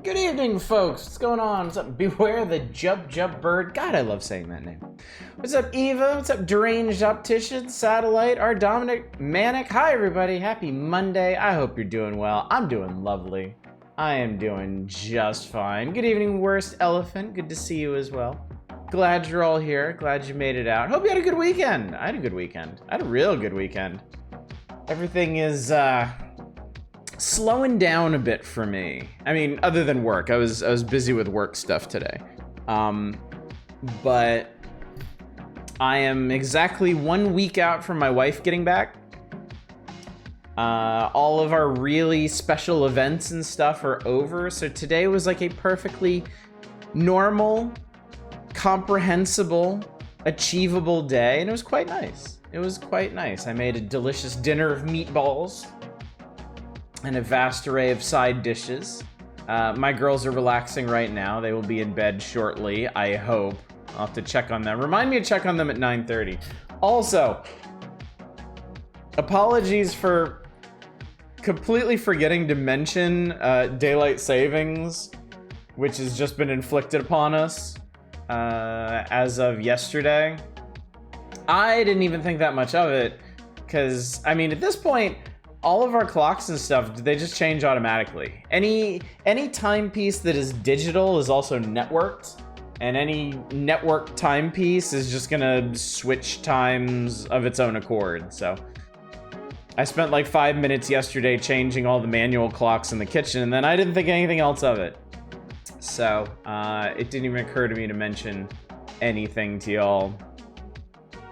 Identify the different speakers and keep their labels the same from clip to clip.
Speaker 1: Good evening, folks. What's going on? What's up? Beware the Jub Bird. God, I love saying that name. What's up, Eva? What's up, Deranged Optician, Satellite, our Dominic, Manic? Hi, everybody. Happy Monday. I hope you're doing well. I'm doing lovely. I am doing just fine. Good evening, Worst Elephant. Good to see you as well. Glad you're all here. Glad you made it out. Hope you had a good weekend. I had a good weekend. I had a real good weekend. Everything is, slowing down a bit for me. I mean, other than work. I was busy with work stuff today. But I am exactly 1 week out from my wife getting back. All of our really special events and stuff are over, so today was like a perfectly normal, comprehensible, achievable day, and it was quite nice. It was quite nice. I made a delicious dinner of meatballs and a vast array of side dishes. My girls are relaxing right now. They will be in bed shortly, I hope. I'll have to check on them. Remind me to check on them at 9:30. Also, apologies for completely forgetting to mention daylight savings, which has just been inflicted upon us as of yesterday. I didn't even think that much of it, because, I mean, at this point, all of our clocks and stuff, they just change automatically. Any timepiece that is digital is also networked, and any networked timepiece is just gonna switch times of its own accord. So I spent like 5 minutes yesterday changing all the manual clocks in the kitchen, and then I didn't think anything else of it. So it didn't even occur to me to mention anything to y'all.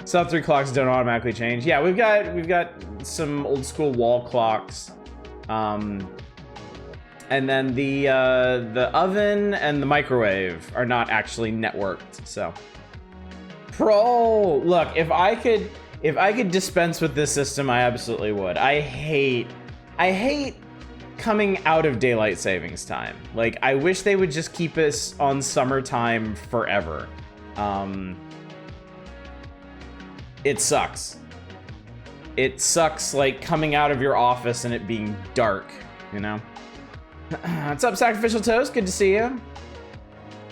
Speaker 1: Sub 3 clocks don't automatically change. Yeah, we've got some old school wall clocks, and then the oven and the microwave are not actually networked. So, look, if I could dispense with this system, I absolutely would. I hate coming out of daylight savings time. Like, I wish they would just keep us on summertime forever. It sucks. It sucks, like, coming out of your office and it being dark, you know? What's up, Sacrificial Toast? Good to see you.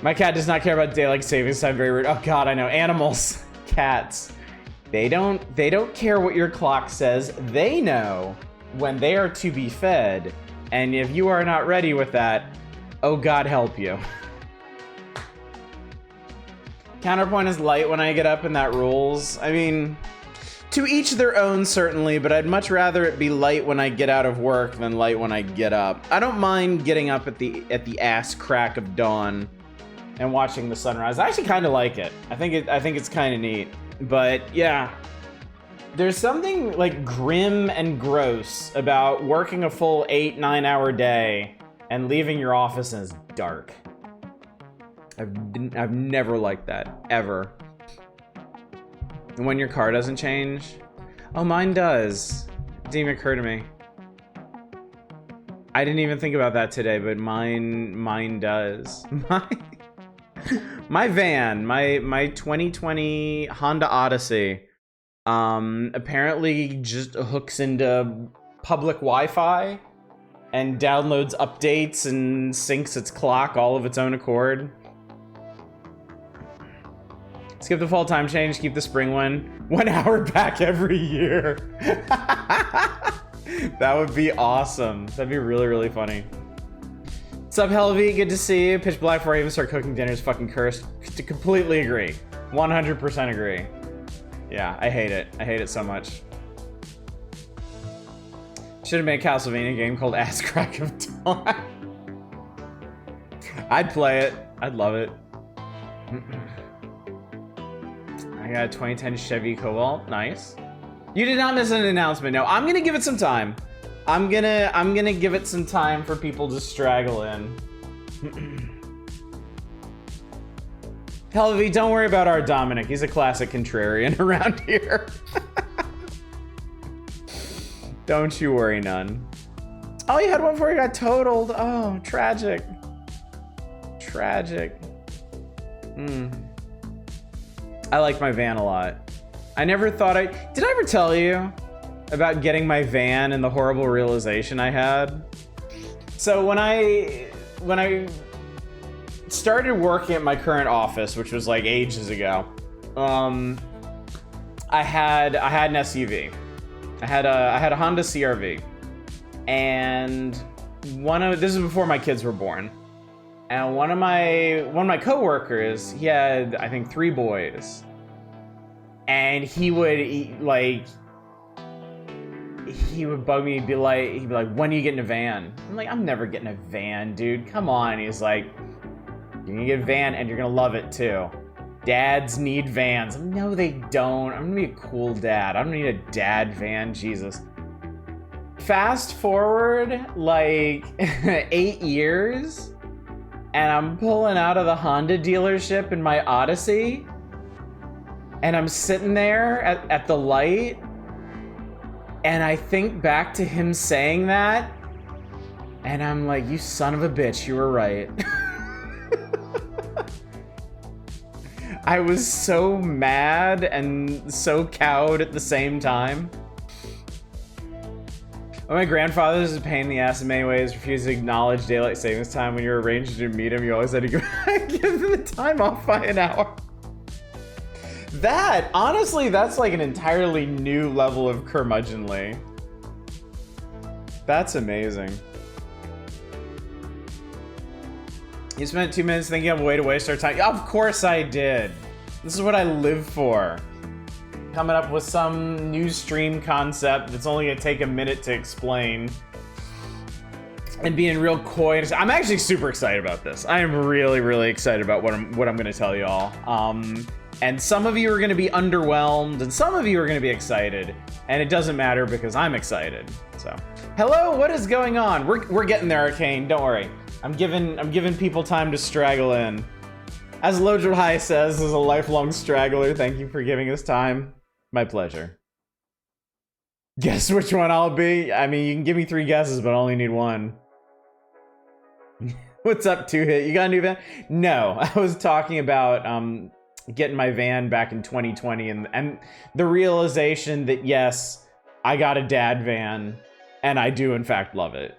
Speaker 1: My cat does not care about daylight savings time. Very rude. Oh god, I know. Animals. Cats. They don't care what your clock says. They know when they are to be fed. And if you are not ready with that, oh god help you. Counterpoint is light when I get up, and that rules. I mean, to each their own, certainly, but I'd much rather it be light when I get out of work than light when I get up. I don't mind getting up at the ass crack of dawn and watching the sunrise. I actually kind of like it. I think it's kind of neat. But yeah, there's something like grim and gross about working a full 8-9 hour day and leaving your office and it's dark. I've never liked that, ever. And when your car doesn't change? Oh, mine does. It didn't even occur to me. I didn't even think about that today, but mine does. My van, my 2020 Honda Odyssey, apparently just hooks into public Wi-Fi and downloads updates and syncs its clock all of its own accord. Skip the fall time change, keep the spring one. 1 hour back every year. That would be awesome. That'd be really, really funny. What's up, Helvy? Good to see you. Pitch black before I even start cooking dinner is fucking cursed. Completely agree. 100% agree. Yeah, I hate it. I hate it so much. Should have made a Castlevania game called Ass Crack of Dawn. I'd play it. I'd love it. I got a 2010 Chevy Cobalt. Nice. You did not miss an announcement. No, I'm gonna give it some time. I'm gonna give it some time for people to straggle in. Helvy, don't worry about our Dominic. He's a classic contrarian around here. Don't you worry none. Oh, you had one before you got totaled. Oh, tragic. Tragic. I like my van a lot. I never thought did I ever tell you about getting my van and the horrible realization I had? So when I when I started working at my current office, which was like ages ago, I had an SUV. I had a Honda CR-V, and this is before my kids were born. And one of my coworkers, he had, I think, 3 boys, and he would bug me. He'd be like, when are you getting a van? I'm like, I'm never getting a van, dude. Come on. He's like, you're gonna get a van and you're gonna love it too. Dads need vans. No, they don't. I'm gonna be a cool dad. I don't need a dad van, Jesus. Fast forward like 8 years, and I'm pulling out of the Honda dealership in my Odyssey, and I'm sitting there at the light, and I think back to him saying that, and I'm like, you son of a bitch, you were right. I was so mad and so cowed at the same time. When my grandfather's a pain in the ass in many ways, refused to acknowledge daylight savings time when you're arranged to meet him. You always had to give him the time off by an hour. That, honestly, that's like an entirely new level of curmudgeonly. That's amazing. You spent 2 minutes thinking of a way to waste our time. Of course I did. This is what I live for. Coming up with some new stream concept that's only gonna take a minute to explain. And being real coy. I'm actually super excited about this. I am really, really excited about what I'm gonna tell y'all. And some of you are gonna be underwhelmed, and some of you are gonna be excited. And it doesn't matter because I'm excited. So, hello, what is going on? We're getting there, Arcane. Don't worry. I'm giving people time to straggle in. As Lojal High says, as a lifelong straggler, thank you for giving us time. My pleasure. Guess which one I'll be? I mean, you can give me 3 guesses, but I only need 1. What's up, 2-Hit? You got a new van? No, I was talking about getting my van back in 2020 and the realization that, yes, I got a dad van, and I do, in fact, love it.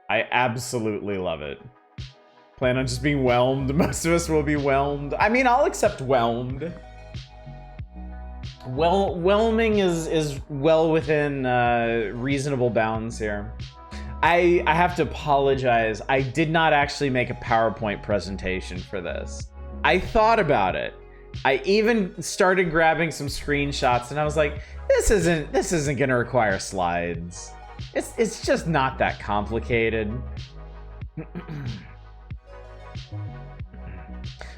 Speaker 1: I absolutely love it. Plan on just being whelmed. Most of us will be whelmed. I mean, I'll accept whelmed. Whelming is well within reasonable bounds here. I have to apologize. I did not actually make a PowerPoint presentation for this. I thought about it. I even started grabbing some screenshots, and I was like, this isn't gonna require slides. It's just not that complicated.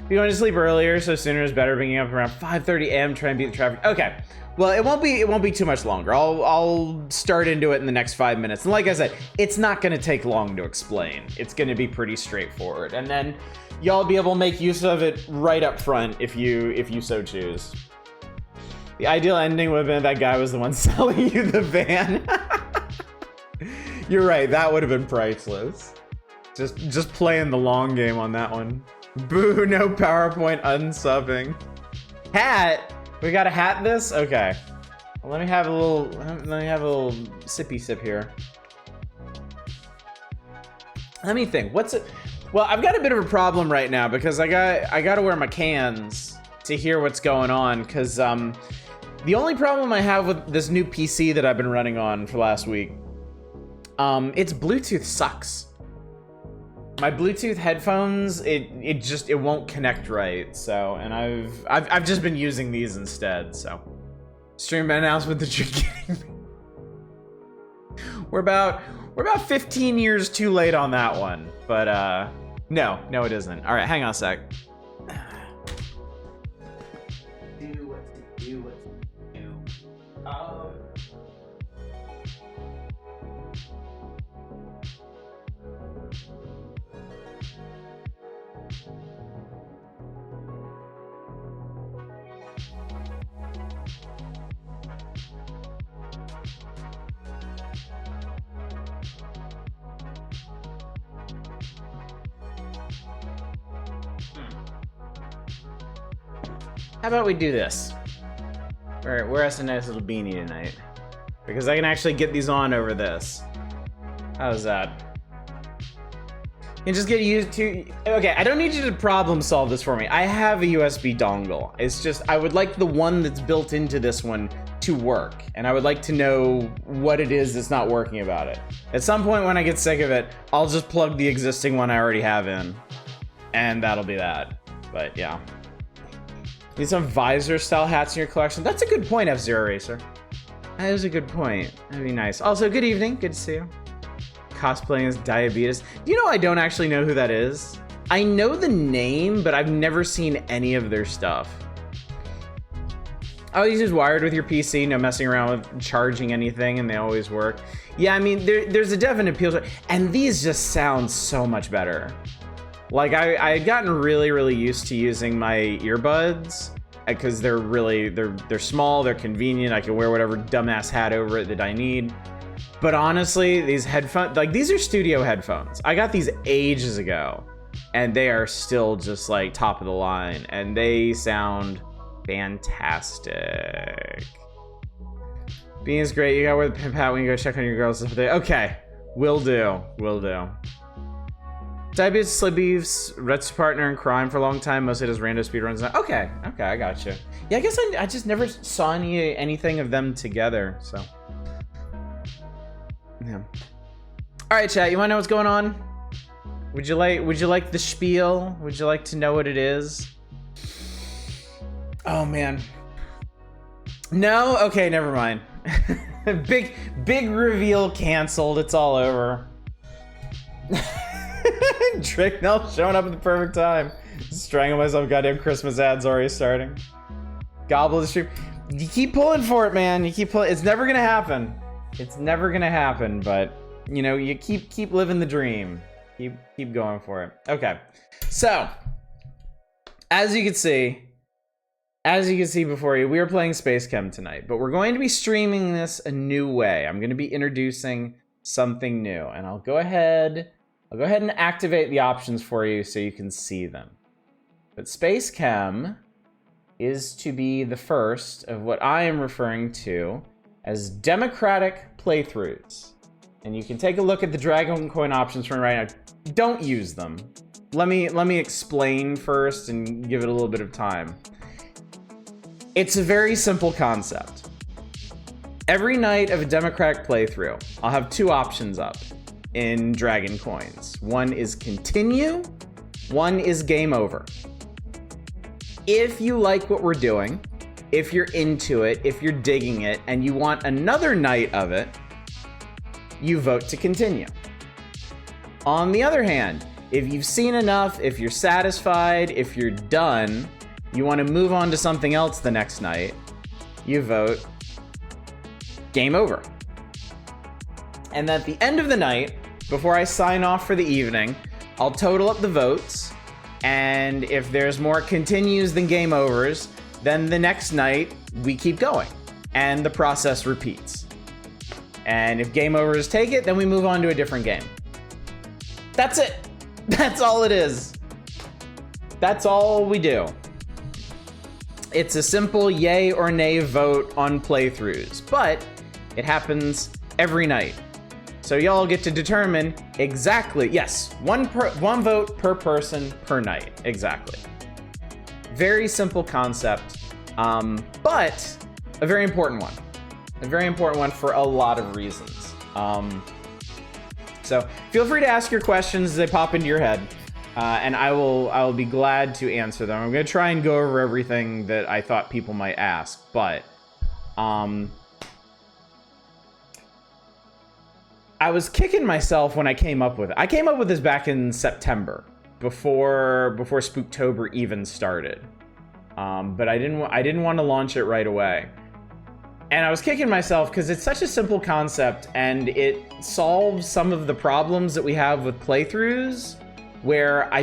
Speaker 1: Be going to sleep earlier, so sooner is better. Being up around 5:30 a.m. try and beat the traffic. Okay, well it won't be too much longer. I'll start into it in the next 5 minutes. And like I said, it's not going to take long to explain. It's going to be pretty straightforward, and then y'all be able to make use of it right up front if you so choose. The ideal ending would have been that guy was the one selling you the van. You're right, that would have been priceless. Just playing the long game on that one. Boo, no PowerPoint unsubbing. Hat? We gotta hat this? Okay. Well, let me have a little sippy sip here. Let me think. What's it? Well, I've got a bit of a problem right now because I gotta wear my cans to hear what's going on, because the only problem I have with this new PC that I've been running on for last week, its Bluetooth sucks. My Bluetooth headphones, it won't connect right. So, and I've just been using these instead. So, stream announcement that you're getting me. We're about 15 years too late on that one, but no, it isn't. All right, hang on a sec. How about we do this? Wear us a nice little beanie tonight, because I can actually get these on over this. How's that? And just get used to... Okay, I don't need you to problem solve this for me. I have a USB dongle. It's just, I would like the one that's built into this one to work. And I would like to know what it is that's not working about it. At some point when I get sick of it, I'll just plug the existing one I already have in. And that'll be that. But yeah. Need some visor style hats in your collection. That's a good point, F-Zero Racer. That is a good point. That'd be nice. Also, good evening. Good to see you. Cosplaying as Diabetes. Do you know I don't actually know who that is? I know the name, but I've never seen any of their stuff. Always use wired with your PC, no messing around with charging anything, and they always work. Yeah, I mean, there's a definite appeal to it, and these just sound so much better. Like, I had gotten really, really used to using my earbuds, because they're small, they're convenient, I can wear whatever dumbass hat over it that I need. But honestly, these headphones, like, these are studio headphones. I got these ages ago, and they are still just like top of the line, and they sound fantastic. Being is great. You gotta wear the pimp hat when you go check on your girls. Okay, will do. Diabetes, Slibbeeves, Red's partner in crime for a long time. Mostly does random speedruns. Okay, I got you. Yeah, I guess I just never saw anything of them together, so. Yeah. All right, chat. You want to know what's going on? Would you like the spiel? Would you like to know what it is? Oh man. No. Okay, never mind. big reveal canceled. It's all over. Tricknell showing up at the perfect time. Strangle myself. Goddamn Christmas ads already starting. Gobble the stream. You keep pulling for it, man. You keep pulling. It's never gonna happen. It's never gonna happen, but you know, you keep living the dream. Keep going for it. Okay, so as you can see before you, we are playing SpaceChem tonight, but we're going to be streaming this a new way. I'm going to be introducing something new, and I'll go ahead and activate the options for you so you can see them. But SpaceChem is to be the first of what I am referring to as democratic playthroughs. And you can take a look at the Dragon Coin options from right now. Don't use them. Let me explain first and give it a little bit of time. It's a very simple concept. Every night of a democratic playthrough, I'll have two options up in Dragon Coins. One is continue, one is game over. If you like what we're doing, if you're into it, if you're digging it, and you want another night of it, you vote to continue. On the other hand, if you've seen enough, if you're satisfied, if you're done, you want to move on to something else the next night, you vote game over. And at the end of the night, before I sign off for the evening, I'll total up the votes, and if there's more continues than game overs, then the next night, we keep going, and the process repeats. And if game overs take it, then we move on to a different game. That's it. That's all it is. That's all we do. It's a simple yay or nay vote on playthroughs, but it happens every night. So y'all get to determine exactly, yes, one vote per person per night, exactly. Very simple concept, but a very important one. A very important one for a lot of reasons. So feel free to ask your questions as they pop into your head, and I will be glad to answer them. I'm going to try and go over everything that I thought people might ask, but I was kicking myself when I came up with it. I came up with this back in September, before Spooktober even started. But I didn't want to launch it right away. And I was kicking myself because it's such a simple concept, and it solves some of the problems that we have with playthroughs, where I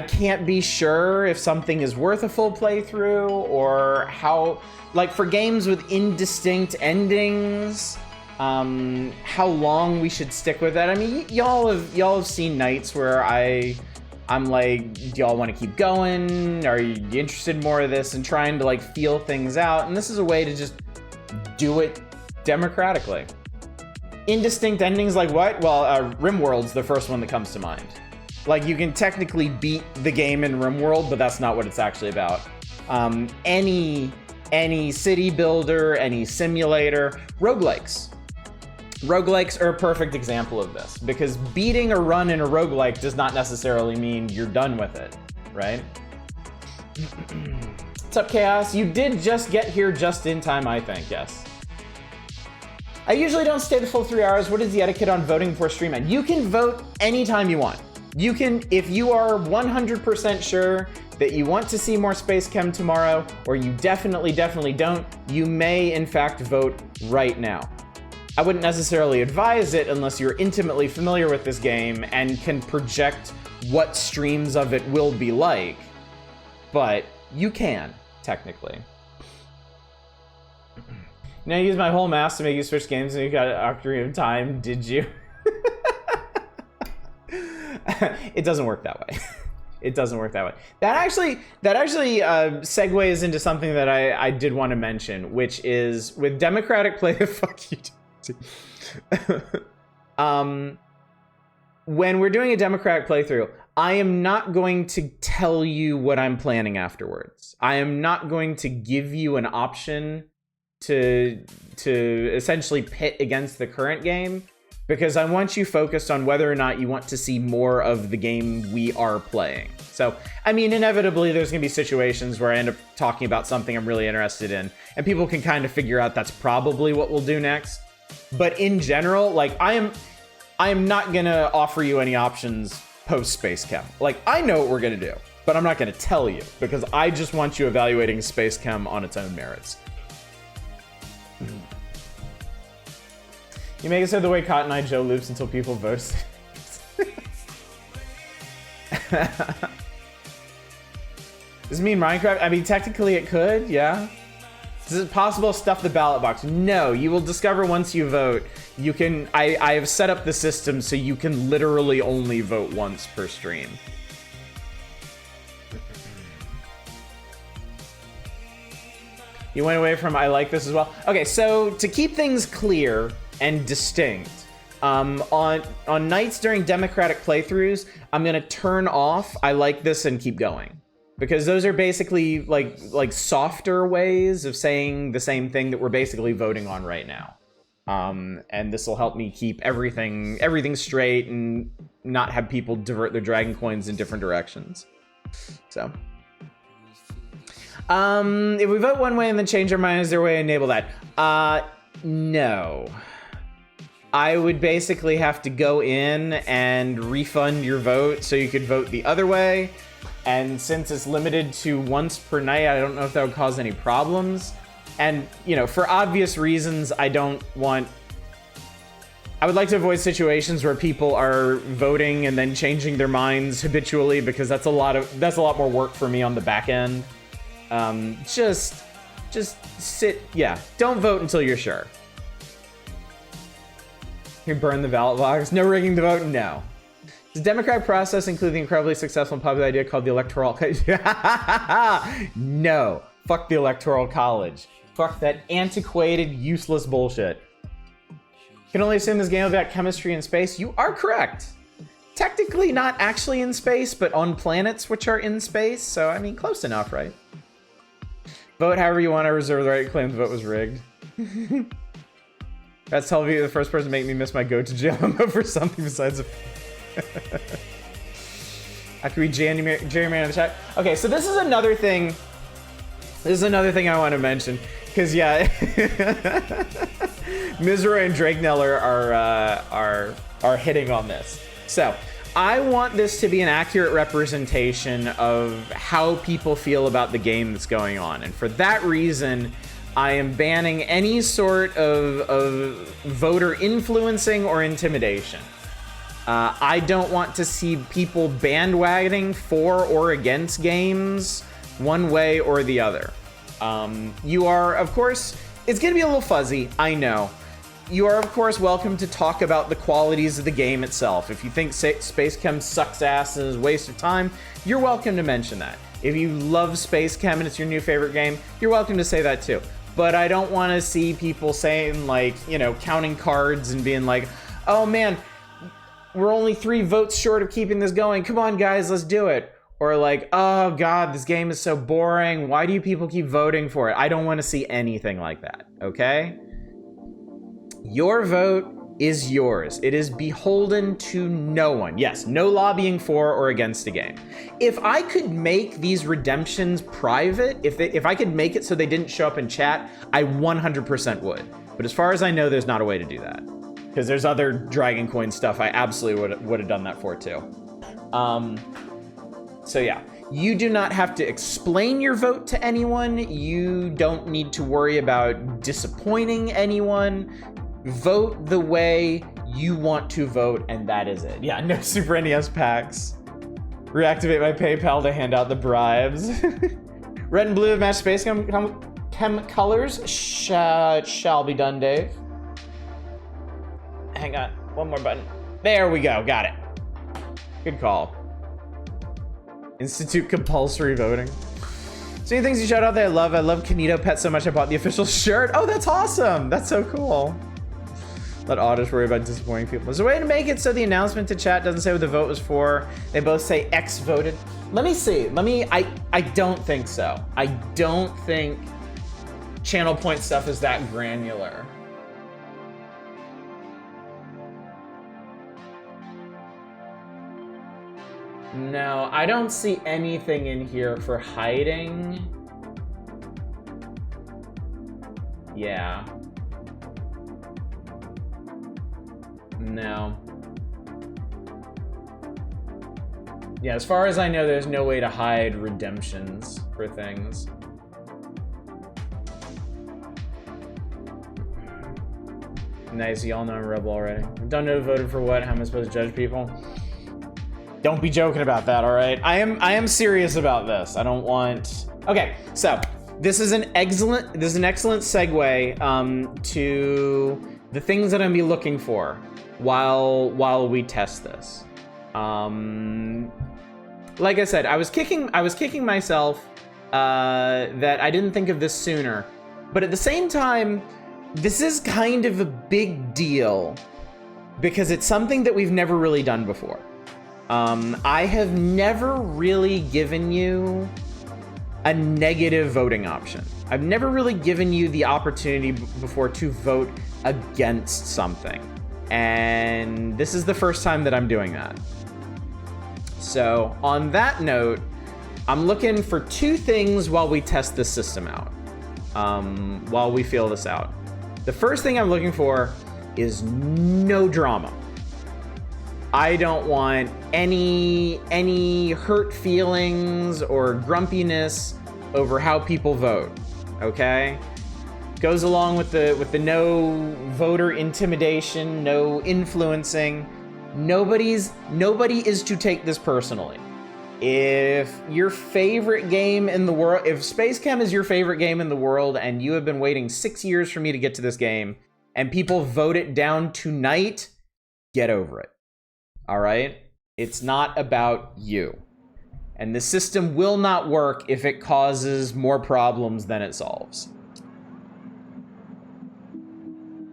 Speaker 1: can't be sure if something is worth a full playthrough, or how, like for games with indistinct endings, how long we should stick with that. I mean, y'all have seen nights where I'm like, do y'all want to keep going? Are you interested in more of this? And trying to like feel things out. And this is a way to just do it democratically. Indistinct endings like what? Well, RimWorld's the first one that comes to mind. Like, you can technically beat the game in RimWorld, but that's not what it's actually about. Any city builder, any simulator, roguelikes. Roguelikes are a perfect example of this, because beating a run in a roguelike does not necessarily mean you're done with it, right? What's up, Chaos? You did just get here just in time, I think, yes. I usually don't stay the full 3 hours. What is the etiquette on voting before stream end? You can vote anytime you want. You can, if you are 100% sure that you want to see more SpaceChem tomorrow, or you definitely don't, you may in fact vote right now. I wouldn't necessarily advise it unless you're intimately familiar with this game and can project what streams of it will be like, but you can, technically. Now I use my whole mass to make you switch games and you got Ocarina of Time, did you? It doesn't work that way. It doesn't work that way. That actually segues into something that I did want to mention, which is with democratic play. Fuck you. When we're doing a democratic playthrough, I am not going to tell you what I'm planning afterwards. I am not going to give you an option to essentially pit against the current game, because I want you focused on whether or not you want to see more of the game we are playing. So, I mean, inevitably there's gonna be situations where I end up talking about something I'm really interested in, and people can kind of figure out that's probably what we'll do next. But in general, like, I am not gonna offer you any options post SpaceChem. Like, I know what we're gonna do, but I'm not gonna tell you, because I just want you evaluating SpaceChem on its own merits. You make it so the way Cotton Eye Joe loops until people vote. Does it mean Minecraft? I mean, technically it could, yeah. Is it possible to stuff the ballot box? No, you will discover once you vote. You can, I have set up the system so you can literally only vote once per stream. You went away from I like this as well. Okay, so to keep things clear and distinct, on nights during democratic playthroughs, I'm gonna turn off I like this and keep going, because those are basically like softer ways of saying the same thing that we're basically voting on right now. And this will help me keep everything straight and not have people divert their dragon coins in different directions. So. If we vote one way and then change our mind, is there a way to enable that? No. I would basically have to go in and refund your vote so you could vote the other way. And since it's limited to once per night, I don't know if that would cause any problems. And, you know, for obvious reasons, I would like to avoid situations where people are voting and then changing their minds habitually, because that's a lot more work for me on the back end. Just sit, yeah, don't vote until you're sure. You burn the ballot box. No rigging the vote, no. Does the democratic process include the incredibly successful and popular idea called the Electoral College? No, fuck the Electoral College. Fuck that antiquated, useless bullshit. Can only assume this game will be about chemistry in space. You are correct. Technically not actually in space, but on planets which are in space. So, I mean, close enough, right? Vote however you want. I reserve the right to claim the vote was rigged. That's telling you the first person to make me miss my go to jail for something besides a... After we gerrymander the chat. Okay, so this is another thing. This is another thing I want to mention. Because, yeah, Mizra and Drakeneller are hitting on this. So, I want this to be an accurate representation of how people feel about the game that's going on. And for that reason, I am banning any sort of voter influencing or intimidation. I don't want to see people bandwagoning for or against games one way or the other. You are, of course, it's going to be a little fuzzy, I know. You are, of course, welcome to talk about the qualities of the game itself. If you think SpaceChem sucks ass and is a waste of time, you're welcome to mention that. If you love SpaceChem and it's your new favorite game, you're welcome to say that too. but I don't want to see people saying, like, you know, counting cards and being like, oh man, we're only 3 votes short of keeping this going. Come on, guys, let's do it. Or like, oh God, this game is so boring. Why do you people keep voting for it? I don't want to see anything like that, okay? Your vote is yours. It is beholden to no one. Yes, no lobbying for or against a game. If I could make these redemptions private, if I could make it so they didn't show up in chat, I 100% would. But as far as I know, there's not a way to do that. Because there's other Dragon Coin stuff I absolutely would have done that for too. So yeah, you do not have to explain your vote to anyone. You don't need to worry about disappointing anyone. Vote the way you want to vote, and that is it. Yeah, no Super NES packs. Reactivate my PayPal to hand out the bribes. Red and blue have matched SpaceChem colors. Shall be done, Dave. Hang on, one more button. There we go, got it. Good call. Institute compulsory voting. So many things you shout out that I love. I love Kanito Pet so much I bought the official shirt. Oh, that's awesome. That's so cool. Let Oddish worry about disappointing people. There's a way to make it so the announcement to chat doesn't say what the vote was for. They both say X voted. Let me see. I don't think so. I don't think channel point stuff is that granular. No, I don't see anything in here for hiding. Yeah. No. Yeah, as far as I know, there's no way to hide redemptions for things. Nice, y'all know I'm a rebel already. Don't know who voted for what. How am I supposed to judge people? Don't be joking about that, all right? I am serious about this. I don't want... Okay, so this is an excellent segue to the things that I'm gonna be looking for while we test this. Like I said, I was kicking myself that I didn't think of this sooner, but at the same time, this is kind of a big deal because it's something that we've never really done before. I have never really given you a negative voting option. I've never really given you the opportunity before to vote against something. And this is the first time that I'm doing that. So on that note, I'm looking for 2 things while we test this system out, while we feel this out. The first thing I'm looking for is no drama. I don't want any hurt feelings or grumpiness over how people vote, okay? Goes along with the no voter intimidation, no influencing. Nobody is to take this personally. If your favorite game in the world, if SpaceChem is your favorite game in the world and you have been waiting 6 years for me to get to this game and people vote it down tonight, get over it. All right? It's not about you. And the system will not work if it causes more problems than it solves.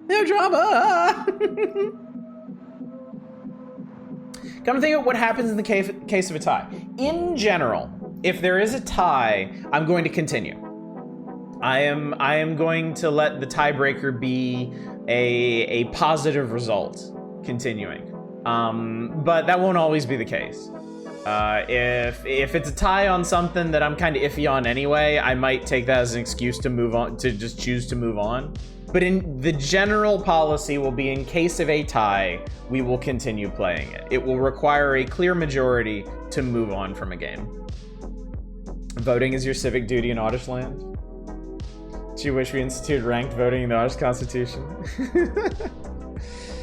Speaker 1: No drama! Come to think of what happens in the case of a tie. In general, if there is a tie, I'm going to continue. I am going to let the tiebreaker be a positive result, continuing. But that won't always be the case. If it's a tie on something that I'm kind of iffy on anyway, I might take that as an excuse to move on, to just choose to move on. But in the general policy will be in case of a tie, we will continue playing it. It will require a clear majority to move on from a game. Voting is your civic duty in Oddish land. Do you wish we instituted ranked voting in the Oddish Constitution?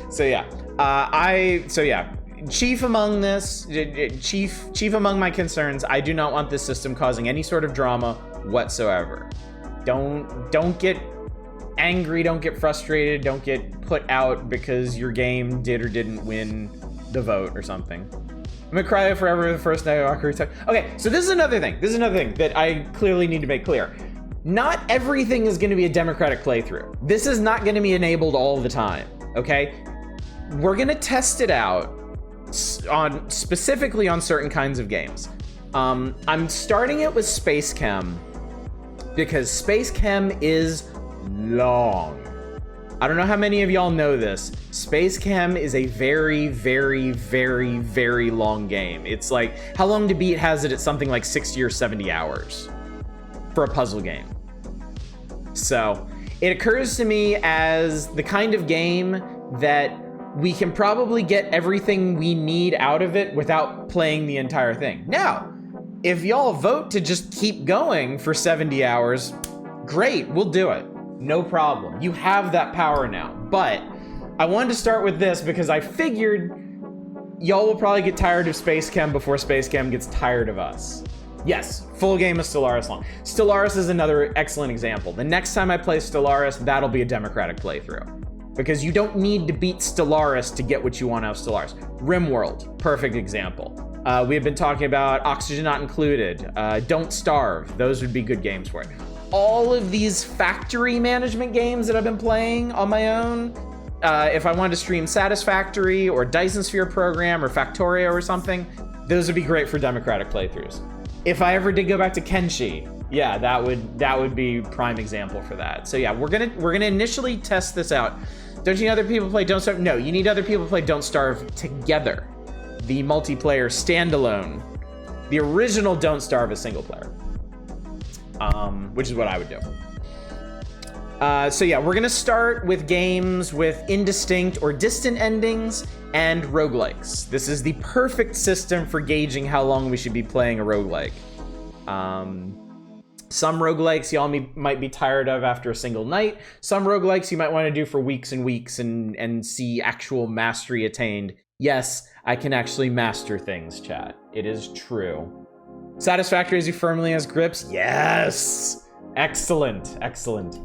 Speaker 1: So yeah, chief among my concerns, I do not want this system causing any sort of drama whatsoever. Don't get angry, don't get frustrated, don't get put out because your game did or didn't win the vote or something. I'm gonna cry forever the first night of Ocarina of Time. Okay, so this is another thing that I clearly need to make clear. not everything is going to be a democratic playthrough. This is not going to be enabled all the time, okay? We're going to test it out specifically on certain kinds of games. I'm starting it with SpaceChem because SpaceChem is long. I don't know how many of y'all know this. SpaceChem is a very, very, very, very long game. It's like, how long to beat has it at something like 60 or 70 hours for a puzzle game. So it occurs to me as the kind of game that we can probably get everything we need out of it without playing the entire thing. Now, if y'all vote to just keep going for 70 hours, great, we'll do it. No problem. You have that power now. But I wanted to start with this because I figured y'all will probably get tired of SpaceChem before SpaceChem gets tired of us. Yes, full game of Stellaris long. Stellaris is another excellent example. The next time I play Stellaris, that'll be a democratic playthrough. Because you don't need to beat Stellaris to get what you want out of Stellaris. RimWorld, perfect example. We have been talking about Oxygen Not Included, Don't Starve. Those would be good games for it. All of these factory management games that I've been playing on my own, if I wanted to stream Satisfactory or Dyson Sphere Program or Factorio or something, those would be great for democratic playthroughs. If I ever did go back to Kenshi, yeah, that would be prime example for that. So yeah, we're gonna initially test this out. Don't you need other people to play Don't Starve? No, you need other people to play Don't Starve together. The multiplayer standalone. The original Don't Starve is single player. Which is what I would do. So yeah, we're gonna start with games with indistinct or distant endings and roguelikes. This is the perfect system for gauging how long we should be playing a roguelike. Some roguelikes y'all might be tired of after a single night. Some roguelikes you might want to do for weeks and weeks and see actual mastery attained. Yes, I can actually master things, chat. It is true. Satisfactory as he firmly has grips? Yes! Excellent, excellent.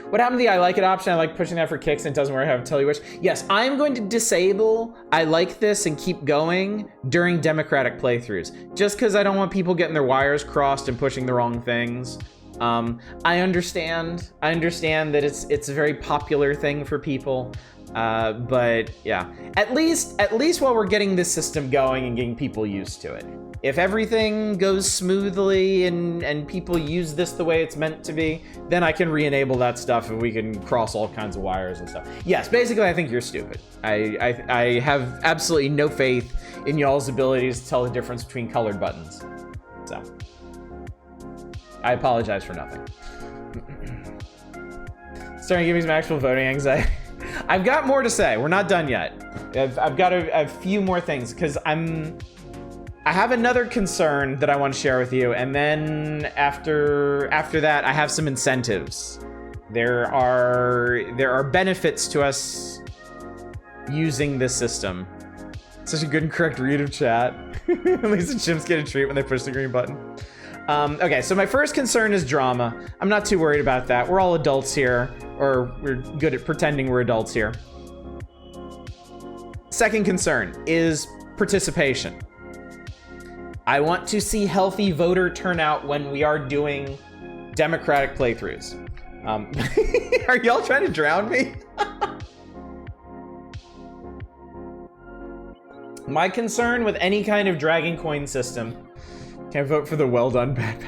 Speaker 1: What happened to the I like it option? I like pushing that for kicks and it doesn't work. I have to tell you which. Yes, I'm going to disable I like this and keep going during democratic playthroughs. Just because I don't want people getting their wires crossed and pushing the wrong things. I understand that it's a very popular thing for people. But yeah, at least while we're getting this system going and getting people used to it. If everything goes smoothly and people use this the way it's meant to be, then I can re-enable that stuff and we can cross all kinds of wires and stuff. Yes, basically I think you're stupid. I have absolutely no faith in y'all's abilities to tell the difference between colored buttons. So, I apologize for nothing. Starting to give me some actual voting anxiety. I've got more to say. We're not done yet. I've got a few more things because I have another concern that I want to share with you, and then after that, I have some incentives. There are benefits to us using this system. Such a good and correct read of chat. At least the chimps get a treat when they push the green button. Okay, so my first concern is drama. I'm not too worried about that. We're all adults here, or we're good at pretending we're adults here. Second concern is participation. I want to see healthy voter turnout when we are doing democratic playthroughs. Are y'all trying to drown me? My concern with any kind of dragon coin system. Can I vote for the well done bad?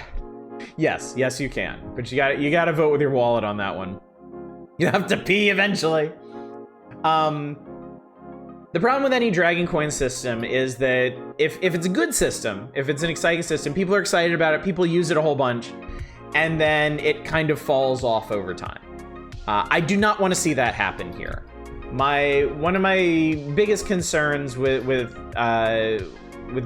Speaker 1: Yes, you can. But you gotta vote with your wallet on that one. You have to pee eventually. The problem with any dragon coin system is that if it's a good system, if it's an exciting system, people are excited about it, people use it a whole bunch, and then it kind of falls off over time. I do not want to see that happen here. One of my biggest concerns with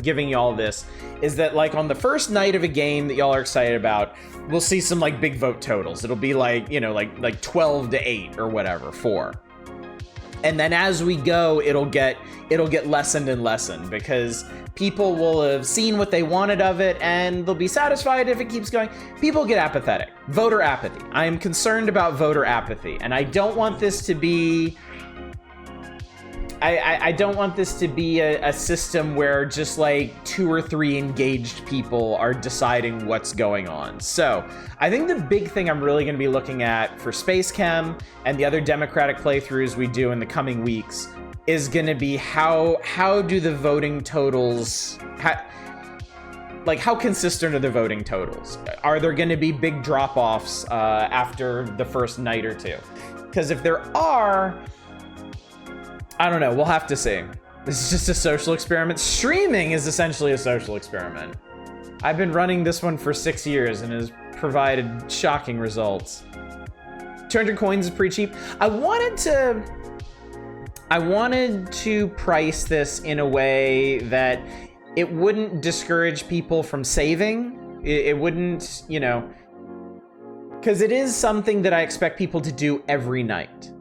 Speaker 1: giving y'all this is that, like, on the first night of a game that y'all are excited about, we'll see some like big vote totals. It'll be like, you know, like 12 to 8 or whatever, 4. And then as we go, it'll get lessened and lessened because people will have seen what they wanted of it and they'll be satisfied if it keeps going. People get apathetic. Voter apathy. I am concerned about voter apathy, and I don't want this to be I don't want this to be a system where just like 2 or 3 engaged people are deciding what's going on. So I think the big thing I'm really going to be looking at for SpaceChem and the other democratic playthroughs we do in the coming weeks is going to be how do the voting totals, how consistent are the voting totals? Are there going to be big drop-offs after the first night or two? Because if there are, I don't know, we'll have to see. This is just a social experiment. Streaming is essentially a social experiment. I've been running this one for 6 years and has provided shocking results. 200 coins is pretty cheap. I wanted to price this in a way that it wouldn't discourage people from saving. It wouldn't, you know, because it is something that I expect people to do every night.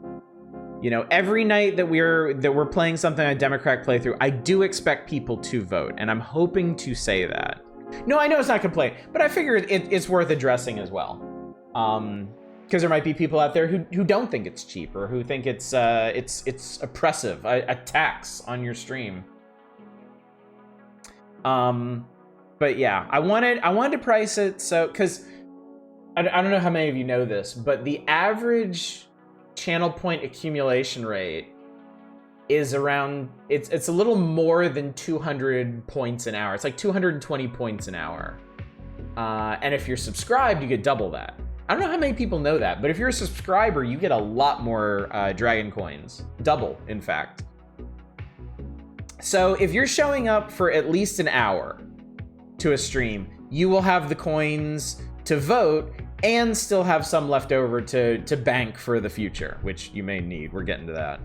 Speaker 1: You know, every night that we're playing something on Democratic playthrough, I do expect people to vote, and I'm hoping to say that. No, I know it's not complaint, but I figure it's worth addressing as well. Because there might be people out there who don't think it's cheap, or who think it's oppressive, a tax on your stream. But yeah, I wanted to price it so, because I don't know how many of you know this, but the average channel point accumulation rate is around, it's a little more than 200 points an hour. It's like 220 points an hour. And if you're subscribed, you get double that. I don't know how many people know that, but if you're a subscriber, you get a lot more dragon coins. Double, in fact. So if you're showing up for at least an hour to a stream, you will have the coins to vote and still have some left over to bank for the future, which you may need. We're getting to that.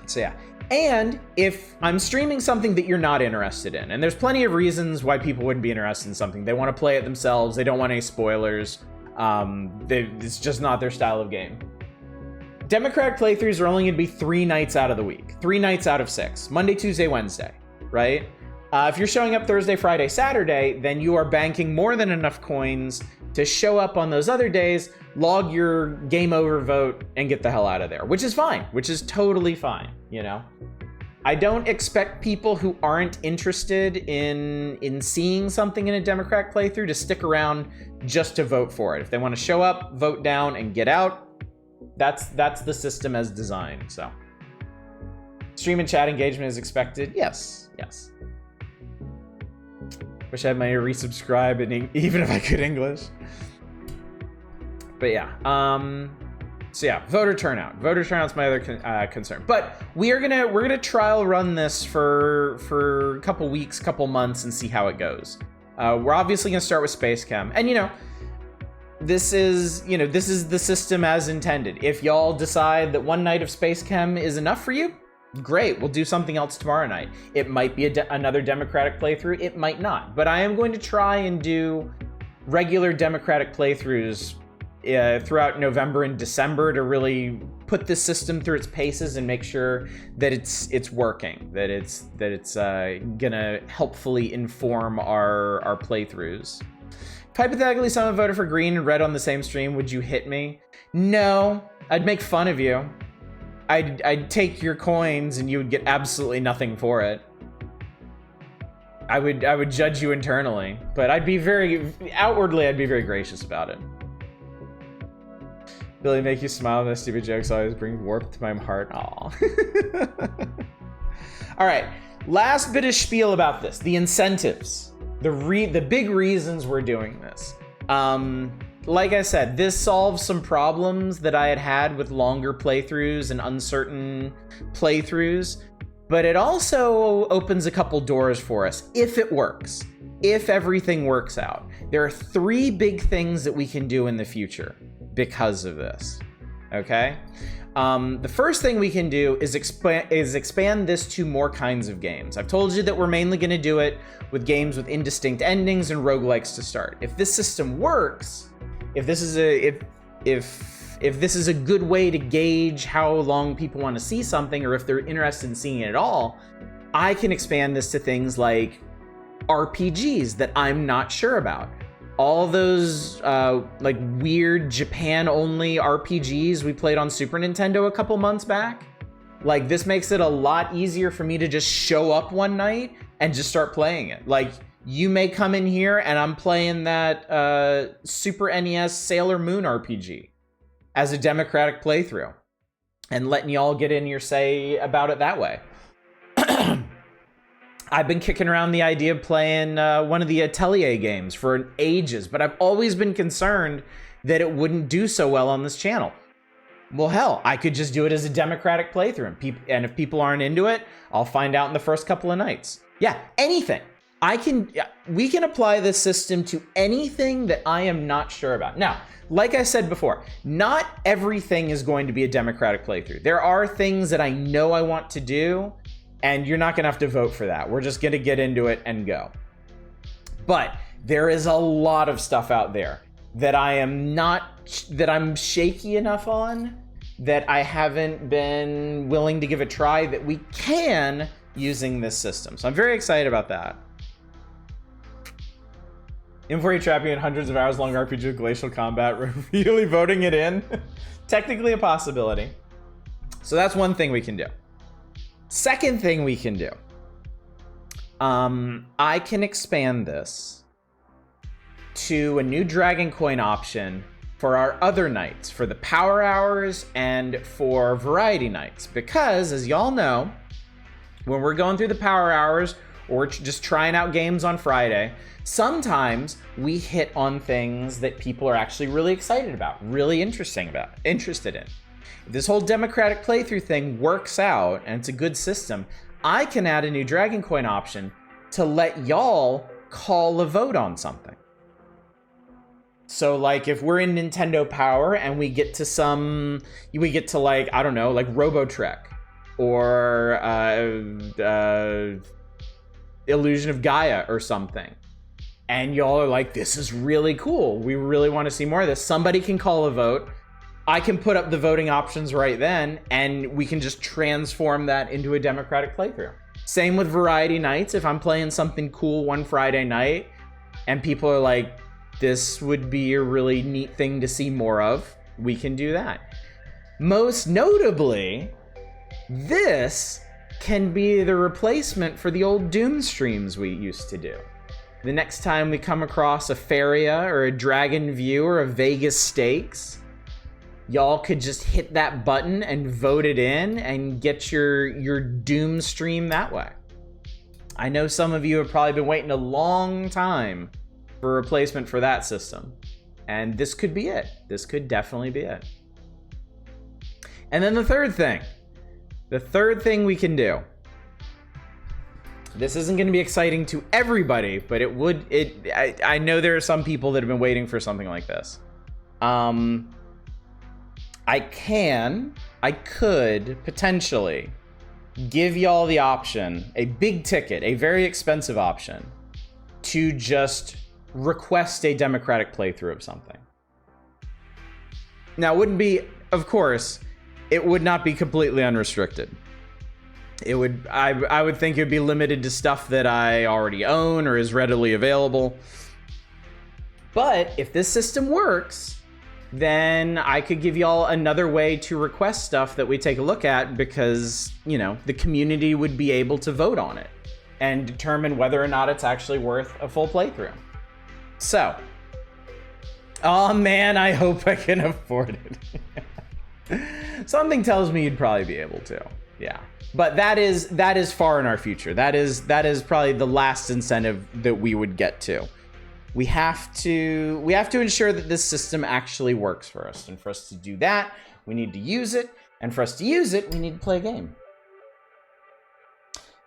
Speaker 1: So yeah. And if I'm streaming something that you're not interested in, and there's plenty of reasons why people wouldn't be interested in something. They want to play it themselves. They don't want any spoilers. It's just not their style of game. Democratic playthroughs are only going to be 3 nights out of the week. 3 nights out of 6. Monday, Tuesday, Wednesday, right? If you're showing up Thursday, Friday, Saturday, then you are banking more than enough coins to show up on those other days, log your game over vote, and get the hell out of there, which is fine, which is totally fine, you know? I don't expect people who aren't interested in seeing something in a Democratic playthrough to stick around just to vote for it. If they want to show up, vote down, and get out, that's the system as designed, so. Stream and chat engagement is expected? Yes, yes. Wish I had my resubscribe, even if I could English. But yeah, so yeah, voter turnout. Voter turnout's my other concern. But we're gonna trial run this for a couple weeks, couple months, and see how it goes. We're obviously gonna start with SpaceChem, and you know, this is the system as intended. If y'all decide that one night of SpaceChem is enough for you, great, we'll do something else tomorrow night. It might be another Democratic playthrough, it might not. But I am going to try and do regular Democratic playthroughs throughout November and December to really put this system through its paces and make sure that it's working, that it's gonna helpfully inform our playthroughs. If hypothetically someone voted for green and red on the same stream, would you hit me? No, I'd make fun of you. I'd take your coins and you would get absolutely nothing for it. I would judge you internally, but outwardly I'd be very gracious about it. Billy, make you smile. Those stupid jokes always bring warmth to my heart. Aw. All right, last bit of spiel about this: the incentives, the big reasons we're doing this. Like I said, this solves some problems that I had with longer playthroughs and uncertain playthroughs, but it also opens a couple doors for us if it works, if everything works out. There are 3 big things that we can do in the future because of this, okay? The first thing we can do is expand this to more kinds of games. I've told you that we're mainly gonna do it with games with indistinct endings and roguelikes to start. If this system works, if this is a good way to gauge how long people want to see something, or if they're interested in seeing it at all, I can expand this to things like RPGs that I'm not sure about. All those like weird Japan-only RPGs we played on Super Nintendo a couple months back, Like, this makes it a lot easier for me to just show up one night and just start playing it. Like, you may come in here and I'm playing that Super NES Sailor Moon RPG as a democratic playthrough and letting y'all get in your say about it that way. I've been kicking around the idea of playing one of the Atelier games for ages, but I've always been concerned that it wouldn't do so well on this channel. Well, hell, I could just do it as a democratic playthrough, and if people aren't into it, I'll find out in the first couple of nights. Yeah, anything. We can apply this system to anything that I am not sure about. Now, like I said before, not everything is going to be a democratic playthrough. There are things that I know I want to do, and you're not gonna have to vote for that. We're just gonna get into it and go. But there is a lot of stuff out there that I'm shaky enough on, that I haven't been willing to give a try, that we can using this system. So I'm very excited about that. M4A trapping in hundreds of hours long RPG with glacial combat, really voting it in? Technically a possibility. So that's one thing we can do. Second thing we can do. I can expand this to a new Dragon Coin option for our other nights, for the Power Hours and for Variety Nights. Because, as y'all know, when we're going through the Power Hours or just trying out games on Friday, sometimes we hit on things that people are actually really excited about, really interested in. If this whole democratic playthrough thing works out and it's a good system, I can add a new Dragon Coin option to let y'all call a vote on something. So like if we're in Nintendo Power and we get to like, I don't know, like Robotrek or Illusion of Gaia or something, and y'all are like, this is really cool, we really want to see more of this, somebody can call a vote. I can put up the voting options right then, and we can just transform that into a democratic playthrough. Same with Variety Nights. If I'm playing something cool one Friday night and people are like, this would be a really neat thing to see more of, we can do that. Most notably, this can be the replacement for the old Doom streams we used to do. The next time we come across a Faria or a Dragon View or a Vegas Stakes, y'all could just hit that button and vote it in and get your Doom stream that way. I know some of you have probably been waiting a long time for a replacement for that system, and this could be it. This could definitely be it. And then the third thing we can do. This isn't going to be exciting to everybody, but I know there are some people that have been waiting for something like this. I could potentially give y'all the option, a big ticket, a very expensive option, to just request a democratic playthrough of something. Now, it wouldn't be, of course, it would not be completely unrestricted. I would think it would be limited to stuff that I already own or is readily available. But if this system works, then I could give y'all another way to request stuff that we take a look at, because, you know, the community would be able to vote on it and determine whether or not it's actually worth a full playthrough. So, oh man, I hope I can afford it. Something tells me you'd probably be able to, yeah. But that is far in our future. That is probably the last incentive that we would get to. We have to ensure that this system actually works for us. And for us to do that, we need to use it. And for us to use it, we need to play a game.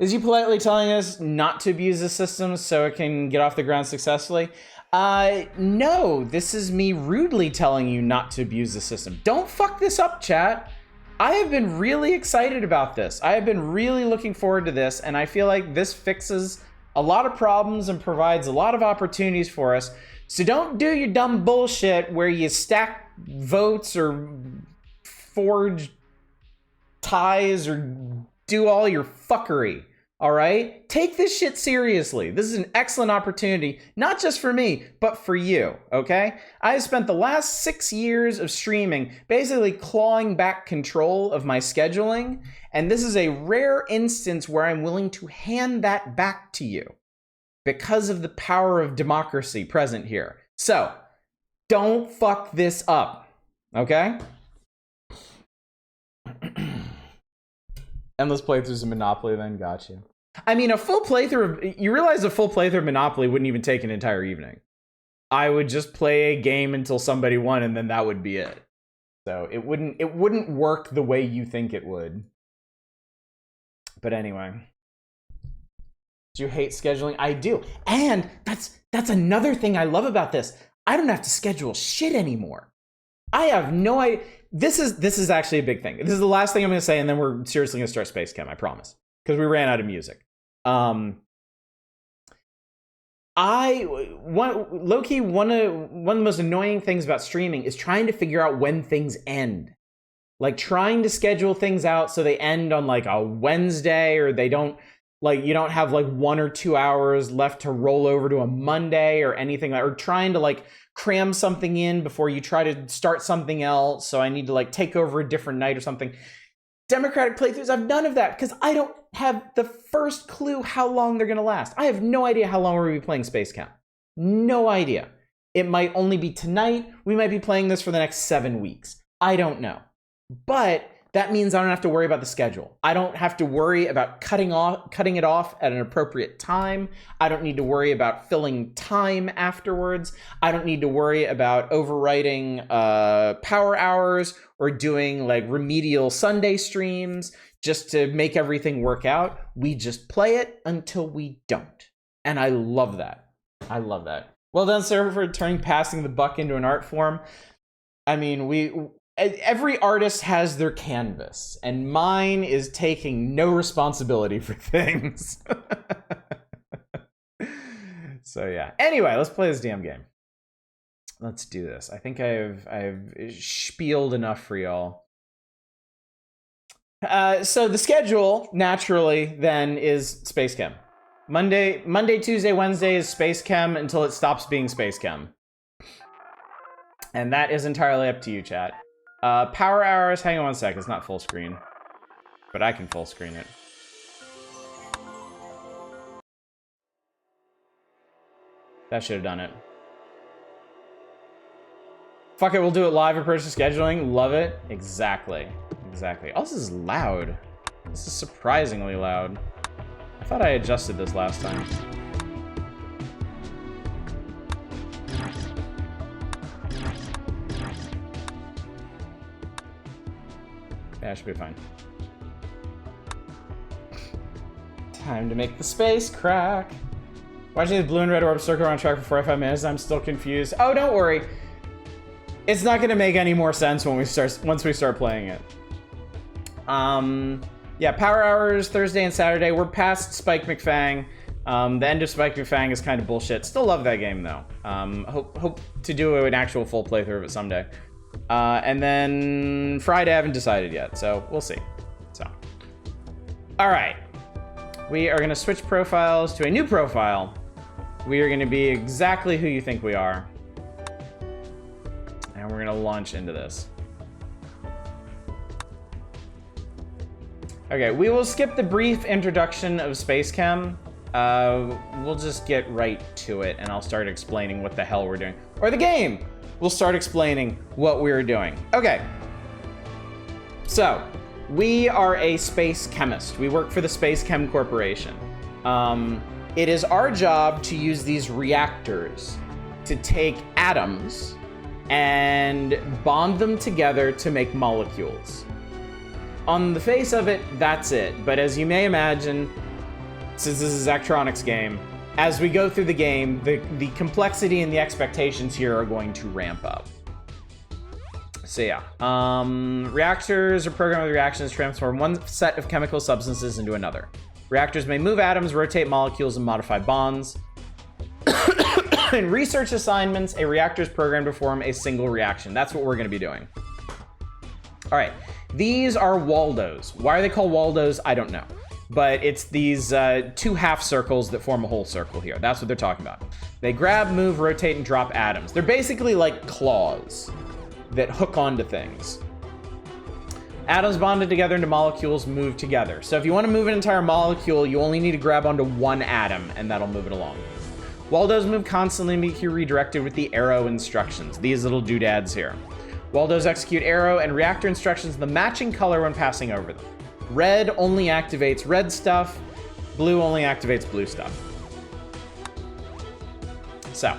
Speaker 1: Is you politely telling us not to abuse the system so it can get off the ground successfully? No, this is me rudely telling you not to abuse the system. Don't fuck this up, chat. I have been really excited about this. I have been really looking forward to this, and I feel like this fixes a lot of problems and provides a lot of opportunities for us. So don't do your dumb bullshit where you stack votes or forge ties or do all your fuckery. All right? Take this shit seriously. This is an excellent opportunity, not just for me, but for you, okay? I have spent the last 6 years of streaming basically clawing back control of my scheduling, and this is a rare instance where I'm willing to hand that back to you because of the power of democracy present here. So, don't fuck this up, okay? Endless playthroughs of Monopoly then, got you. I mean, a full playthrough, you realize a full playthrough of Monopoly wouldn't even take an entire evening. I would just play a game until somebody won and then that would be it. So it wouldn't work the way you think it would. But anyway. Do you hate scheduling? I do. And that's another thing I love about this. I don't have to schedule shit anymore. I have no idea. This is actually a big thing. This is the last thing I'm going to say, and then we're seriously going to start SpaceChem, I promise. Because we ran out of music. Low-key, one of the most annoying things about streaming is trying to figure out when things end. Like, trying to schedule things out so they end on, like, a Wednesday, or they don't, like, you don't have, like, 1 or 2 hours left to roll over to a Monday or anything, or trying to, like, cram something in before you try to start something else, so I need to, like, take over a different night or something. Democratic playthroughs, I've none of that, because I don't have the first clue how long they're going to last. I have no idea how long we're going to be playing SpaceChem. No idea. It might only be tonight. We might be playing this for the next 7 weeks. I don't know. But that means I don't have to worry about the schedule. I don't have to worry about cutting it off at an appropriate time. I don't need to worry about filling time afterwards. I don't need to worry about overwriting power hours or doing like remedial Sunday streams just to make everything work out. We just play it until we don't. And I love that. I love that. Well done, sir, for turning passing the buck into an art form. I mean, every artist has their canvas, and mine is taking no responsibility for things. So yeah. Anyway, let's play this damn game. Let's do this. I think I've spieled enough for y'all. So the schedule, naturally, then is SpaceChem. Monday, Tuesday, Wednesday is SpaceChem until it stops being SpaceChem. And that is entirely up to you, chat. Power hours, hang on 1 sec, it's not full screen. But I can full screen it. That should have done it. Fuck it, we'll do it live for purchase scheduling. Love it. Exactly. Exactly. Oh, this is loud. This is surprisingly loud. I thought I adjusted this last time. Yeah, it should be fine. Time to make the space crack. Watching the blue and red orb circle around track for 45 minutes, I'm still confused. Oh, don't worry. It's not gonna make any more sense when once we start playing it. Yeah, power hours Thursday and Saturday. We're past Spike McFang. The end of Spike McFang is kind of bullshit. Still love that game though. Hope to do an actual full playthrough of it someday. And then Friday I haven't decided yet, so we'll see. So, all right, we are gonna switch profiles to a new profile. We are gonna be exactly who you think we are, and we're gonna launch into this. Okay, we will skip the brief introduction of SpaceChem. We'll just get right to it, and I'll start explaining what the hell we're doing, or the game. We'll start explaining what we're doing. Okay. So, we are a space chemist. We work for the SpaceChem Corporation. It is our job to use these reactors to take atoms and bond them together to make molecules. On the face of it, that's it. But as you may imagine, since this is a Zachtronics game, as we go through the game, the complexity and the expectations here are going to ramp up. So yeah, reactors are programmed with reactions to transform one set of chemical substances into another. Reactors may move atoms, rotate molecules, and modify bonds. In research assignments, a reactor is programmed to form a single reaction. That's what we're going to be doing. All right, these are Waldos. Why are they called Waldos? I don't know. but it's these 2 half circles that form a whole circle here. That's what they're talking about. They grab, move, rotate, and drop atoms. They're basically like claws that hook onto things. Atoms bonded together into molecules move together. So if you want to move an entire molecule, you only need to grab onto one atom, and that'll move it along. Waldos move constantly and be redirected with the arrow instructions. These little doodads here. Waldos execute arrow and reactor instructions in the matching color when passing over them. Red only activates red stuff. Blue only activates blue stuff. So,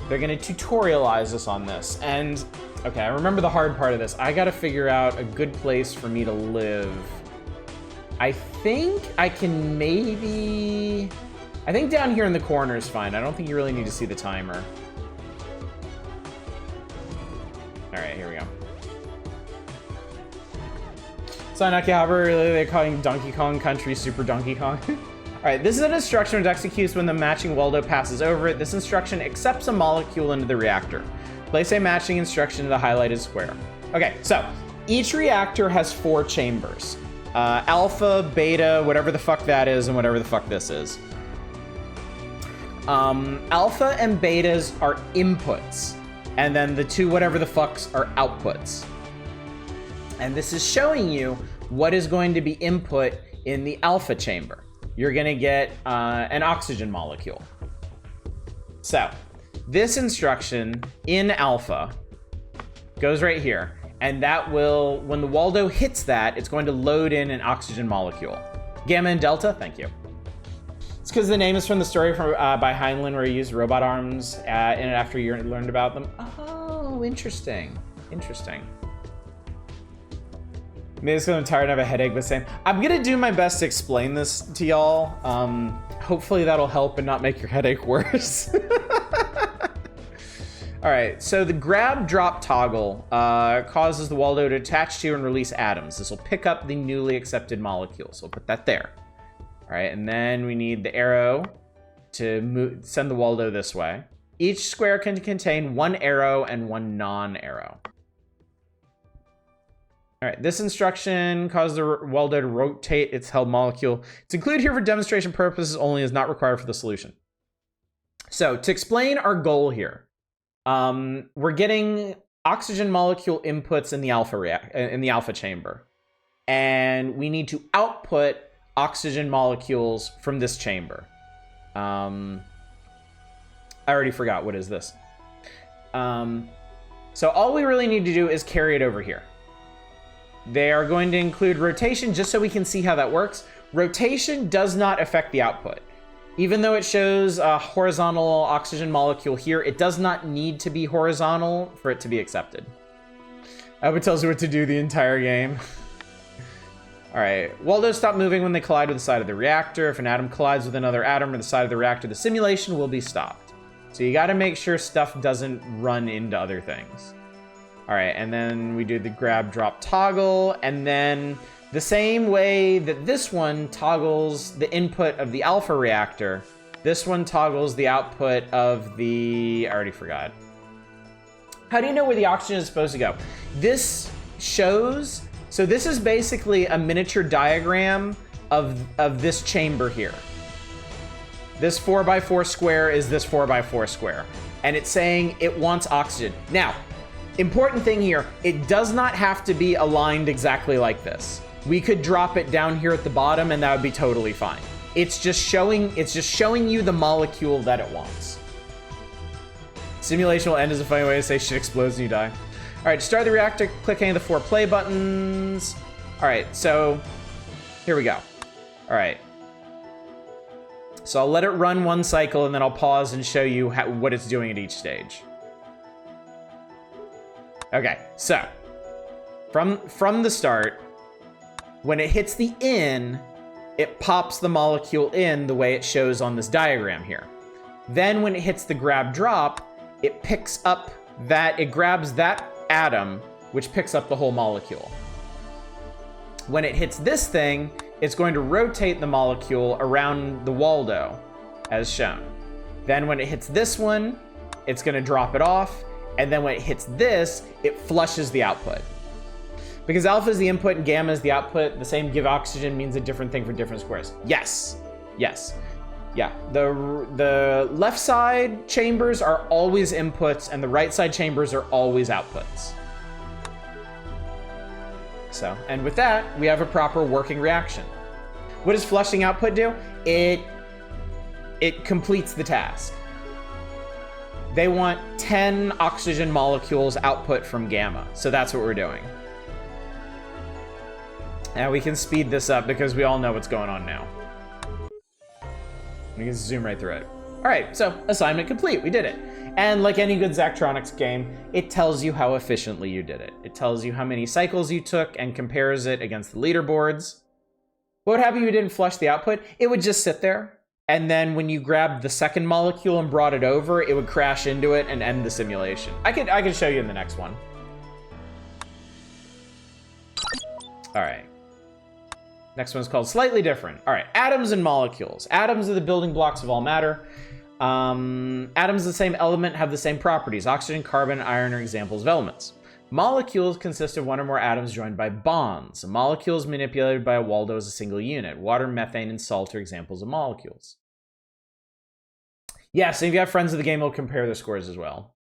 Speaker 1: they're going to tutorialize us on this. And, okay, I remember the hard part of this. I got to figure out a good place for me to live. I think I can maybe... I think down here in the corner is fine. I don't think you really need to see the timer. All right, here we go. Sainaki Haber, they're calling Donkey Kong Country Super Donkey Kong. All right, this is an instruction which executes when the matching Waldo passes over it. This instruction accepts a molecule into the reactor. Place a matching instruction to the highlighted square. Okay, so each reactor has 4 chambers. Alpha, beta, whatever the fuck that is, and whatever the fuck this is. Alpha and betas are inputs, and then the 2 whatever the fucks are outputs. And this is showing you what is going to be input in the alpha chamber. You're gonna get an oxygen molecule. So, this instruction in alpha goes right here, and that will, when the Waldo hits that, it's going to load in an oxygen molecule. Gamma and delta, thank you. It's because the name is from the story from by Heinlein where he used robot arms in it after you learned about them. Oh, interesting. Interesting. Maybe it's because I'm tired and have a headache, but same. I'm going to do my best to explain this to y'all. Hopefully that'll help and not make your headache worse. All right, so the grab drop toggle causes the Waldo to attach to and release atoms. This will pick up the newly accepted molecule, so we'll put that there. All right, and then we need the arrow to send the Waldo this way. Each square can contain 1 arrow and 1 non-arrow. All right, this instruction causes the Waldo to rotate its held molecule. It's included here for demonstration purposes only, is not required for the solution. So to explain our goal here, we're getting oxygen molecule inputs in the alpha chamber, and we need to output oxygen molecules from this chamber. I already forgot, what is this? So all we really need to do is carry it over here. They are going to include rotation just so we can see how that works. Rotation does not affect the output. Even though it shows a horizontal oxygen molecule here, it does not need to be horizontal for it to be accepted. I hope it tells you what to do the entire game. All right, Waldos stop moving when they collide with the side of the reactor. If an atom collides with another atom or the side of the reactor, the simulation will be stopped. So you gotta make sure stuff doesn't run into other things. All right, and then we do the grab drop toggle, and then the same way that this one toggles the input of the alpha reactor, this one toggles the output of the, I already forgot. How do you know where the oxygen is supposed to go? This shows, so this is basically a miniature diagram of this chamber here. This 4x4 square is this 4x4 square, and it's saying it wants oxygen. Now, important thing here, it does not have to be aligned exactly like this. We could drop it down here at the bottom and that would be totally fine. It's just showing you the molecule that it wants. Simulation will end is a funny way to say shit explodes and you die. All right, to start the reactor, click any of the 4 play buttons. All right, so here we go. All right. So I'll let it run 1 cycle and then I'll pause and show you what it's doing at each stage. Okay, so from the start, when it hits the in, it pops the molecule in the way it shows on this diagram here. Then when it hits the grab drop, it picks up that, it grabs that atom, which picks up the whole molecule. When it hits this thing, it's going to rotate the molecule around the Waldo, as shown. Then when it hits this one, it's going to drop it off, and then when it hits this, it flushes the output. Because alpha is the input and gamma is the output, the same give oxygen means a different thing for different squares. Yes. Yes. Yeah. The left side chambers are always inputs and the right side chambers are always outputs. So, and with that, we have a proper working reaction. What does flushing output do? It completes the task. They want 10 oxygen molecules output from gamma. So that's what we're doing. And we can speed this up because we all know what's going on now. We can zoom right through it. All right, so assignment complete, we did it. And like any good Zachtronics game, it tells you how efficiently you did it. It tells you how many cycles you took and compares it against the leaderboards. What would happen if you didn't flush the output? It would just sit there. And then when you grabbed the second molecule and brought it over, it would crash into it and end the simulation. I can show you in the next one. All right. Next one's called Slightly Different. All right, atoms and molecules. Atoms are the building blocks of all matter. Atoms of the same element have the same properties. Oxygen, carbon, iron are examples of elements. Molecules consist of one or more atoms joined by bonds. A molecule is manipulated by a Waldo as a single unit. Water, methane, and salt are examples of molecules. Yes, and if you have friends of the game, we'll compare their scores as well.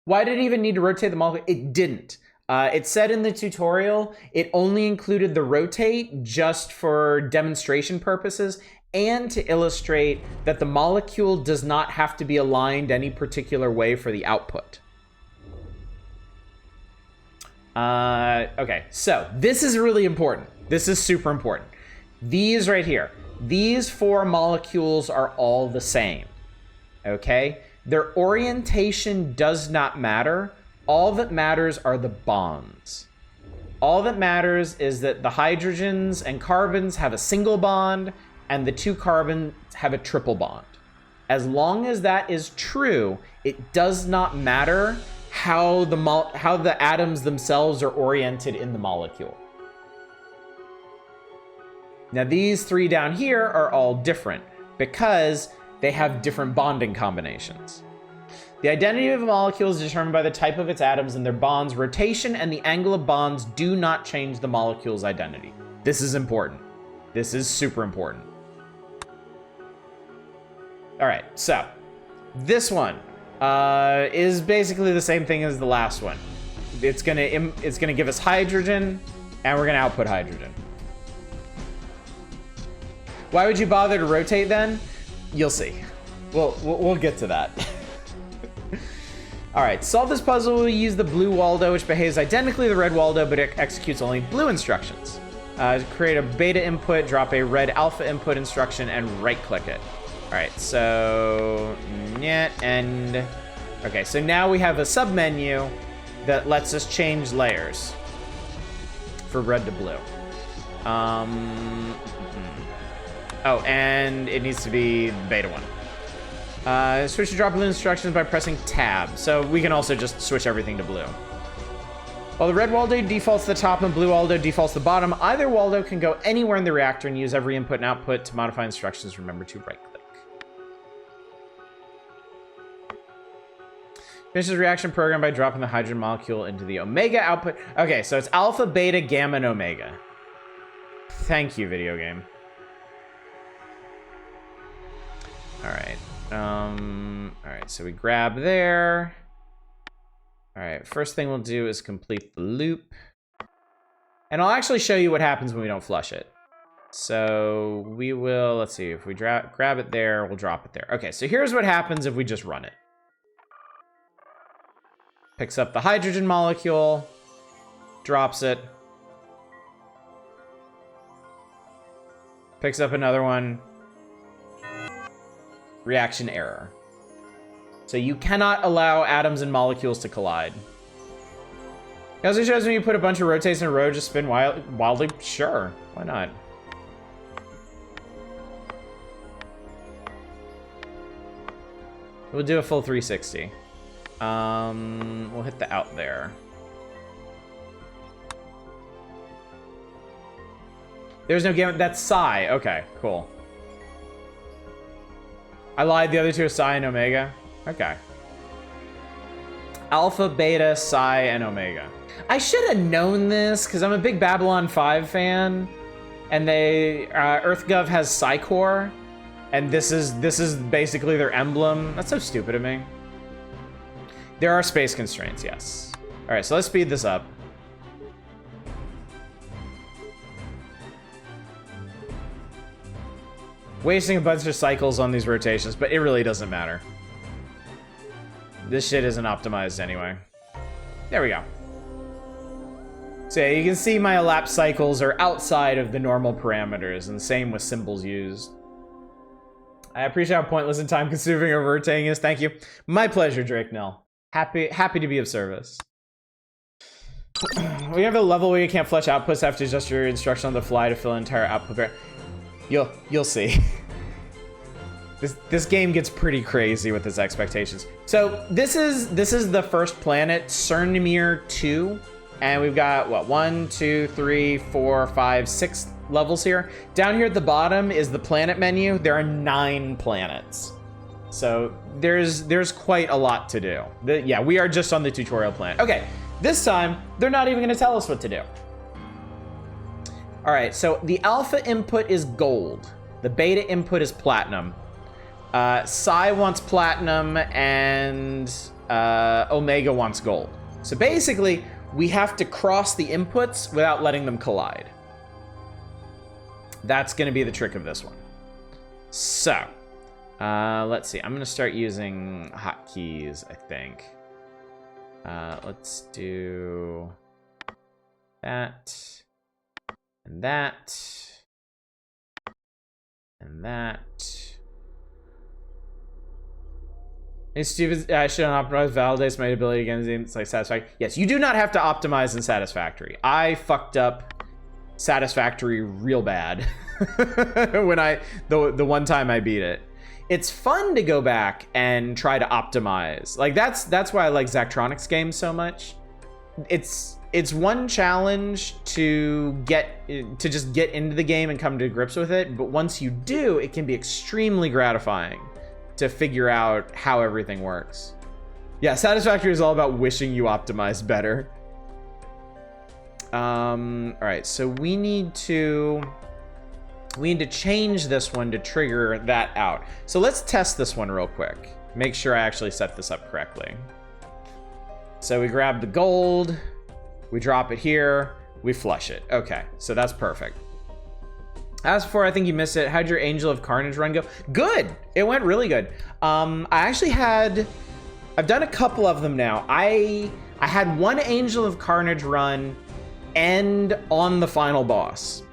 Speaker 1: Why did it even need to rotate the molecule? It didn't. It said in the tutorial, it only included the rotate just for demonstration purposes and to illustrate that the molecule does not have to be aligned any particular way for the output. Okay, so this is really important. This is super important. These right here, these 4 molecules are all the same, okay? Their orientation does not matter. All that matters are the bonds. All that matters is that the hydrogens and carbons have a single bond and the 2 carbons have a triple bond. As long as that is true, it does not matter how the atoms themselves are oriented in the molecule. Now these 3 down here are all different because they have different bonding combinations. The identity of a molecule is determined by the type of its atoms and their bonds. Rotation and the angle of bonds do not change the molecule's identity. This is important. This is super important. All right, so this one is basically the same thing as the last one. It's gonna give us hydrogen, and we're gonna output hydrogen. Why would you bother to rotate then? You'll see. We'll get to that. All right, solve this puzzle. We'll use the blue Waldo, which behaves identically to the red Waldo, but it executes only blue instructions. Create a beta input, drop a red alpha input instruction, and right-click it. All right, so net and okay, so now we have a submenu that lets us change layers for red to blue. Oh, and it needs to be the beta one. Switch to drop blue instructions by pressing tab. So we can also just switch everything to blue. While the red Waldo defaults to the top and blue Waldo defaults to the bottom, either Waldo can go anywhere in the reactor and use every input and output. To modify instructions, remember to right-click. Finishes reaction program by dropping the hydrogen molecule into the omega output. Okay, so it's alpha, beta, gamma, and omega. Thank you, video game. All right. All right, so we grab there. All right, first thing we'll do is complete the loop. And I'll actually show you what happens when we don't flush it. So we will, let's see, if we grab it there, we'll drop it there. Okay, so here's what happens if we just run it. Picks up the hydrogen molecule, drops it. Picks up another one. Reaction error. So you cannot allow atoms and molecules to collide. It also shows when you put a bunch of rotates in a row, just spin wildly. Sure, why not? We'll do a full 360. We'll hit the out there. There's no gamma. That's psi. Okay, cool. I lied. The other two are psi and omega. Okay. Alpha, beta, psi, and omega. I should have known this because I'm a big Babylon 5 fan, and they EarthGov has Psycore, and this is basically their emblem. That's so stupid of me. There are space constraints, yes. All right, so let's speed this up. Wasting a bunch of cycles on these rotations, but it really doesn't matter. This shit isn't optimized anyway. There we go. So yeah, you can see my elapsed cycles are outside of the normal parameters, and the same with symbols used. I appreciate how pointless and time-consuming overtaking is. Thank you. My pleasure, Drake Nell. Happy to be of service. We have a level where you can't flush outputs, have to adjust your instruction on the fly to fill entire output pair. You'll see. This game gets pretty crazy with its expectations. So this is the first planet, Cernmere 2, and we've got what 1, 2, 3, 4, 5, 6 levels here. Down here at the bottom is the planet menu. There are 9 planets. So there's quite a lot to do. Yeah, we are just on the tutorial planet. Okay, this time they're not even gonna tell us what to do. All right, so the alpha input is gold. The beta input is platinum. Psi wants platinum and Omega wants gold. So basically, we have to cross the inputs without letting them collide. That's gonna be the trick of this one. So, let's see. I'm gonna start using hotkeys, I think. Let's do that. And that, and that. It's stupid. I shouldn't optimize. Validates my ability against it's like satisfactory. Yes, you do not have to optimize in satisfactory. I fucked up satisfactory real bad when the one time I beat it. It's fun to go back and try to optimize. Like that's why I like Zachtronics games so much. It's one challenge to just get into the game and come to grips with it, but once you do, it can be extremely gratifying to figure out how everything works. Yeah, satisfactory is all about wishing you optimized better. All right, so we need to change this one to trigger that out. So let's test this one real quick. Make sure I actually set this up correctly. So we grab the gold. We drop it here, we flush it. Okay, so that's perfect. As before, I think you missed it. How'd your Angel of Carnage run go? Good, it went really good. I've done a couple of them now. I had one Angel of Carnage run end on the final boss.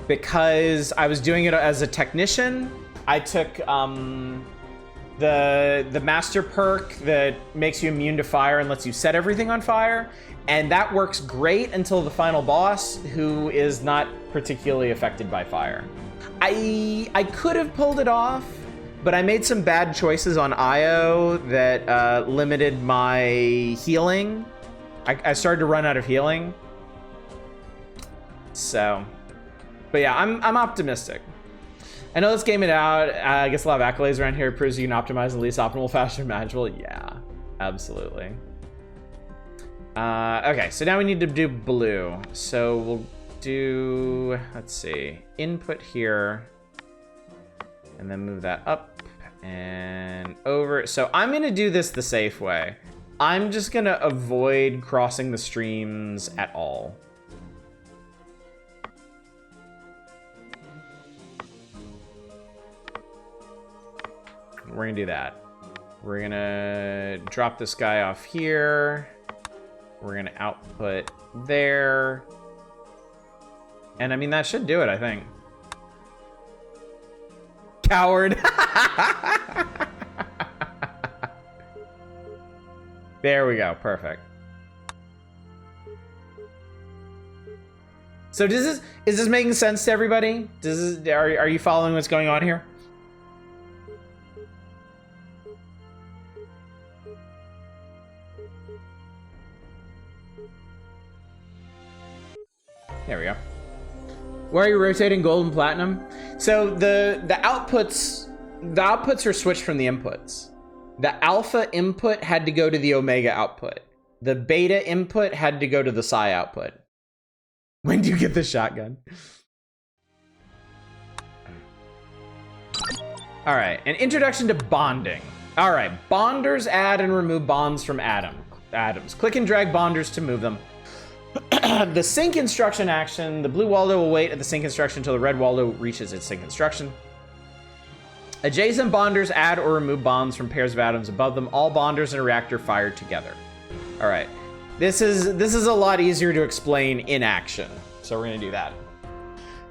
Speaker 1: Because I was doing it as a technician, I took the master perk that makes you immune to fire and lets you set everything on fire, and that works great until the final boss, who is not particularly affected by fire. I could have pulled it off, but I made some bad choices on IO that limited my healing. I started to run out of healing. So, but yeah, I'm optimistic. I know let's game it out. I guess a lot of accolades around here proves you can optimize in the least optimal fashion imaginable. Yeah, absolutely. Okay, so now we need to do blue. So we'll do, let's see, input here, and then move that up and over. So I'm gonna do this the safe way. I'm just gonna avoid crossing the streams at all. We're gonna do that. We're gonna drop this guy off here. We're gonna output there. And I mean, that should do it, I think. Coward. There we go, perfect. So is this making sense to everybody? Are you following what's going on here? There we go. Why are you rotating gold and platinum? So the outputs are switched from the inputs. The alpha input had to go to the omega output. the beta input had to go to the psi output. When do you get the shotgun? All right, an introduction to bonding. All right, bonders add and remove bonds from atoms. Click and drag bonders to move them. The sync instruction action, the blue Waldo will wait at the sync instruction until the red Waldo reaches its sync instruction. Adjacent bonders add or remove bonds from pairs of atoms above them. All bonders in a reactor fire together. All right, this is a lot easier to explain in action, so we're gonna do that.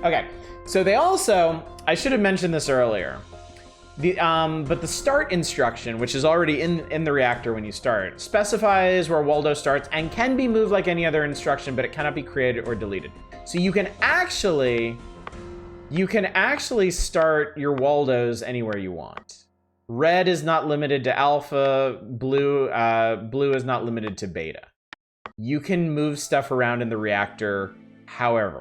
Speaker 1: Okay, so they also, I should have mentioned this earlier. But the start instruction, which is already in the reactor when you start, specifies where Waldo starts and can be moved like any other instruction, but it cannot be created or deleted. So you can actually start your Waldos anywhere you want. Red is not limited to alpha, blue is not limited to beta. You can move stuff around in the reactor however.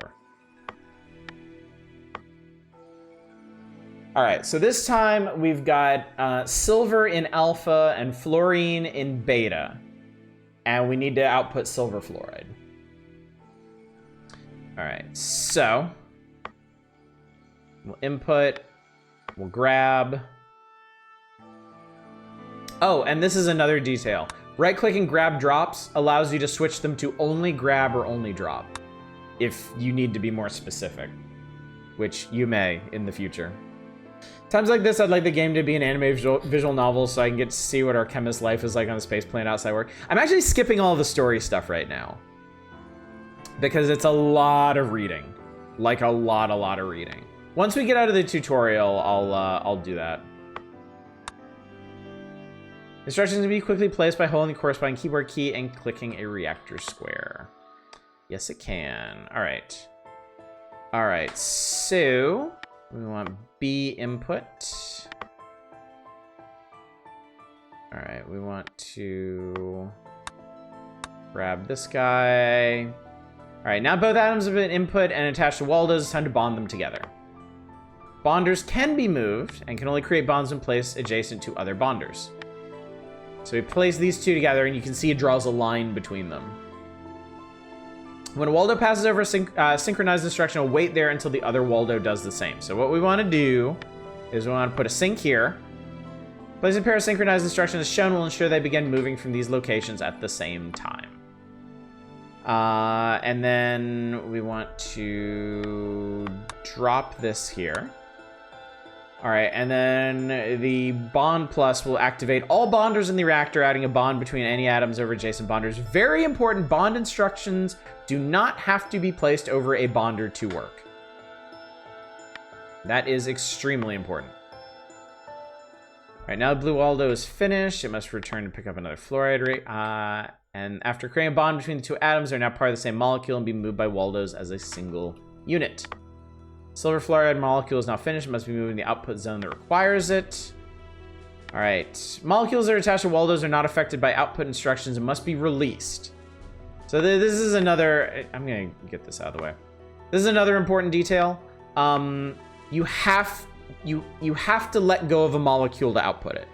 Speaker 1: All right, so this time we've got silver in alpha and fluorine in beta. And we need to output silver fluoride. All right, so we'll input, we'll grab. Oh, and this is another detail. Right-click and grab drops allows you to switch them to only grab or only drop, if you need to be more specific, which you may in the future. Times like this, I'd like the game to be an anime visual novel so I can get to see what our chemist's life is like on a space planet outside work. I'm actually skipping all the story stuff right now because it's a lot of reading, like a lot of reading. Once we get out of the tutorial, I'll do that. Instructions can be quickly placed by holding the corresponding keyboard key and clicking a reactor square. Yes, it can. All right. All right, so we want B input. All right, we want to grab this guy. All right, now both atoms have been input and attached to Waldos. It's time to bond them together. Bonders can be moved and can only create bonds in place adjacent to other bonders. So we place these two together and you can see it draws a line between them. When a Waldo passes over a synchronized instruction, will wait there until the other Waldo does the same. So what we want to do is we want to put a sync here. Placing a pair of synchronized instructions as shown will ensure they begin moving from these locations at the same time. And then we want to drop this here. All right, and then the bond plus will activate all bonders in the reactor, adding a bond between any atoms over adjacent bonders. Very important, bond instructions do not have to be placed over a bonder to work. That is extremely important. All right, now the blue Waldo is finished. It must return to pick up another fluoride. And after creating a bond between the two atoms, they're now part of the same molecule and be moved by Waldos as a single unit. Silver fluoride molecule is now finished. It must be moved in the output zone that requires it. All right. Molecules that are attached to Waldos are not affected by output instructions and must be released. So this is another... I'm going to get this out of the way. This is another important detail. You have to let go of a molecule to output it.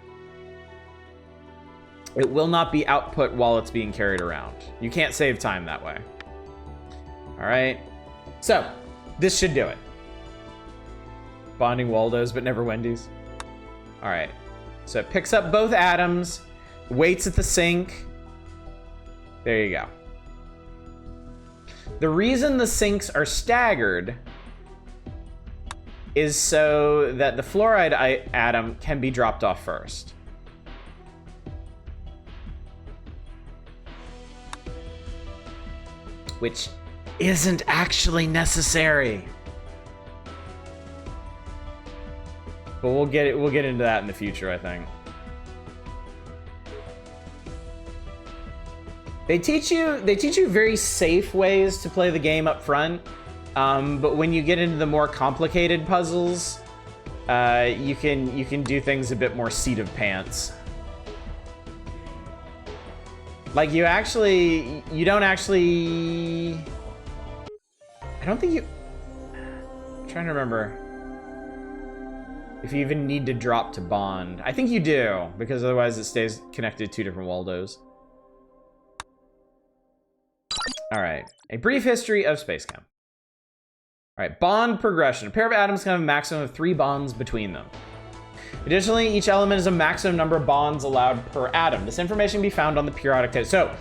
Speaker 1: It will not be output while it's being carried around. You can't save time that way. All right. So this should do it. Bonding Waldos, but never Wendy's. All right. So it picks up both atoms, waits at the sink. There you go. The reason the sinks are staggered is so that the fluoride atom can be dropped off first. Which isn't actually necessary. But we'll get into that in the future, I think. They teach you very safe ways to play the game up front. But when you get into the more complicated puzzles, you can do things a bit more seat of pants. Like you don't actually. I don't think you. I'm trying to remember if you even need to drop to bond. I think you do, because otherwise it stays connected to two different Waldos. All right, a brief history of SpaceChem. All right, bond progression. A pair of atoms can have a maximum of 3 bonds between them. Additionally, each element is a maximum number of bonds allowed per atom. This information can be found on the periodic table. So,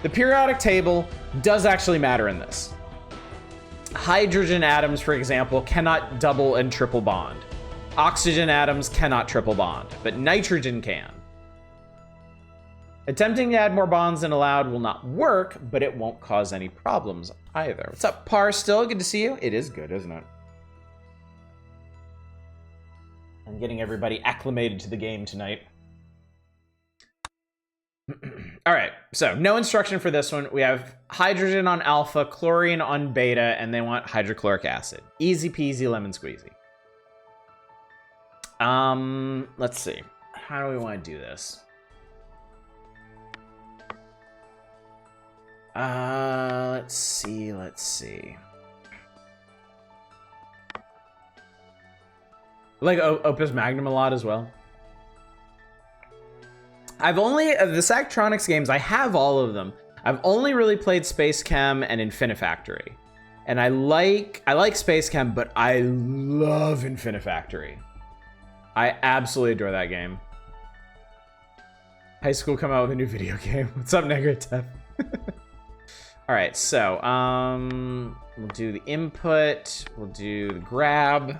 Speaker 1: the periodic table does actually matter in this. Hydrogen atoms, for example, cannot double and triple bond. Oxygen atoms cannot triple bond, but nitrogen can. Attempting to add more bonds than allowed will not work, but it won't cause any problems either. What's up, Par? Still good to see you. It is good, isn't it? I'm getting everybody acclimated to the game tonight. All right, so no instruction for this one. We have hydrogen on alpha, chlorine on beta, and they want hydrochloric acid. Easy peasy lemon squeezy. Let's see. How do we want to do this? Let's see. I like Opus Magnum a lot as well. I've only, the Zachtronics games, I have all of them. I've only really played SpaceChem and Infinifactory. And I like SpaceChem, but I love Infinifactory. I absolutely adore that game. High school come out with a new video game. What's up, Negative? All right, so we'll do the input, we'll do the grab.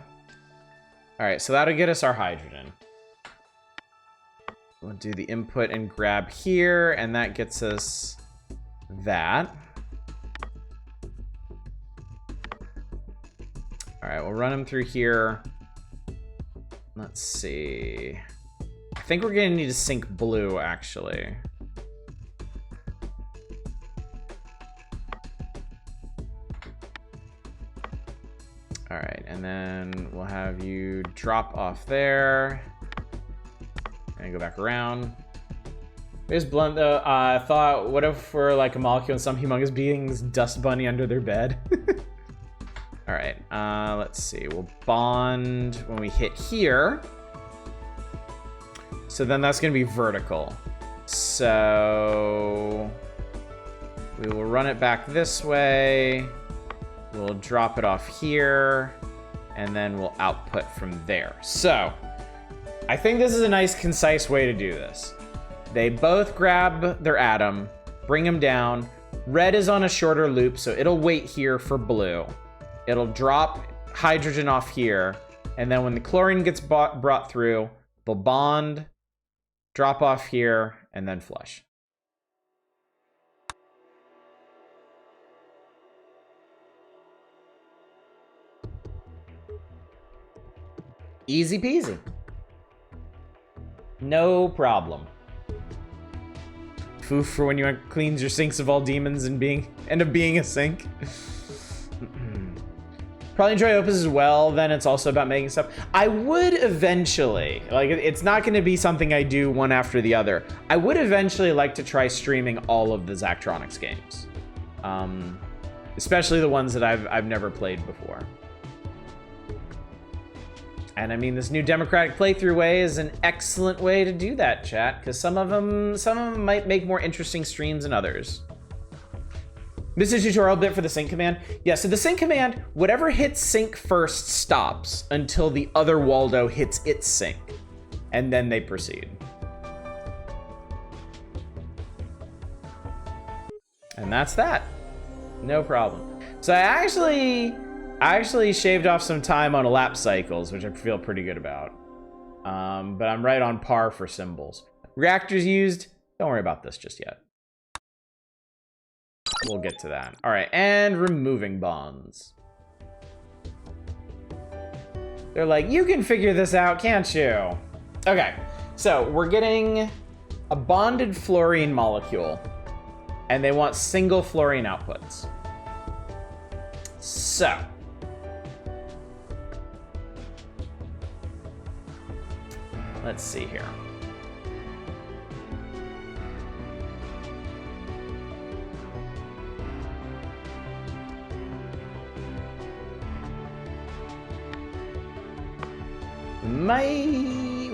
Speaker 1: All right, so that'll get us our hydrogen. We'll do the input and grab here, and that gets us that. All right, we'll run them through here. Let's see. I think we're gonna need to sync blue, actually. All right, and then we'll have you drop off there. And go back around. Here's blunt though. I thought, what if we're like a molecule and some humongous beings dust bunny under their bed? All right, let's see. We'll bond when we hit here. So then that's gonna be vertical. So we will run it back this way. We'll drop it off here, and then we'll output from there. So I think this is a nice, concise way to do this. They both grab their atom, bring them down. Red is on a shorter loop, so it'll wait here for blue. It'll drop hydrogen off here, and then when the chlorine gets brought through, they'll bond, drop off here, and then flush. Easy peasy. No problem. Foof for when you cleanse your sinks of all demons and end up being a sink. Probably enjoy Opus as well, then it's also about making stuff. I would eventually, like, it's not gonna be something I do one after the other. I would eventually like to try streaming all of the Zachtronics games. Especially the ones that I've never played before. And I mean, this new democratic playthrough way is an excellent way to do that, chat, because some of them might make more interesting streams than others. This is a tutorial bit for the sync command. Yeah, so the sync command, whatever hits sync first stops until the other Waldo hits its sync, and then they proceed. And that's that. No problem. So I actually shaved off some time on elapsed cycles, which I feel pretty good about. But I'm right on par for symbols. Reactors used, don't worry about this just yet. We'll get to that. All right, and removing bonds. They're like, you can figure this out, can't you? Okay, so we're getting a bonded fluorine molecule, and they want single fluorine outputs. So, let's see here.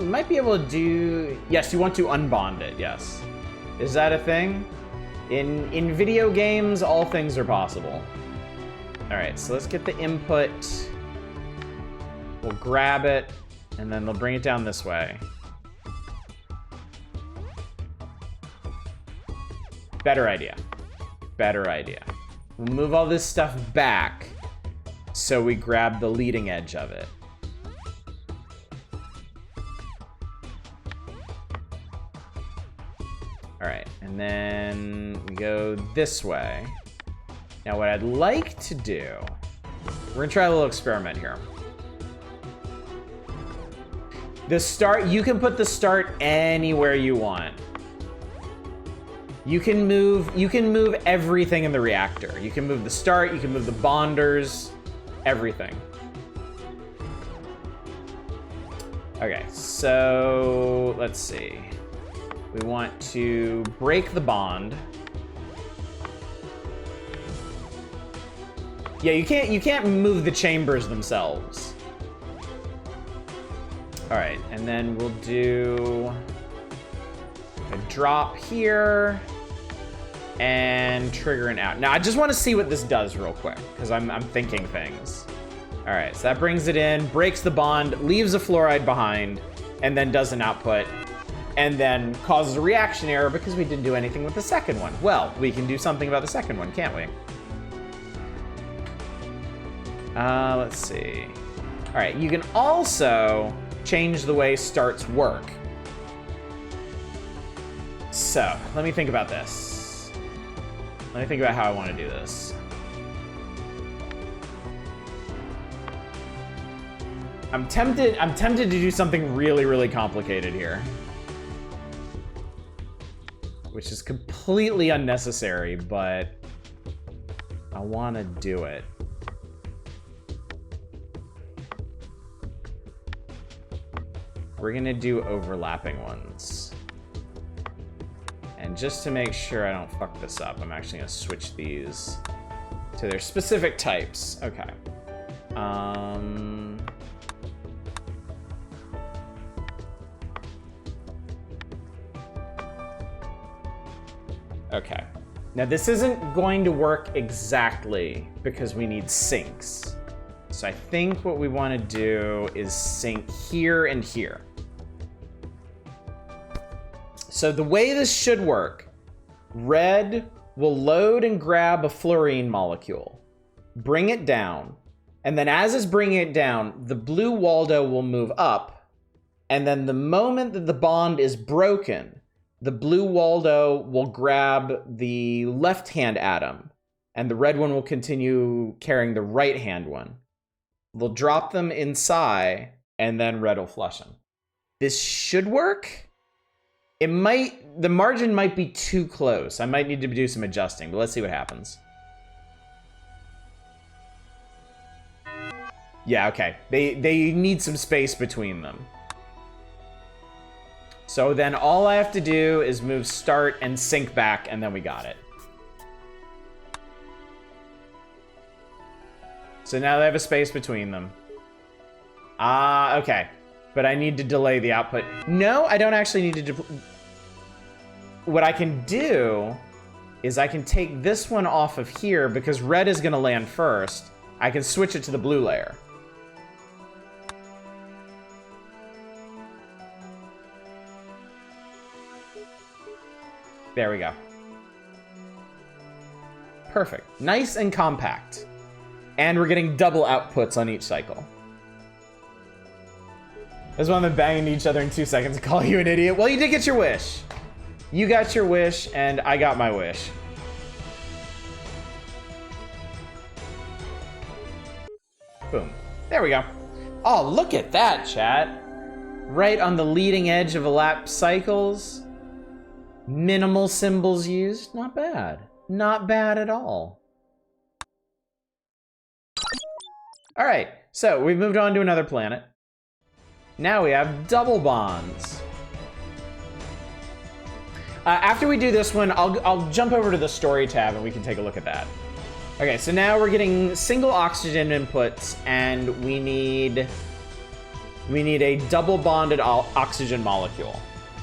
Speaker 1: Might be able to do... Yes, you want to unbond it, yes. Is that a thing? In video games, all things are possible. All right, so let's get the input. We'll grab it, and then they'll bring it down this way. Better idea. Better idea. We'll move all this stuff back so we grab the leading edge of it. All right, and then we go this way. Now what I'd like to do, we're gonna try a little experiment here. The start, you can put the start anywhere you want. You can move everything in the reactor. You can move the start, you can move the bonders, everything. Okay, so let's see. We want to break the bond. Yeah, you can't move the chambers themselves. All right, and then we'll do a drop here and trigger an out. Now, I just want to see what this does real quick because I'm thinking things. All right, so that brings it in, breaks the bond, leaves a fluoride behind, and then does an output, and then causes a reaction error because we didn't do anything with the second one. Well, we can do something about the second one, can't we? Let's see. All right, you can also change the way starts work. So, let me think about this. Let me think about how I want to do this. I'm tempted to do something really, really complicated here. Which is completely unnecessary, but I want to do it. We're gonna do overlapping ones. And just to make sure I don't fuck this up, I'm actually gonna switch these to their specific types. Okay. Okay. Now this isn't going to work exactly because we need sinks. So I think what we want to do is sink here and here. So the way this should work, red will load and grab a fluorine molecule, bring it down, and then as it's bringing it down, the blue Waldo will move up, and then the moment that the bond is broken, the blue Waldo will grab the left-hand atom, and the red one will continue carrying the right-hand one. They'll drop them inside, and then red will flush them. This should work. It might, the margin might be too close. I might need to do some adjusting, but let's see what happens. Yeah, okay. They need some space between them. So then all I have to do is move start and sink back, and then we got it. So now they have a space between them. Okay. But I need to delay the output. No, I don't actually need to. What I can do is I can take this one off of here because red is gonna land first. I can switch it to the blue layer. There we go. Perfect. Nice and compact. And we're getting double outputs on each cycle. That's one of them banging each other in 2 seconds and call you an idiot. Well, you did get your wish. You got your wish, and I got my wish. Boom. There we go. Oh, look at that, chat. Right on the leading edge of elapsed cycles. Minimal symbols used. Not bad. Not bad at all. All right, so we've moved on to another planet. Now we have double bonds. After we do this one, I'll jump over to the story tab and we can take a look at that. Okay, so now we're getting single oxygen inputs and we need a double bonded oxygen molecule.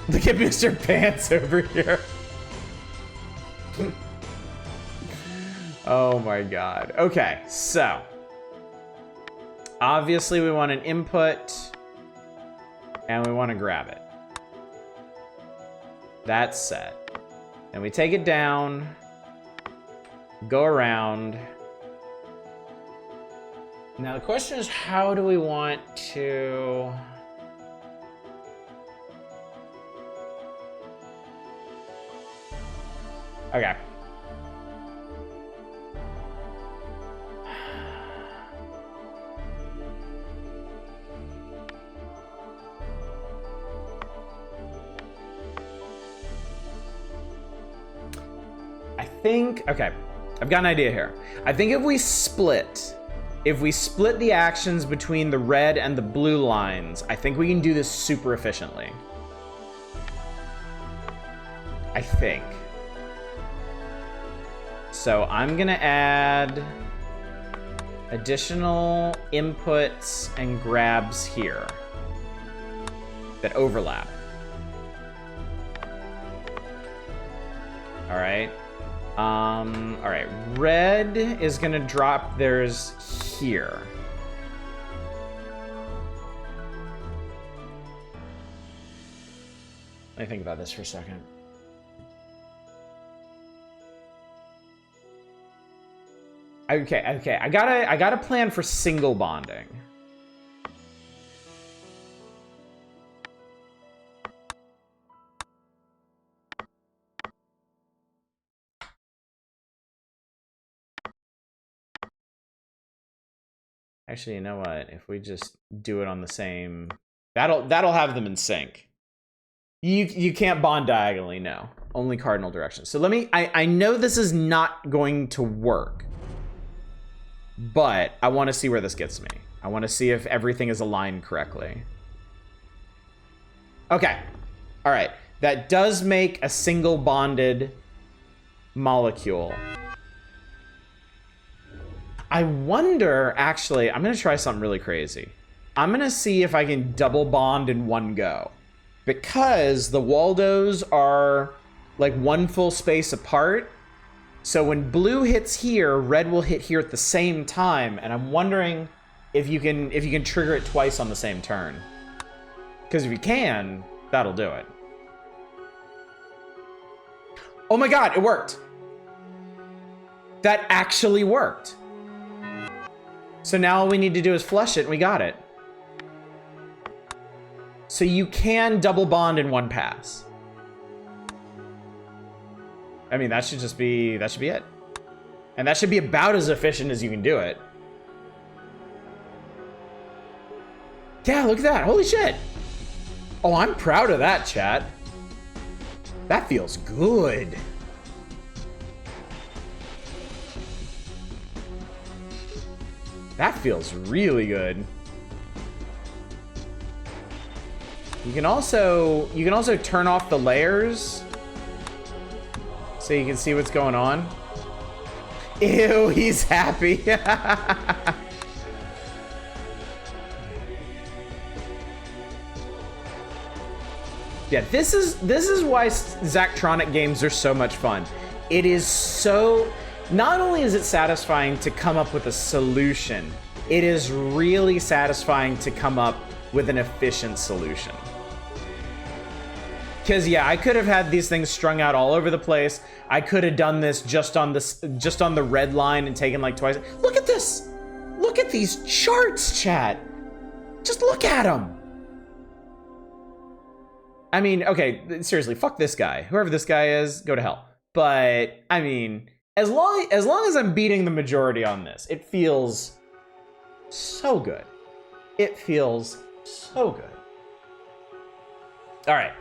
Speaker 1: Look at Mr. Pants over here. Oh my god. Okay, so. Obviously, we want an input. And we want to grab it. That's set. Then we take it down. Go around. Now the question is, how do we want to... Okay. I think, okay, I've got an idea here. I think if we split the actions between the red and the blue lines, I think we can do this super efficiently. I think. So I'm gonna add additional inputs and grabs here that overlap. All right. All right. Red is gonna drop theirs here. Let me think about this for a second. Okay. I got a plan for single bonding. Actually, you know what? If we just do it on the same, that'll have them in sync. You can't bond diagonally, no. Only cardinal directions. So let me, I know this is not going to work, but I want to see where this gets me. I want to see if everything is aligned correctly. Okay. All right. That does make a single bonded molecule. I wonder, actually, I'm going to try something really crazy. I'm going to see if I can double bond in one go. Because the Waldos are like one full space apart. So when blue hits here, red will hit here at the same time. And I'm wondering if you can trigger it twice on the same turn. Because if you can, that'll do it. Oh my god, it worked. That actually worked. So now all we need to do is flush it and we got it. So you can double bond in one pass. I mean, that should be it. And that should be about as efficient as you can do it. Yeah, look at that. Holy shit. Oh, I'm proud of that, chat. That feels good. That feels really good. You can also turn off the layers so you can see what's going on. Ew, he's happy. Yeah, this is why Zachtronic games are so much fun. It is so, not only is it satisfying to come up with a solution, it is really satisfying to come up with an efficient solution. Because yeah, I could have had these things strung out all over the place. I could have done this just on the red line and taken like twice. Look at this. Look at these charts, chat. Just look at them. I mean, okay, seriously, fuck this guy. Whoever this guy is, go to hell. But I mean, as long as I'm beating the majority on this, it feels so good. It feels so good. All right.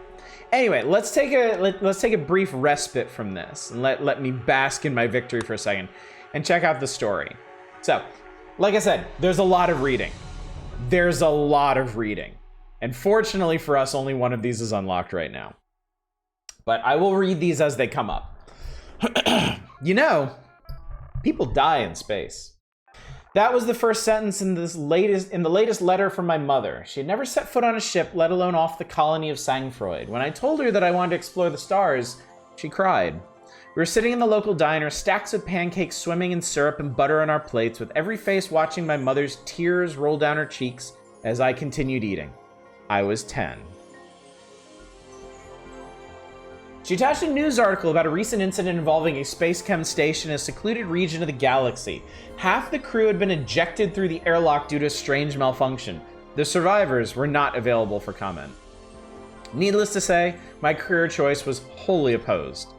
Speaker 1: Anyway, let's take a brief respite from this and let me bask in my victory for a second and check out the story. So, like I said, there's a lot of reading. There's a lot of reading. And fortunately for us, only one of these is unlocked right now. But I will read these as they come up. You know, people die in space. That was the first sentence in the latest letter from my mother. She had never set foot on a ship, let alone off the colony of Sangfroid. When I told her that I wanted to explore the stars, she cried. We were sitting in the local diner, stacks of pancakes swimming in syrup and butter on our plates, with every face watching my mother's tears roll down her cheeks as I continued eating. I was 10. She attached a news article about a recent incident involving a SpaceChem station in a secluded region of the galaxy. Half the crew had been ejected through the airlock due to a strange malfunction. The survivors were not available for comment. Needless to say, my career choice was wholly opposed.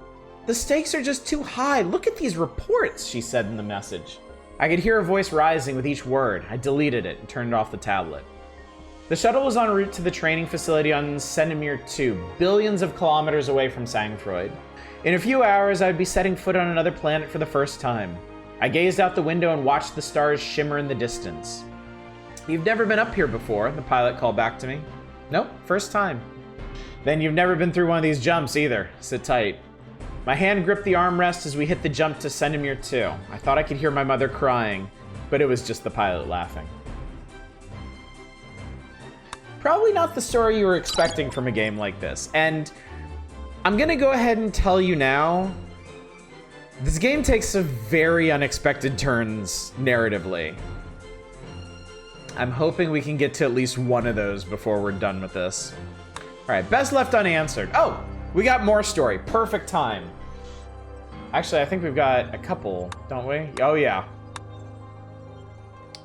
Speaker 1: The stakes are just too high. Look at these reports, she said in the message. I could hear her voice rising with each word. I deleted it and turned off the tablet. The shuttle was en route to the training facility on Centimeter 2, billions of kilometers away from Sangfroid. In a few hours, I would be setting foot on another planet for the first time. I gazed out the window and watched the stars shimmer in the distance. You've never been up here before, the pilot called back to me. Nope, first time. Then you've never been through one of these jumps either. Sit tight. My hand gripped the armrest as we hit the jump to Centimeter 2. I thought I could hear my mother crying, but it was just the pilot laughing. Probably not the story you were expecting from a game like this. And I'm gonna go ahead and tell you now, this game takes some very unexpected turns narratively. I'm hoping we can get to at least one of those before we're done with this. All right, best left unanswered. Oh, we got more story. Perfect time. Actually, I think we've got a couple, don't we? Oh yeah.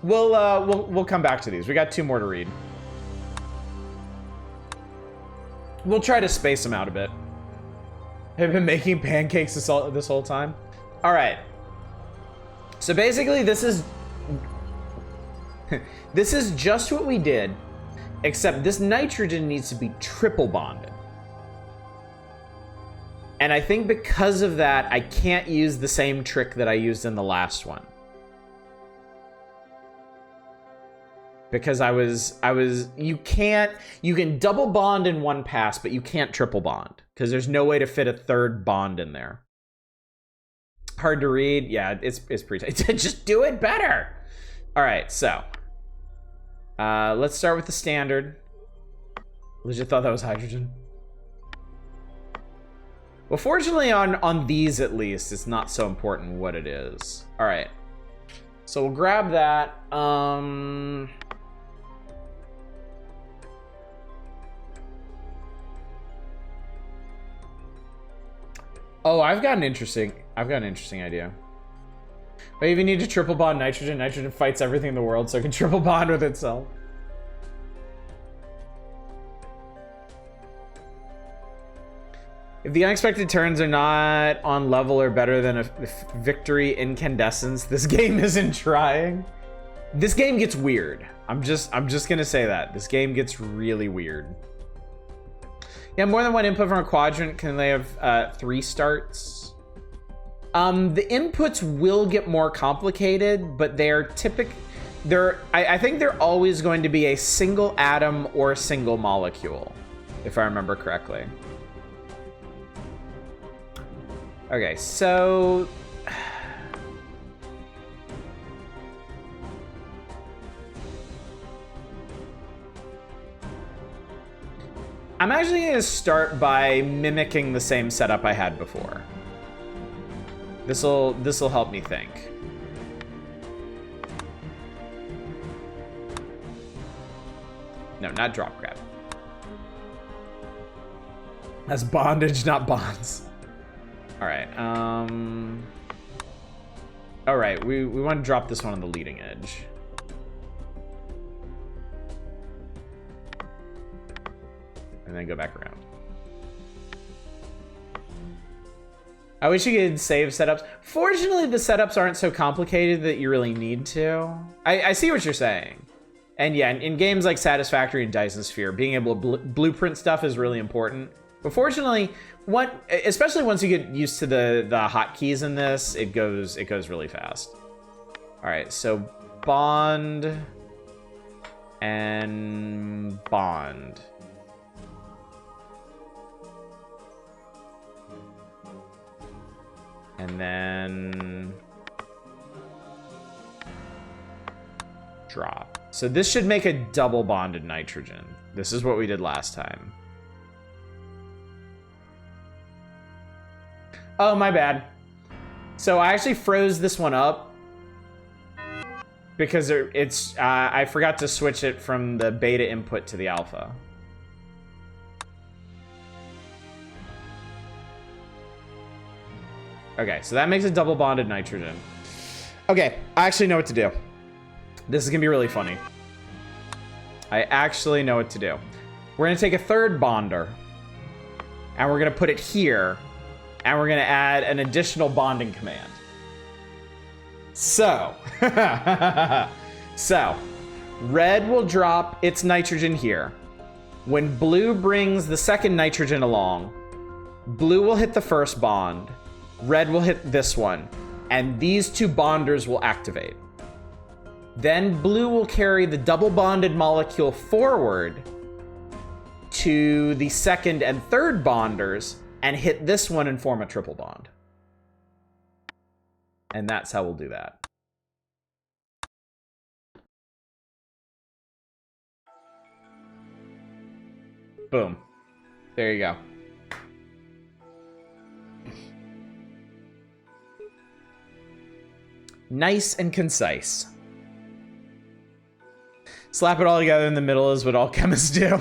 Speaker 1: We'll come back to these. We got 2 more to read. We'll try to space them out a bit. Have been making pancakes this whole time. All right. So basically, this is just what we did, except this nitrogen needs to be triple bonded. And I think because of that, I can't use the same trick that I used in the last one. Because you can double bond in one pass, but you can't triple bond because there's no way to fit a third bond in there. Hard to read. Yeah, it's pretty tight. Just do it better. All right, so let's start with the standard. Legit thought that was hydrogen. Well, fortunately on these at least, it's not so important what it is. All right, so we'll grab that. Oh, I've got an interesting idea. But if you need to triple bond nitrogen, nitrogen fights everything in the world, so it can triple bond with itself. If the unexpected turns are not on level or better than a victory incandescence, this game isn't trying. This game gets weird. I'm just gonna say that. This game gets really weird. Yeah, more than one input from a quadrant. Can they have 3 starts? The inputs will get more complicated, but I think they're always going to be a single atom or a single molecule, if I remember correctly. Okay, so I'm actually going to start by mimicking the same setup I had before. This'll help me think. No, not drop grab. That's bondage, not bonds. All right. All right, we want to drop this one on the leading edge. And then go back around. I wish you could save setups. Fortunately, the setups aren't so complicated that you really need to. I see what you're saying. And yeah, in games like Satisfactory and Dyson Sphere, being able to blueprint stuff is really important. But fortunately, especially once you get used to the hotkeys in this, it goes really fast. All right, so bond and bond. And then drop. So this should make a double bonded nitrogen. This is what we did last time. Oh, my bad. So I actually froze this one up because I forgot to switch it from the beta input to the alpha. Okay, so that makes a double bonded nitrogen. Okay, I actually know what to do. This is gonna be really funny. I actually know what to do. We're gonna take a third bonder, and we're gonna put it here, and we're gonna add an additional bonding command. So, red will drop its nitrogen here. When blue brings the second nitrogen along, blue will hit the first bond, red will hit this one, and these two bonders will activate. Then blue will carry the double bonded molecule forward to the second and third bonders and hit this one and form a triple bond. And that's how we'll do that. Boom. There you go. Nice and concise. Slap it all together in the middle is what all chemists do.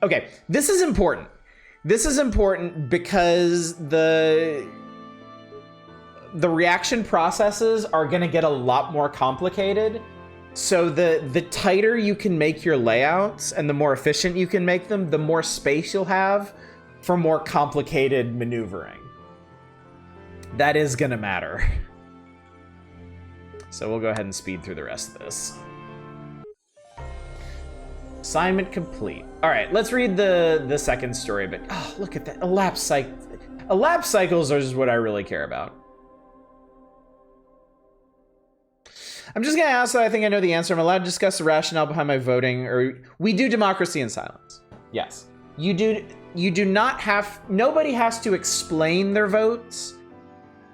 Speaker 1: Okay, this is important. This is important because the reaction processes are going to get a lot more complicated. So the tighter you can make your layouts and the more efficient you can make them, the more space you'll have for more complicated maneuvering. That is going to matter. So we'll go ahead and speed through the rest of this. Assignment complete. All right, let's read the second story. But oh, look at that. Elapsed cycles are just what I really care about. I'm just gonna ask that I think I know the answer. I'm allowed to discuss the rationale behind my voting, or we do democracy in silence. Yes, you do. You do not have. Nobody has to explain their votes.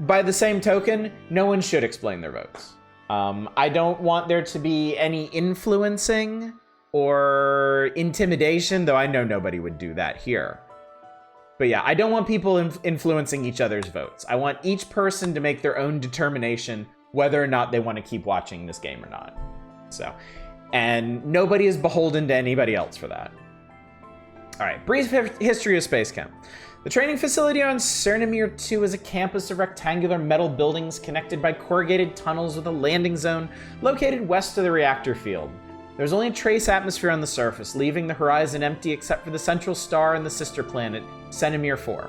Speaker 1: By the same token, no one should explain their votes. I don't want there to be any influencing or intimidation, though I know nobody would do that here. But yeah, I don't want people influencing each other's votes. I want each person to make their own determination whether or not they want to keep watching this game or not. So, and nobody is beholden to anybody else for that. All right, brief history of SpaceChem. The training facility on Cernimere 2 is a campus of rectangular metal buildings connected by corrugated tunnels with a landing zone located west of the reactor field. There's only a trace atmosphere on the surface, leaving the horizon empty except for the central star and the sister planet, Cernimere 4.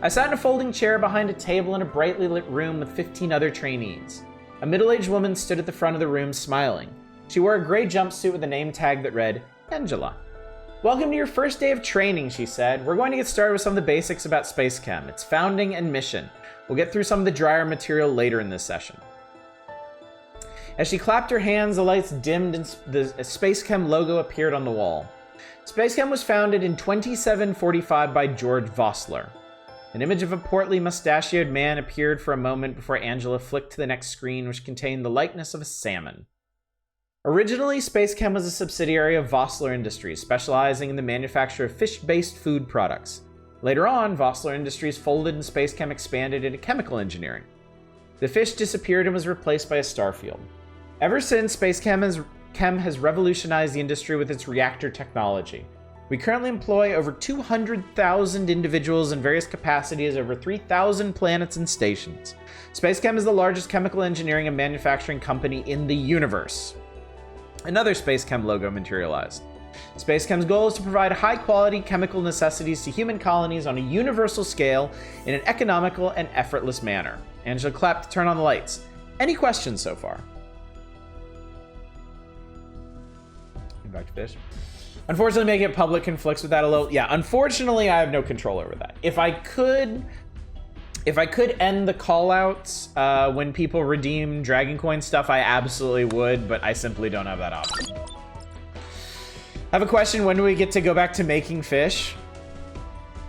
Speaker 1: I sat in a folding chair behind a table in a brightly lit room with 15 other trainees. A middle-aged woman stood at the front of the room smiling. She wore a gray jumpsuit with a name tag that read, Angela. Welcome to your first day of training, she said. We're going to get started with some of the basics about SpaceChem, its founding and mission. We'll get through some of the drier material later in this session. As she clapped her hands, the lights dimmed and the SpaceChem logo appeared on the wall. SpaceChem was founded in 2745 by George Vossler. An image of a portly, mustachioed man appeared for a moment before Angela flicked to the next screen, which contained the likeness of a salmon. Originally, SpaceChem was a subsidiary of Vossler Industries, specializing in the manufacture of fish-based food products. Later on, Vossler Industries folded and SpaceChem expanded into chemical engineering. The fish disappeared and was replaced by a starfield. Ever since, SpaceChem has revolutionized the industry with its reactor technology. We currently employ over 200,000 individuals in various capacities over 3,000 planets and stations. SpaceChem is the largest chemical engineering and manufacturing company in the universe. Another SpaceChem logo materialized. SpaceChem's goal is to provide high-quality chemical necessities to human colonies on a universal scale in an economical and effortless manner. Angela clapped to turn on the lights. Any questions so far? Back to fish. Unfortunately, making it public conflicts with that a little. Yeah, unfortunately, I have no control over that. If I could end the callouts when people redeem Dragon Coin stuff, I absolutely would, but I simply don't have that option. I have a question. When do we get to go back to making fish?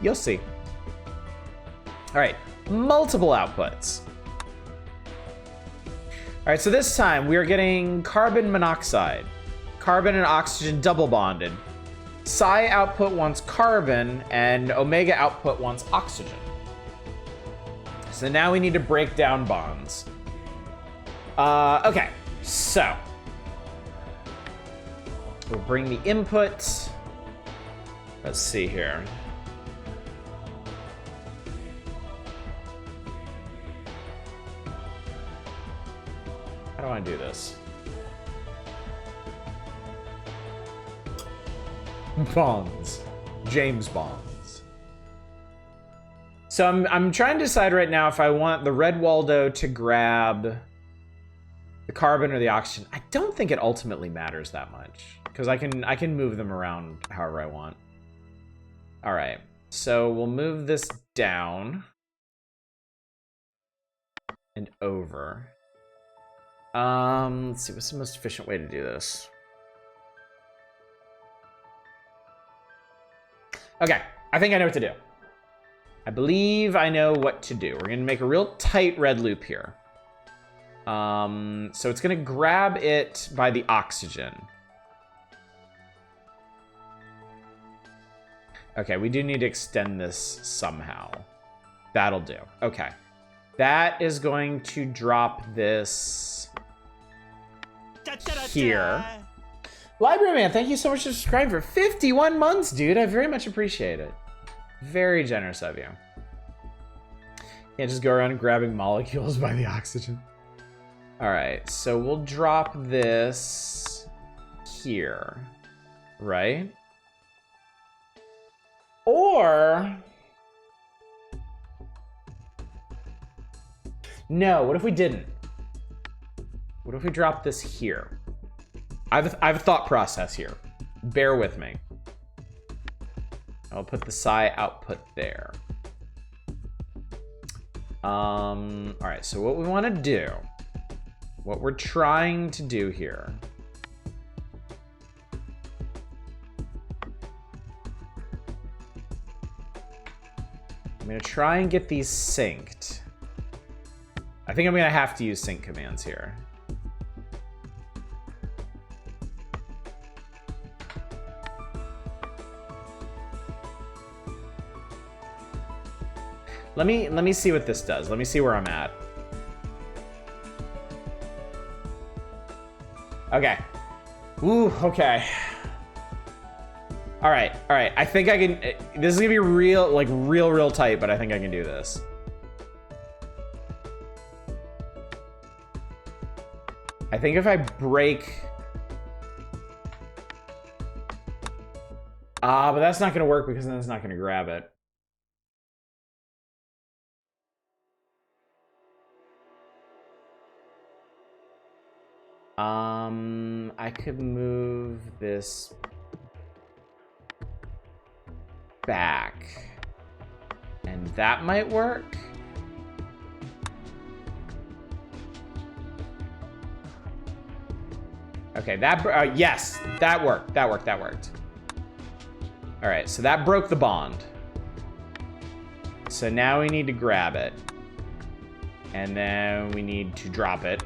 Speaker 1: You'll see. All right, multiple outputs. All right, so this time we are getting carbon monoxide. Carbon and oxygen double bonded. Psi output wants carbon, and omega output wants oxygen. So now we need to break down bonds. Okay, so we'll bring the input. Let's see here. How do I do this? Bonds. James Bonds. So I'm trying to decide right now if I want the red Waldo to grab the carbon or the oxygen. I don't think it ultimately matters that much, because I can move them around however I want. All right, so we'll move this down and over. Let's see, what's the most efficient way to do this? Okay, I think I know what to do. I believe I know what to do. We're gonna make a real tight red loop here. So it's gonna grab it by the oxygen. Okay, we do need to extend this somehow. That'll do. Okay. That is going to drop this here. Library Man, thank you so much for subscribing for 51 months, dude. I very much appreciate it. Very generous of you. Can't just go around grabbing molecules by the oxygen. All right, so we'll drop this here, right? Or no, what if we didn't? What if we drop this here? I have a thought process here. Bear with me. I'll put the psi output there. All right, so what we want to do, what we're trying to do here, I'm gonna try and get these synced. I think I'm gonna have to use sync commands here. Let me see what this does. Let me see where I'm at. Okay. Ooh, okay. All right. I think I can. This is gonna be real tight, but I think I can do this. I think if I break. But that's not gonna work because then it's not gonna grab it. I could move this back, and that might work. Okay, that yes, that worked. That worked. All right, so that broke the bond. So now we need to grab it, and then we need to drop it.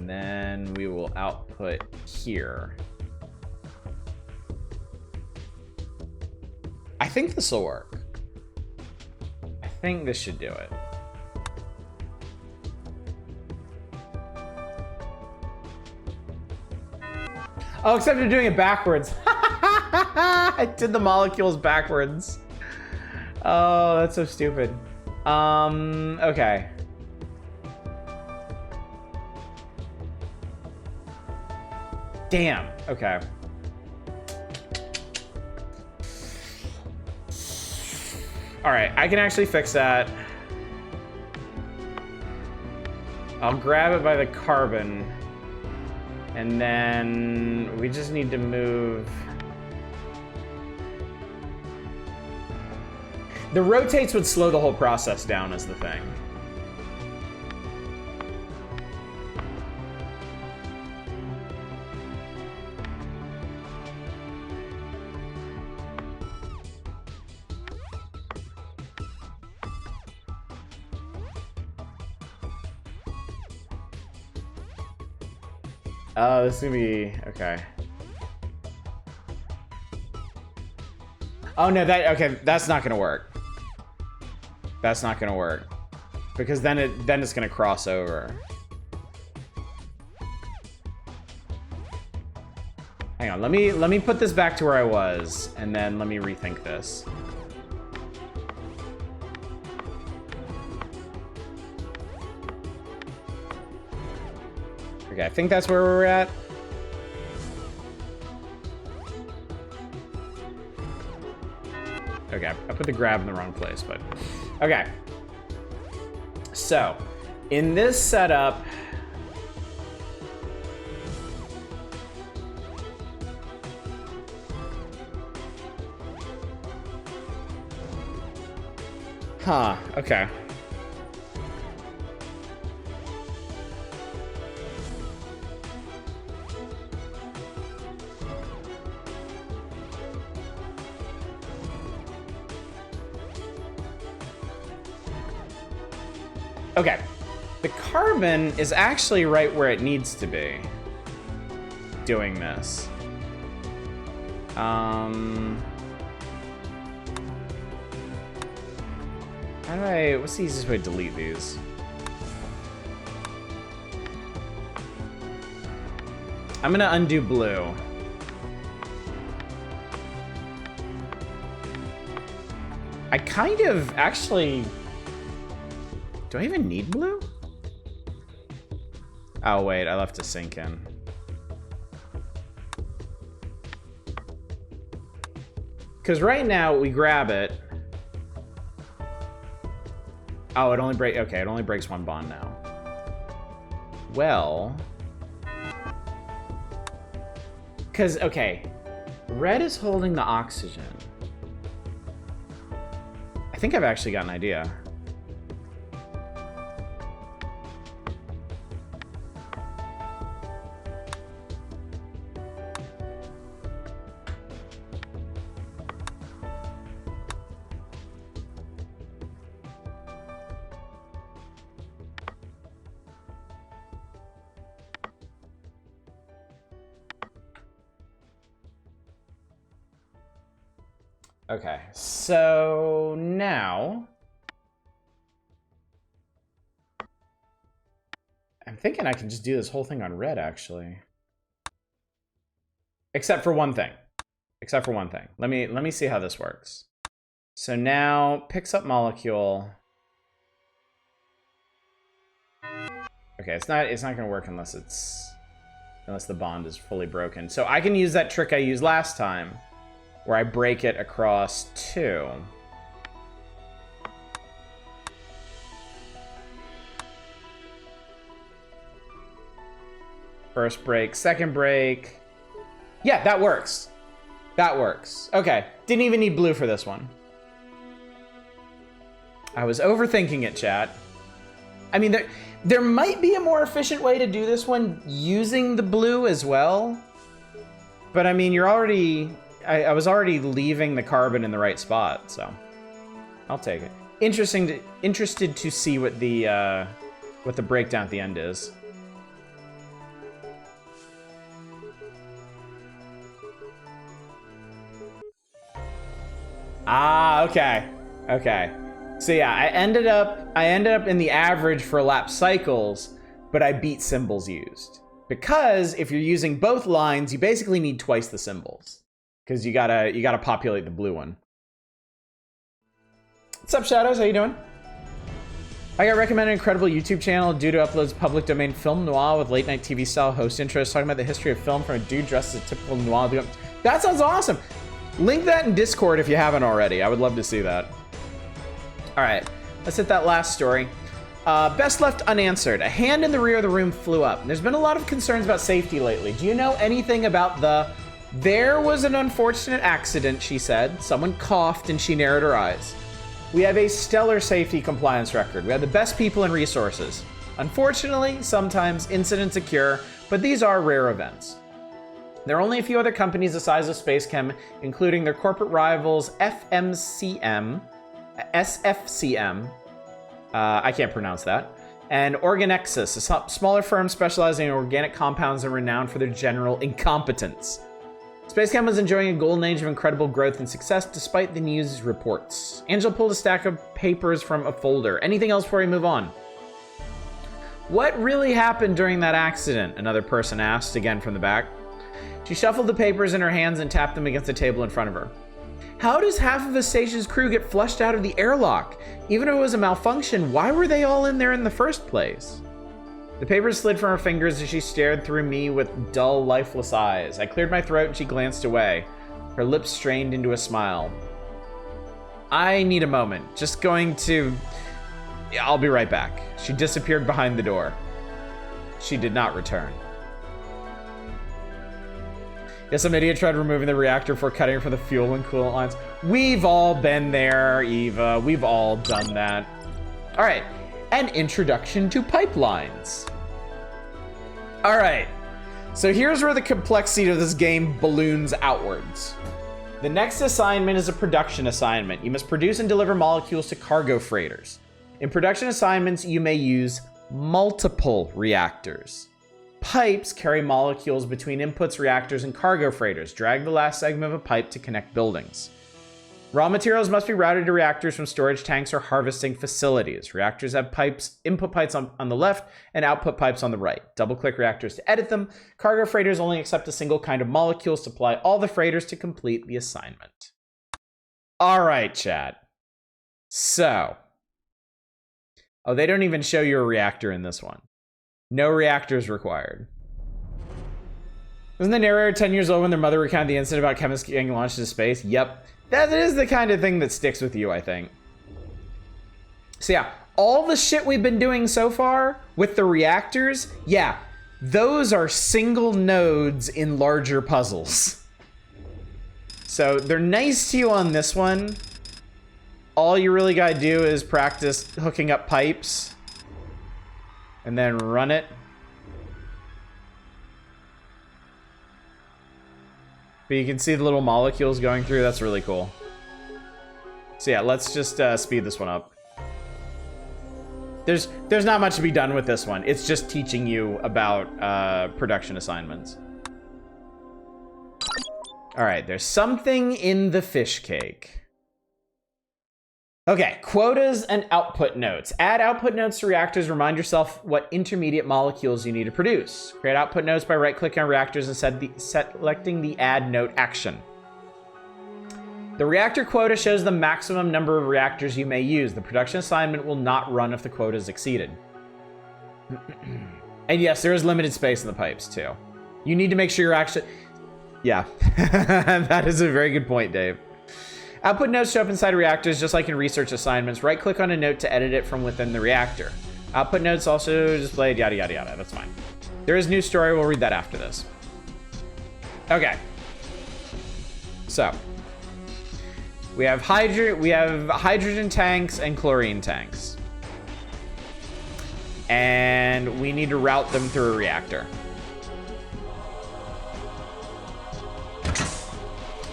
Speaker 1: Then we will output here. I think this will work. I think this should do it. Oh, except I'm doing it backwards. I did the molecules backwards. Oh, that's so stupid. Okay. Damn, okay. All right, I can actually fix that. I'll grab it by the carbon, and then we just need to move. The rotates would slow the whole process down is the thing. Oh, this is gonna be okay. Oh no, that's not gonna work. That's not gonna work. Because then it's gonna cross over. Hang on, let me put this back to where I was, and then let me rethink this. Okay, I think that's where we're at. Okay, I put the grab in the wrong place, but... Okay. So, in this setup... Huh, okay. Okay, the carbon is actually right where it needs to be doing this. What's the easiest way to delete these? I'm gonna undo blue. I kind of actually... Do I even need blue? Oh wait, I left a sink in. Because right now, we grab it. Oh, it only breaks one bond now. Well... Because, okay, red is holding the oxygen. I think I've actually got an idea. Okay, so now I'm thinking I can just do this whole thing on red, actually. Except for one thing. Except for one thing. Let me see how this works. So now picks up molecule. Okay, it's not gonna work unless the bond is fully broken. So I can use that trick I used last time, where I break it across two. First break, second break. Yeah, that works. That works. Okay, didn't even need blue for this one. I was overthinking it, chat. I mean, there might be a more efficient way to do this one using the blue as well. But I mean, you're already... I was already leaving the carbon in the right spot, so I'll take it. Interested to see what the breakdown at the end is. Ah, okay, okay. So yeah, I ended up in the average for elapsed cycles, but I beat symbols used because if you're using both lines, you basically need twice the symbols. Because you gotta populate the blue one. What's up, Shadows? How you doing? I got recommended an incredible YouTube channel due to uploads public domain film noir with late night TV style host intros talking about the history of film from a dude dressed as a typical noir. That sounds awesome. Link that in Discord if you haven't already. I would love to see that. All right, let's hit that last story. Best left unanswered. A hand in the rear of the room flew up. There's been a lot of concerns about safety lately. Do you know anything about the... There was an unfortunate accident, she said. Someone coughed and she narrowed her eyes. We have a stellar safety compliance record. We have the best people and resources. Unfortunately, sometimes incidents occur, but these are rare events. There are only a few other companies the size of SpaceChem, including their corporate rivals SFCM, I can't pronounce that, And Organexus, a smaller firm specializing in organic compounds and renowned for their general incompetence. SpaceChem was enjoying a golden age of incredible growth and success despite the news reports. Angela pulled a stack of papers from a folder. Anything else before we move on? What really happened during that accident? Another person asked, again from the back. She shuffled the papers in her hands and tapped them against the table in front of her. How does half of the station's crew get flushed out of the airlock? Even if it was a malfunction, why were they all in there in the first place? The papers slid from her fingers as she stared through me with dull, lifeless eyes. I cleared my throat and she glanced away. Her lips strained into a smile. I need a moment. Just going to... Yeah, I'll be right back. She disappeared behind the door. She did not return. Yes, some idiot tried removing the reactor before cutting it from the fuel and coolant lines. We've all been there, Eva. We've all done that. All right. An introduction to pipelines. All right. So here's where the complexity of this game balloons outwards. The next assignment is a production assignment. You must produce and deliver molecules to cargo freighters. In production assignments, you may use multiple reactors. Pipes carry molecules between inputs, reactors, and cargo freighters. Drag the last segment of a pipe to connect buildings. Raw materials must be routed to reactors from storage tanks or harvesting facilities. Reactors have pipes, input pipes on the left and output pipes on the right. Double-click reactors to edit them. Cargo freighters only accept a single kind of molecule. Supply all the freighters to complete the assignment. All right, chat. So. Oh, they don't even show you a reactor in this one. No reactors required. Wasn't the narrator 10 years old when their mother recounted the incident about chemists getting launched into space? Yep. That is the kind of thing that sticks with you, I think. So yeah, all the shit we've been doing so far with the reactors, yeah, those are single nodes in larger puzzles. So they're nice to you on this one. All you really gotta do is practice hooking up pipes and then run it. But you can see the little molecules going through. That's really cool. So yeah, let's just speed this one up. There's not much to be done with this one. It's just teaching you about production assignments. All right, there's something in the fish cake. Okay, quotas and output notes. Add output notes to reactors. Remind yourself what intermediate molecules you need to produce. Create output notes by right-clicking on reactors and selecting the add note action. The reactor quota shows the maximum number of reactors you may use. The production assignment will not run if the quota is exceeded. And yes, there is limited space in the pipes too. You need to make sure you're actually... Yeah, that is a very good point, Dave. Output notes show up inside reactors just like in research assignments. Right-click on a note to edit it from within the reactor. Output notes also displayed, yada, yada, yada. That's fine. There is news story. We'll read that after this. Okay. So. We have hydrogen tanks and chlorine tanks. And we need to route them through a reactor.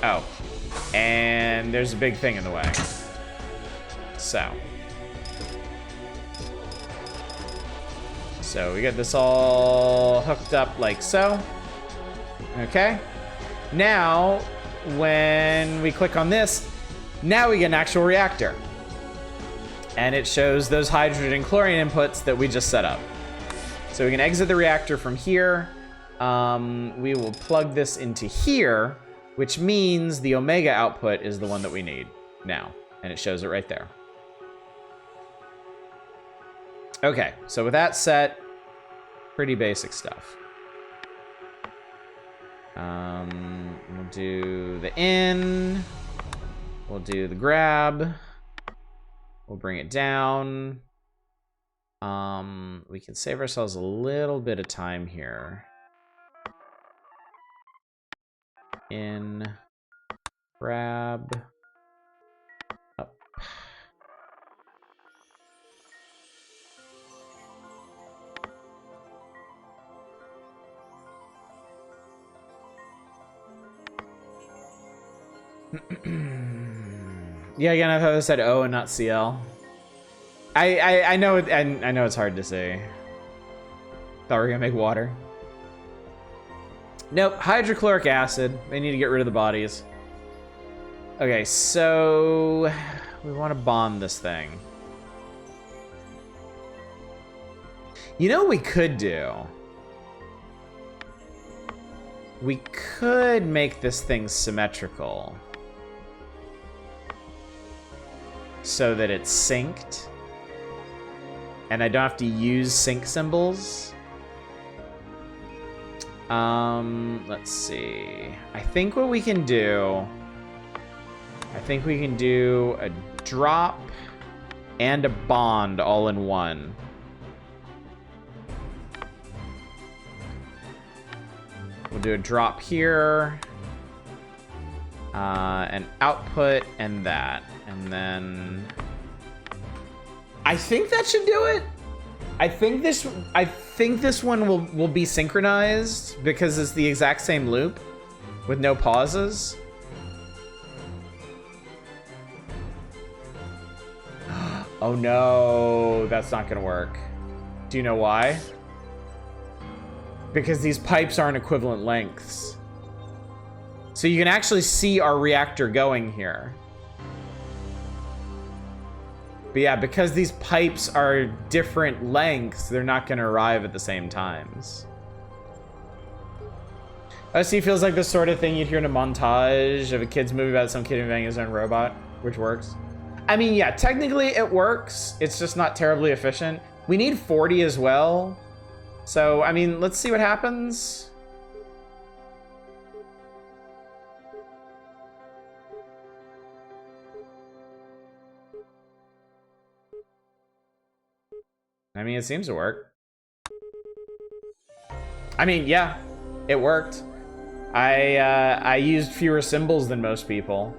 Speaker 1: Oh. And there's a big thing in the way. So we get this all hooked up like so. Okay. Now, when we click on this, now we get an actual reactor. And it shows those hydrogen and chlorine inputs that we just set up. So we can exit the reactor from here. We will plug this into here, which means the omega output is the one that we need now. And it shows it right there. Okay, so with that set, pretty basic stuff. We'll do the in. We'll do the grab. We'll bring it down. We can save ourselves a little bit of time here. In, grab, up. Yeah, again, I thought I said O and not CL. I know it. I know it's hard to say. Thought we were gonna make water. Nope, hydrochloric acid. They need to get rid of the bodies. Okay, so we want to bond this thing. You know what we could do? We could make this thing symmetrical so that it's synced and I don't have to use sync symbols. Let's see. I think what we can do, a drop and a bond all in one. We'll do a drop here, an output, and that. And then I think that should do it. I think this one will be synchronized because it's the exact same loop with no pauses. Oh no, that's not gonna work. Do you know why? Because these pipes aren't equivalent lengths. So you can actually see our reactor going here. But yeah, because these pipes are different lengths, they're not going to arrive at the same times. OC feels like the sort of thing you'd hear in a montage of a kid's movie about some kid inventing his own robot, which works. I mean, yeah, technically it works. It's just not terribly efficient. We need 40 as well. So, I mean, let's see what happens. I mean, it seems to work. I mean, yeah, it worked. I used fewer symbols than most people.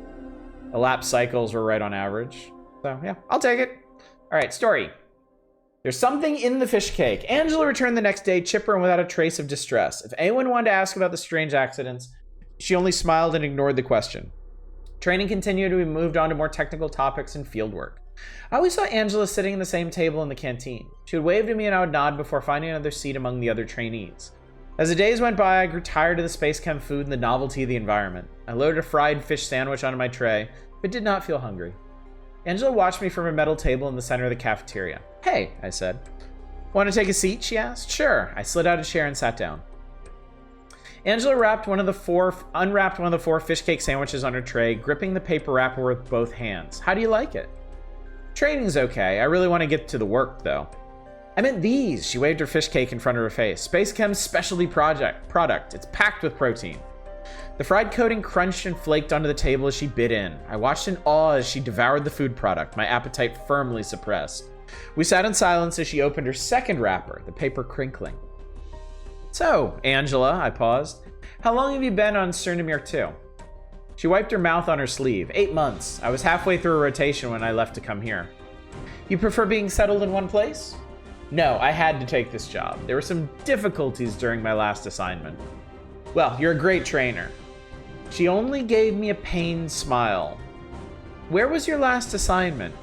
Speaker 1: Elapsed cycles were right on average. So, yeah, I'll take it. All right, story. There's something in the fish cake. Angela returned the next day, chipper and without a trace of distress. If anyone wanted to ask about the strange accidents, she only smiled and ignored the question. Training continued and we moved on to more technical topics and fieldwork. I always saw Angela sitting in the same table in the canteen. She would wave to me and I would nod before finding another seat among the other trainees. As the days went by, I grew tired of the SpaceChem food and the novelty of the environment. I loaded a fried fish sandwich onto my tray, but did not feel hungry. Angela watched me from her metal table in the center of the cafeteria. Hey, I said. Want to take a seat, she asked. Sure. I slid out a chair and sat down. Angela unwrapped one of the four fish cake sandwiches on her tray, gripping the paper wrapper with both hands. How do you like it? Training's okay. I really want to get to the work, though. I meant these. She waved her fish cake in front of her face. SpaceChem's specialty product. It's packed with protein. The fried coating crunched and flaked onto the table as she bit in. I watched in awe as she devoured the food product, my appetite firmly suppressed. We sat in silence as she opened her second wrapper, the paper crinkling. So, Angela, I paused. How long have you been on Cernimere 2? She wiped her mouth on her sleeve. 8 months. I was halfway through a rotation when I left to come here. You prefer being settled in one place? No, I had to take this job. There were some difficulties during my last assignment. Well, you're a great trainer. She only gave me a pained smile. Where was your last assignment?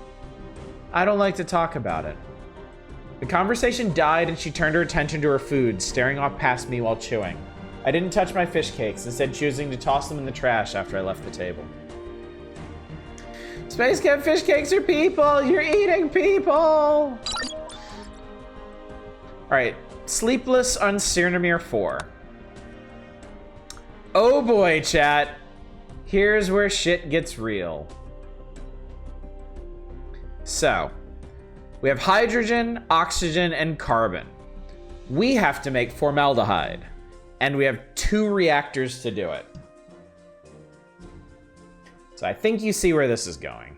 Speaker 1: I don't like to talk about it. The conversation died and she turned her attention to her food, staring off past me while chewing. I didn't touch my fish cakes, instead choosing to toss them in the trash after I left the table. SpaceChem fish cakes are people! You're eating people! Alright, Sleepless on Cernimere 4. Oh boy, chat. Here's where shit gets real. So, we have hydrogen, oxygen, and carbon. We have to make formaldehyde. And we have 2 reactors to do it. So I think you see where this is going.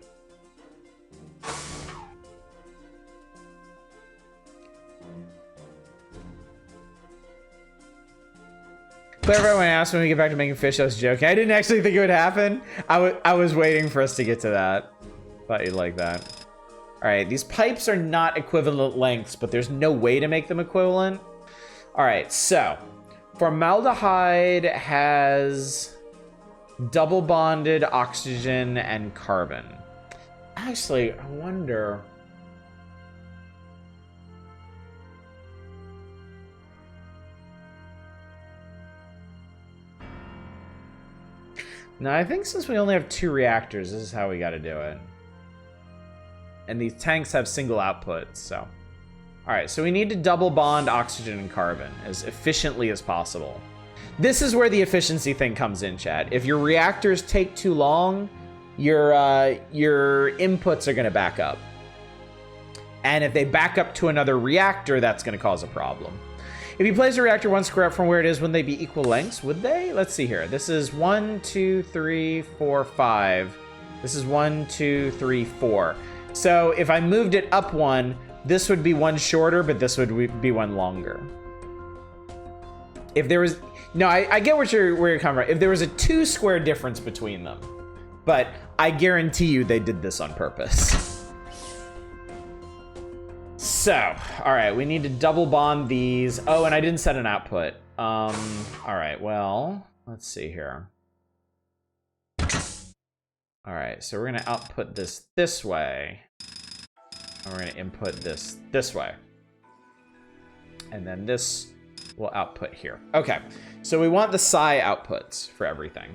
Speaker 1: Clever, when I asked when we get back to making fish, I was joking. I didn't actually think it would happen. I was waiting for us to get to that. Thought you'd like that. All right, these pipes are not equivalent lengths, but there's no way to make them equivalent. All right, so formaldehyde has double bonded oxygen and carbon. Actually, I wonder. No, I think since we only have 2 reactors, this is how we got to do it. And these tanks have single outputs, so. All right, so we need to double bond oxygen and carbon as efficiently as possible. This is where the efficiency thing comes in, chat. If your reactors take too long, your inputs are gonna back up. And if they back up to another reactor, that's gonna cause a problem. If you place a reactor 1 square up from where it is, wouldn't they be equal lengths? Would they? Let's see here. This is 1, 2, 3, 4, 5. This is 1, 2, 3, 4. So if I moved it up 1, this would be 1 shorter, but this would be 1 longer. If there was, no, I get where you're coming from. If there was a 2 square difference between them, but I guarantee you they did this on purpose. So, all right, we need to double bond these. Oh, and I didn't set an output. All right, well, let's see here. All right, so we're gonna output this way. And we're gonna input this way. And then this will output here. Okay, so we want the psi outputs for everything.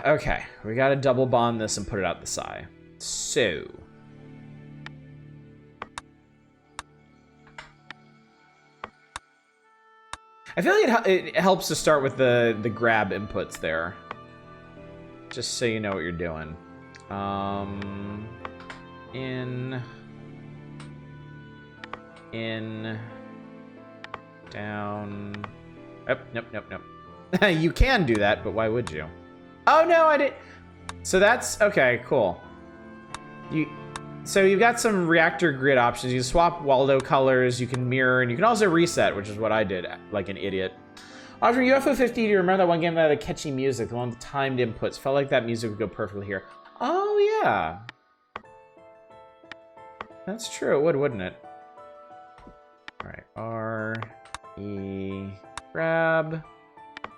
Speaker 1: Okay, we gotta double bond this and put it out the psi. So. I feel like it helps to start with the grab inputs there. Just so you know what you're doing. In, down. Oh, nope. You can do that, but why would you? Oh no, I didn't. So that's okay, cool. So you've got some reactor grid options. You can swap Waldo colors, you can mirror, and you can also reset, which is what I did, like an idiot. After UFO 50, do you remember that one game that had the catchy music, the one with the timed inputs? Felt like that music would go perfectly here. Oh, yeah. That's true, it would, wouldn't it? All right, R, E, grab,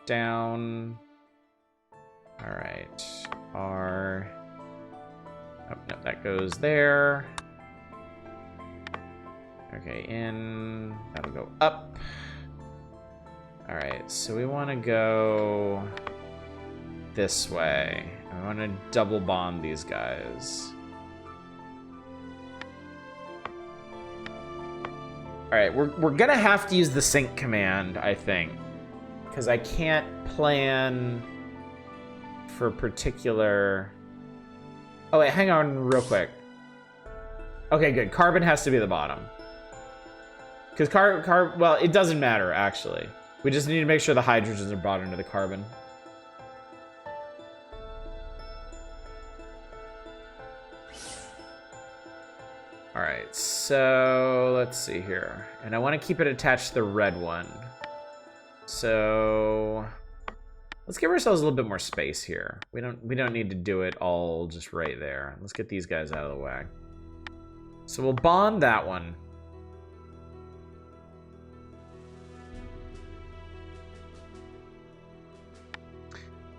Speaker 1: down. All right, R. Oh, no, that goes there. Okay, in. That'll go up. All right, so we want to go this way. I want to double bond these guys. All right, we're gonna have to use the sync command, I think, because I can't plan for particular. Oh wait, hang on real quick. Okay, good. Carbon has to be the bottom. Because well, it doesn't matter, actually. We just need to make sure the hydrogens are brought into the carbon. All right, so let's see here. And I want to keep it attached to the red one. So let's give ourselves a little bit more space here. We don't need to do it all just right there. Let's get these guys out of the way. So we'll bond that one.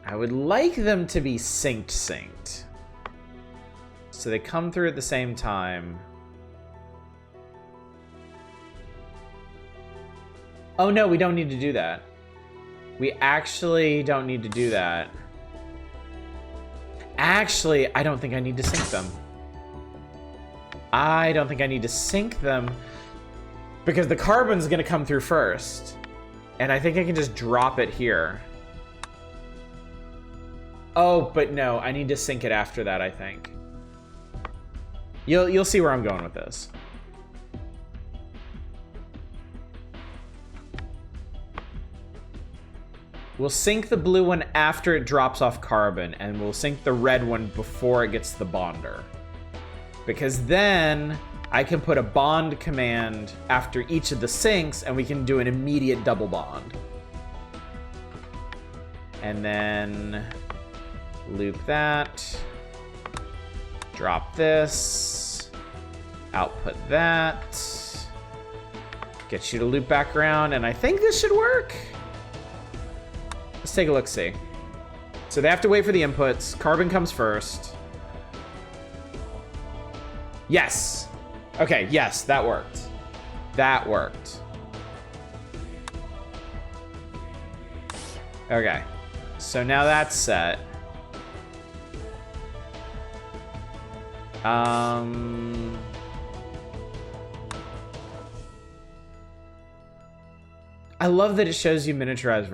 Speaker 1: I would like them to be synced. So they come through at the same time. Oh no, we don't need to do that. We actually don't need to do that. Actually, I don't think I need to sync them. I don't think I need to sync them because the carbon's gonna come through first. And I think I can just drop it here. Oh, but no, I need to sync it after that, I think. You'll see where I'm going with this. We'll sync the blue one after it drops off carbon, and we'll sync the red one before it gets to the bonder. Because then I can put a bond command after each of the syncs, and we can do an immediate double bond. And then loop that, drop this, output that, get you to loop back around, and I think this should work. Let's take a look-see. So they have to wait for the inputs. Carbon comes first. Yes. Okay, yes, that worked. That worked. Okay. So now that's set. I love that it shows you miniaturized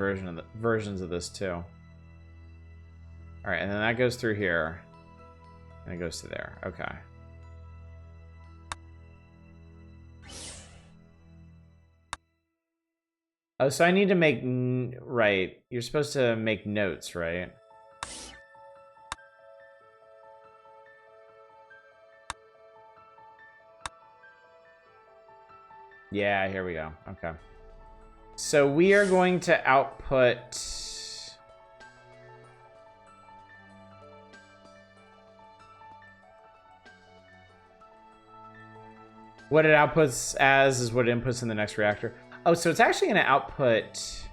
Speaker 1: versions of this too. All right, and then that goes through here, and it goes to there. Okay. Oh, so I need to make right. You're supposed to make notes, right? Yeah, here we go. Okay. So we are going to output... What it outputs as is what it inputs in the next reactor. Oh, so it's actually going to output...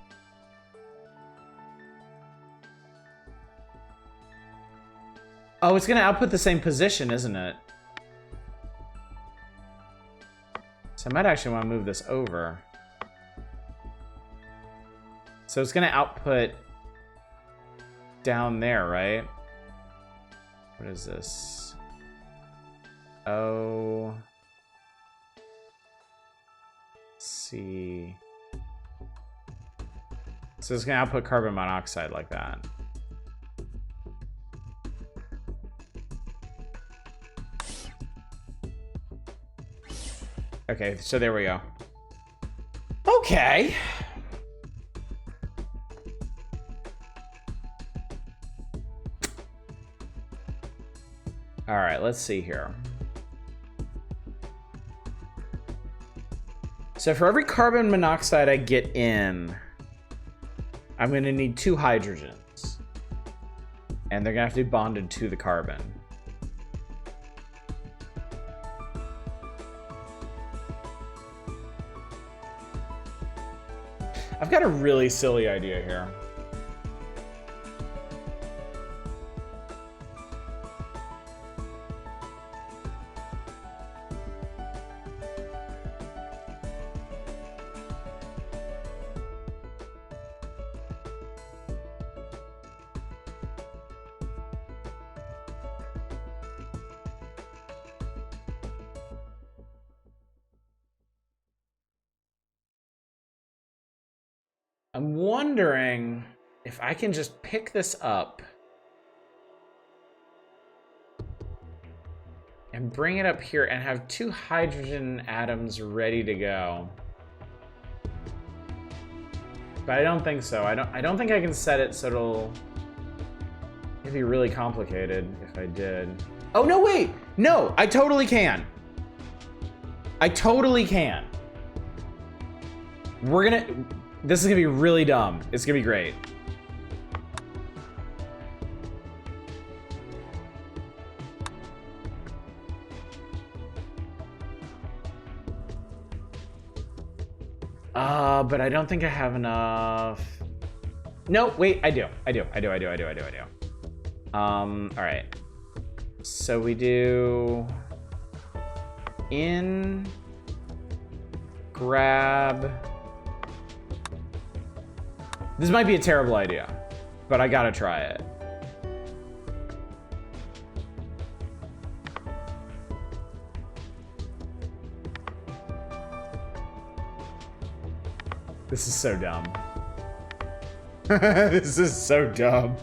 Speaker 1: Oh, it's going to output the same position, isn't it? So I might actually want to move this over. So it's going to output down there, right? What is this? Oh... see. So it's gonna output carbon monoxide like that. Okay, so there we go. Okay. All right, let's see here. So for every carbon monoxide I get in, I'm going to need 2 hydrogens. And they're going to have to be bonded to the carbon. I've got a really silly idea here. I'm wondering if I can just pick this up and bring it up here and have 2 hydrogen atoms ready to go. But I don't think so. I don't think I can set it so it'd be really complicated if I did. Oh no, wait! No, I totally can. I totally can. This is gonna be really dumb. It's gonna be great. But I don't think I have enough. No, wait, I do. All right. So we do in grab. This might be a terrible idea, but I gotta try it. This is so dumb. This is so dumb.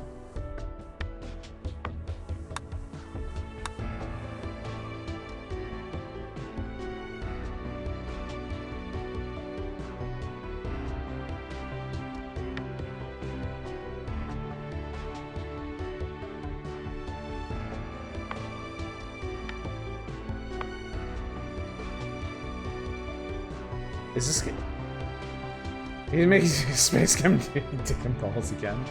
Speaker 1: Is this... He's making SpaceChem dick and balls again.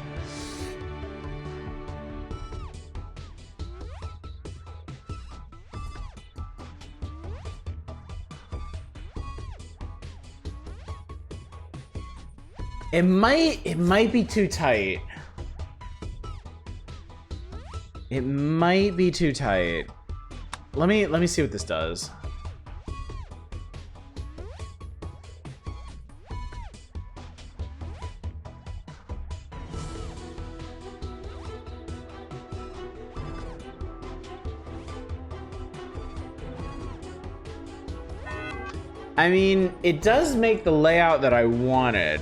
Speaker 1: It might be too tight. It might be too tight. Let me see what this does. I mean, it does make the layout that I wanted.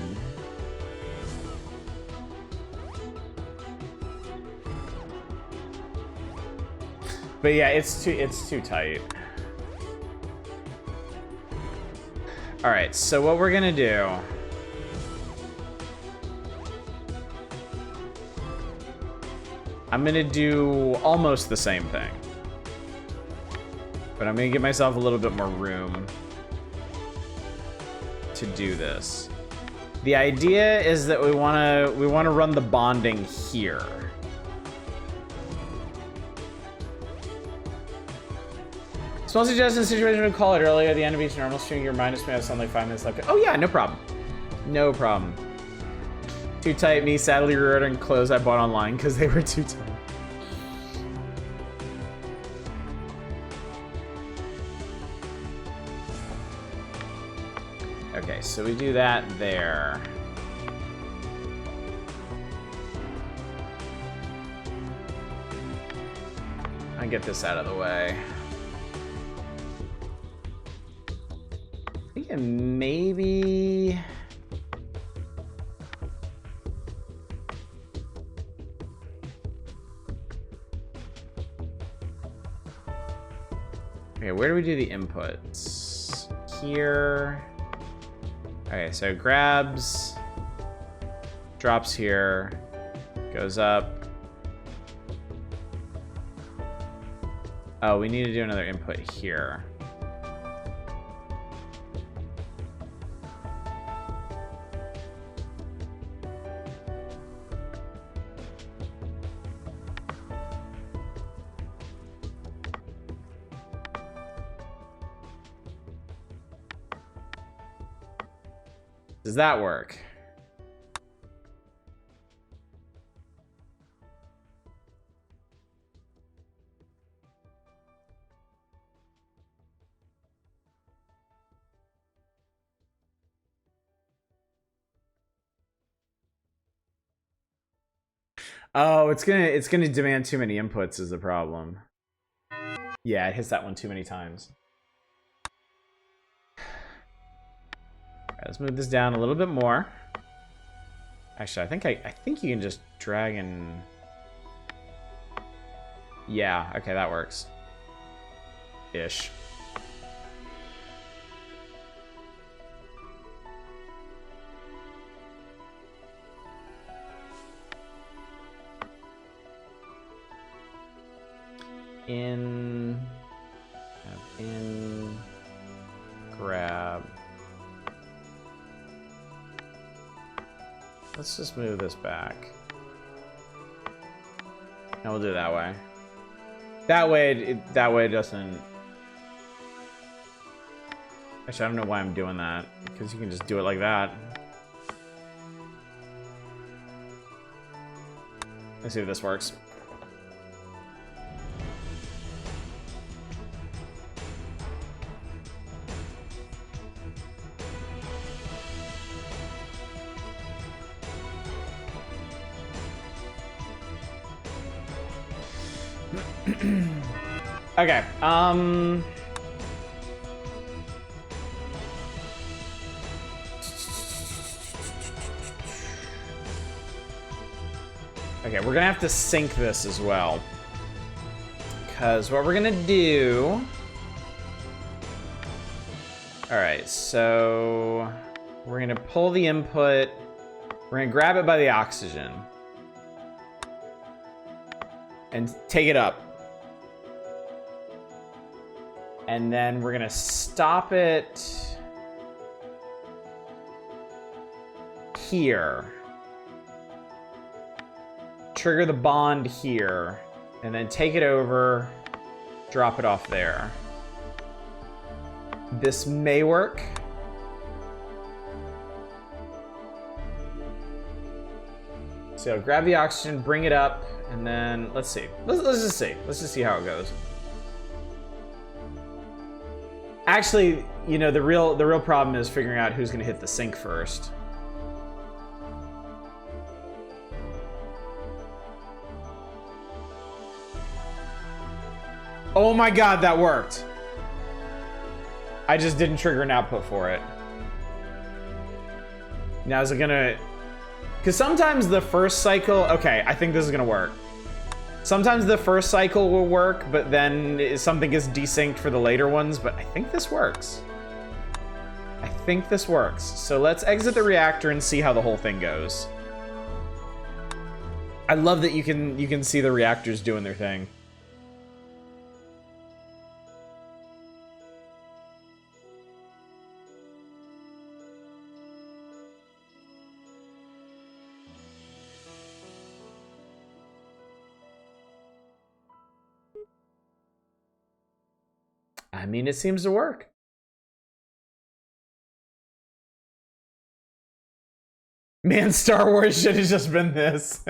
Speaker 1: But yeah, it's too tight. All right, so what we're gonna do, I'm gonna do almost the same thing, but I'm gonna give myself a little bit more room to do this. The idea is that we wanna run the bonding here. Small suggestion situation, we call it earlier at the end of each normal stream. Your mind is me, I have something like 5 minutes left. Oh yeah, no problem. No problem. Too tight, me sadly reordering clothes I bought online because they were too tight. Okay, so we do that there. I get this out of the way. I think maybe... Okay, where do we do the inputs? Here. Okay, so grabs, drops here, goes up. Oh, we need to do another input here. Does that work? Oh, it's gonna demand too many inputs is the problem. Yeah, it hits that one too many times. Let's move this down a little bit more. Actually, I think you can just drag and... Yeah, okay, that works. Ish. In, grab. Let's just move this back. And we'll do it that way. That way it doesn't... Actually, I don't know why I'm doing that, because you can just do it like that. Let's see if this works. Okay, okay, we're gonna have to sync this as well. Because what we're gonna do... Alright, so... We're gonna pull the input. We're gonna grab it by the oxygen. And take it up. And then we're gonna stop it here. Trigger the bond here, and then take it over, drop it off there. This may work. So grab the oxygen, bring it up, and then let's see. Let's just see. Let's just see how it goes. Actually, you know, the real problem is figuring out who's gonna hit the sync first. Oh my god, that worked. I just didn't trigger an output for it. Now is it gonna... Because sometimes the first cycle... Okay, I think this is gonna work. Sometimes the first cycle will work, but then something gets desynced for the later ones, but I think this works. I think this works. So let's exit the reactor and see how the whole thing goes. I love that you can see the reactors doing their thing. I mean, it seems to work. Man, Star Wars should have just been this.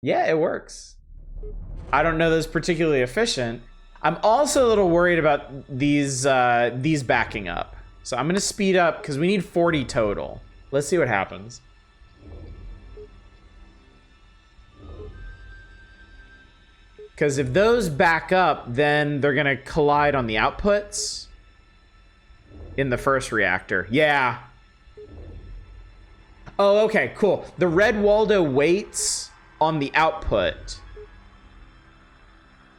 Speaker 1: Yeah, it works. I don't know that it's particularly efficient. I'm also a little worried about these backing up. So I'm gonna speed up because we need 40 total. Let's see what happens. Because if those back up, then they're gonna collide on the outputs in the first reactor. Yeah. Oh, okay, cool. The red Waldo waits on the output.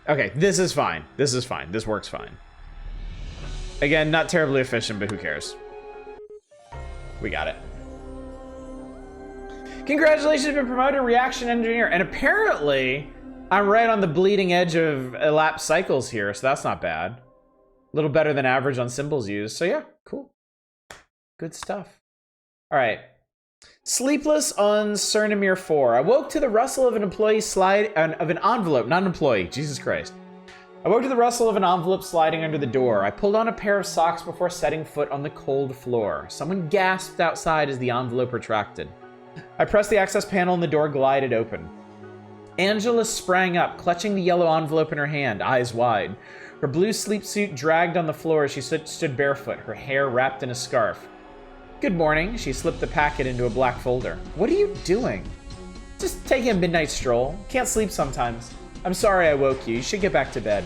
Speaker 1: Okay, this is fine. This is fine. This works fine. Again, not terribly efficient, but who cares? We got it. Congratulations, you've been promoted to reaction engineer. And apparently, I'm right on the bleeding edge of elapsed cycles here, so that's not bad. A little better than average on symbols used. So yeah, cool. Good stuff. All right. Sleepless on Cernimere 4. I woke to the rustle of an of an envelope, not an employee, Jesus Christ. I woke to the rustle of an envelope sliding under the door. I pulled on a pair of socks before setting foot on the cold floor. Someone gasped outside as the envelope retracted. I pressed the access panel and the door glided open. Angela sprang up, clutching the yellow envelope in her hand, eyes wide. Her blue sleepsuit dragged on the floor as she stood barefoot, her hair wrapped in a scarf. Good morning. She slipped the packet into a black folder. What are you doing? Just taking a midnight stroll. Can't sleep sometimes. I'm sorry I woke you. You should get back to bed.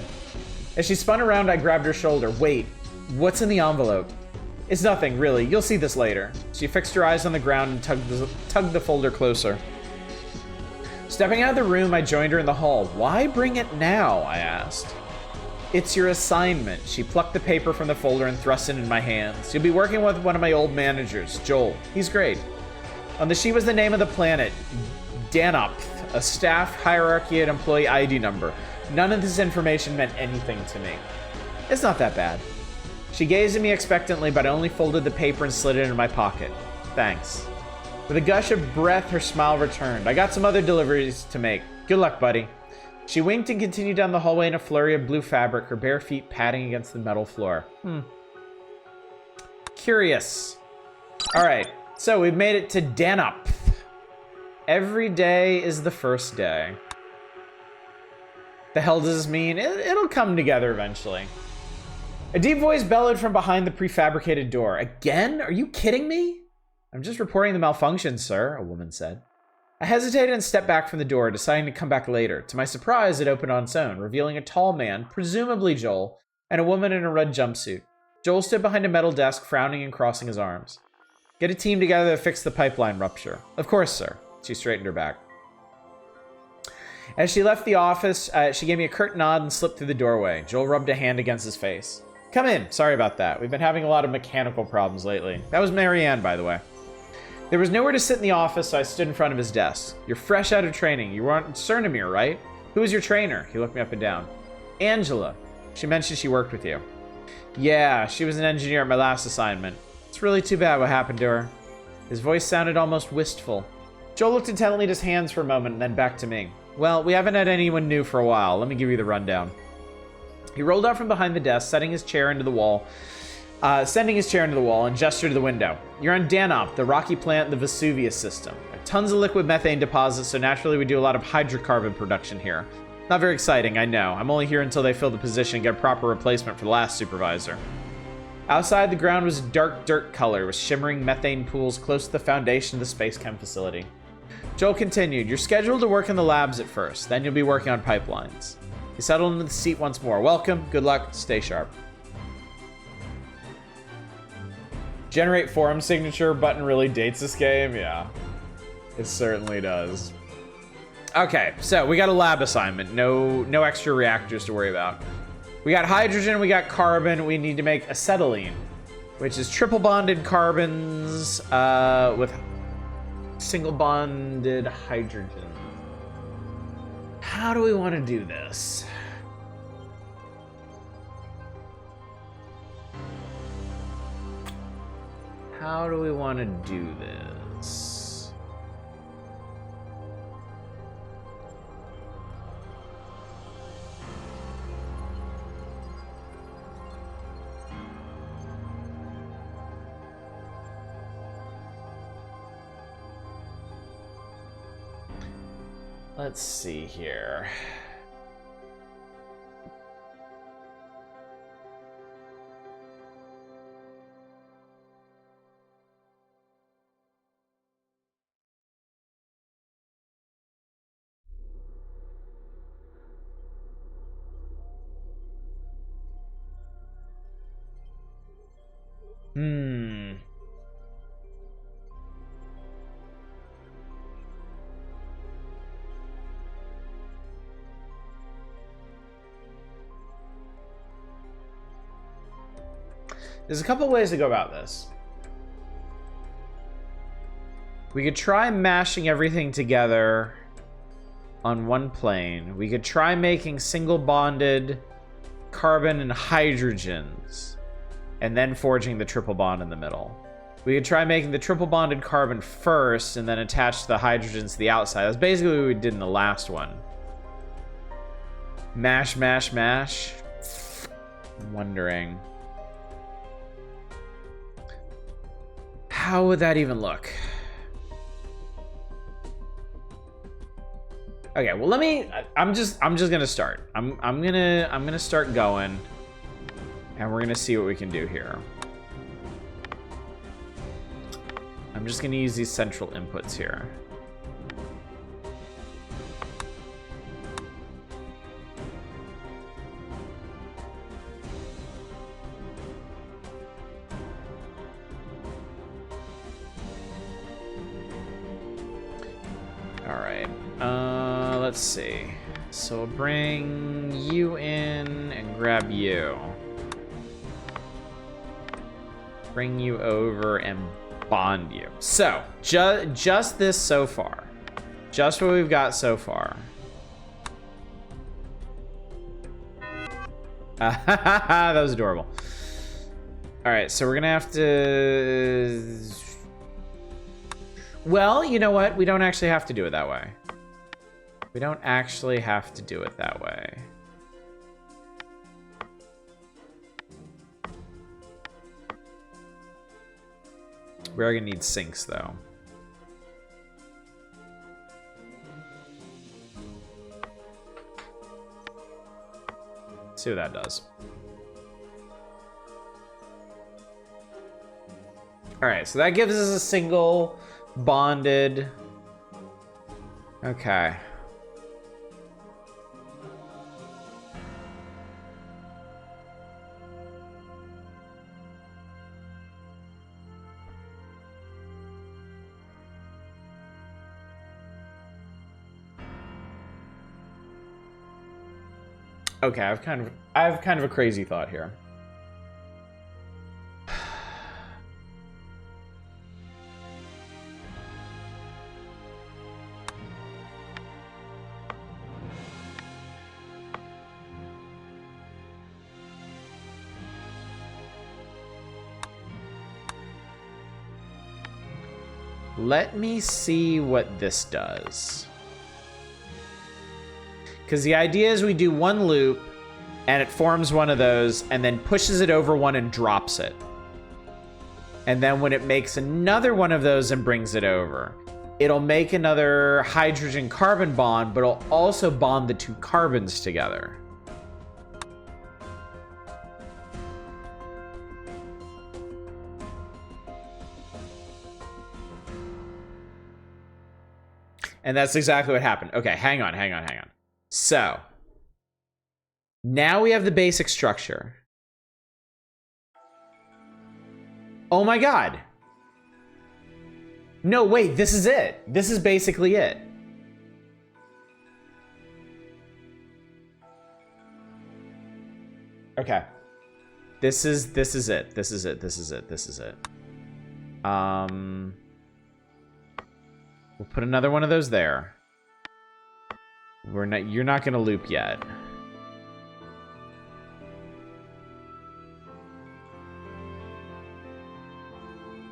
Speaker 1: As she spun around, I grabbed her shoulder. Wait, what's in the envelope? It's nothing, really. You'll see this later. She fixed her eyes on the ground and tugged the folder closer. Stepping out of the room, I joined her in the hall. Why bring it now? I asked. It's your assignment. She plucked the paper from the folder and thrust it in my hands. You'll be working with one of my old managers, Joel. He's great. On the sheet was the name of the planet, Danopth, a staff hierarchy and employee ID number. None of this information meant anything to me. It's not that bad. She gazed at me expectantly, but I only folded the paper and slid it into my pocket. Thanks. With a gush of breath, her smile returned. I got some other deliveries to make. Good luck, buddy. She winked and continued down the hallway in a flurry of blue fabric, her bare feet padding against the metal floor. Curious. All right, so we've made it to Danopth. Every day is the first day. The hell does this mean? It'll come together eventually. A deep voice bellowed from behind the prefabricated door. Again? Are you kidding me? I'm just reporting the malfunction, sir, a woman said. I hesitated and stepped back from the door, deciding to come back later. To my surprise, it opened on its own, revealing a tall man, presumably Joel, and a woman in a red jumpsuit. Joel stood behind a metal desk, frowning and crossing his arms. Get a team together to fix the pipeline rupture. Of course, sir. She straightened her back. As she left the office, she gave me a curt nod and slipped through the doorway. Joel rubbed a hand against his face. Come in. Sorry about that. We've been having a lot of mechanical problems lately. That was Marianne, by the way. There was nowhere to sit in the office, so I stood in front of his desk. You're fresh out of training. You were on Cernimere, right? Who was your trainer? He looked me up and down. Angela. She mentioned she worked with you. Yeah, she was an engineer at my last assignment. It's really too bad what happened to her. His voice sounded almost wistful. Joel looked intently at his hands for a moment and then back to me. Well, we haven't had anyone new for a while. Let me give you the rundown. He rolled out from behind the desk, sending his chair into the wall and gestured to the window. You're on Danopth, the rocky plant in the Vesuvius system. Tons of liquid methane deposits, so naturally we do a lot of hydrocarbon production here. Not very exciting, I know. I'm only here until they fill the position and get a proper replacement for the last supervisor. Outside, the ground was dark dirt color with shimmering methane pools close to the foundation of the SpaceChem facility. Joel continued, you're scheduled to work in the labs at first, then you'll be working on pipelines. You settle into the seat once more. Welcome, good luck, stay sharp. Generate forum signature button really dates this game? Yeah, it certainly does. Okay, so we got a lab assignment. No extra reactors to worry about. We got hydrogen, we got carbon. We need to make acetylene, which is triple bonded carbons with single bonded hydrogen. How do we want to do this? How do we want to do this? Let's see here. There's a couple ways to go about this. We could try mashing everything together on one plane. We could try making single bonded carbon and hydrogens and then forging the triple bond in the middle. We could try making the triple bonded carbon first and then attach the hydrogens to the outside. That's basically what we did in the last one. Mash, mash, mash. I'm wondering. How would that even look? Okay, well I'm just gonna start. I'm gonna start going, and we're gonna see what we can do here. I'm just gonna use these central inputs here. Let's see. So we'll bring you in and grab you. Bring you over and bond you. So, just this so far. Just what we've got so far. That was adorable. Alright, so we're gonna have to... Well, you know what? We don't actually have to do it that way. We don't actually have to do it that way. We are gonna need sinks, though. See what that does. All right, so that gives us a single bonded. Okay. Okay, I have kind of a crazy thought here. Let me see what this does. Because the idea is we do one loop, and it forms one of those, and then pushes it over one and drops it. And then when it makes another one of those and brings it over, it'll make another hydrogen-carbon bond, but it'll also bond the two carbons together. And that's exactly what happened. Okay, hang on. So, now we have the basic structure. Oh my god. No, wait, this is it. This is basically it. Okay. This is it. This is it. We'll put another one of those there. You're not gonna loop yet.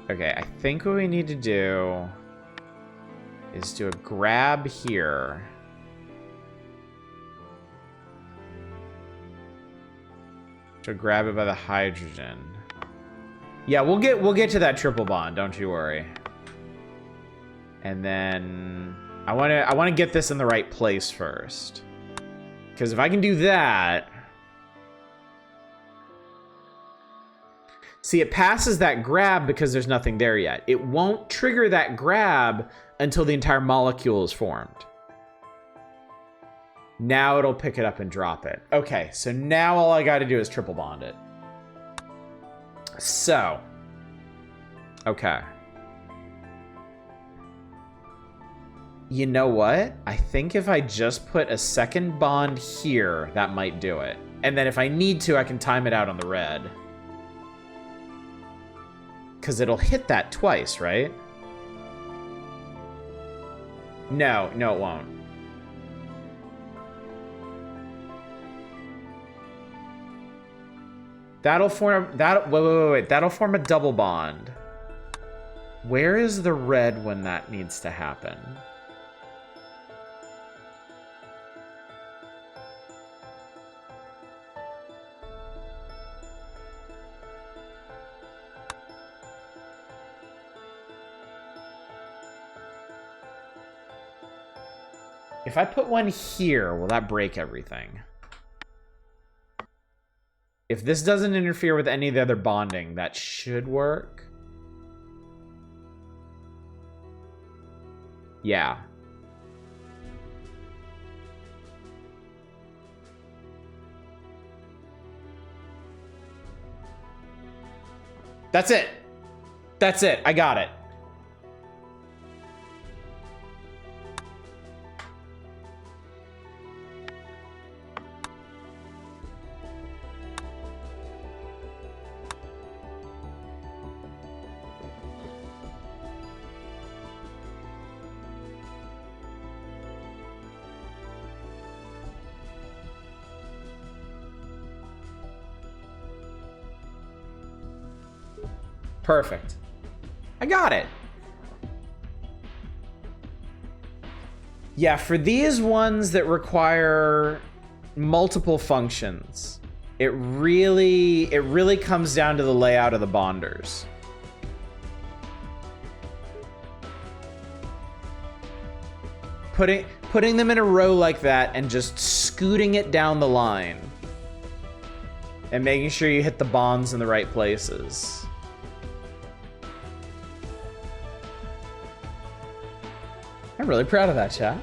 Speaker 1: Okay, I think what we need to do is do a grab here. To grab it by the hydrogen. Yeah, we'll get to that triple bond, don't you worry. And then I want to get this in the right place first. Cuz if I can do that, see, it passes that grab because there's nothing there yet. It won't trigger that grab until the entire molecule is formed. Now it'll pick it up and drop it. Okay, so now all I gotta do is triple bond it. So, okay. You know what? I think if I just put a second bond here, that might do it. And then if I need to, I can time it out on the red. Because it'll hit that twice, right? No, it won't. That'll form wait. That'll form a double bond. Where is the red when that needs to happen? If I put one here, will that break everything? If this doesn't interfere with any of the other bonding, that should work. Yeah. That's it. That's it. I got it. Perfect. I got it. Yeah, for these ones that require multiple functions, it really comes down to the layout of the bonders. Putting them in a row like that and just scooting it down the line and making sure you hit the bonds in the right places. I'm really proud of that, chat.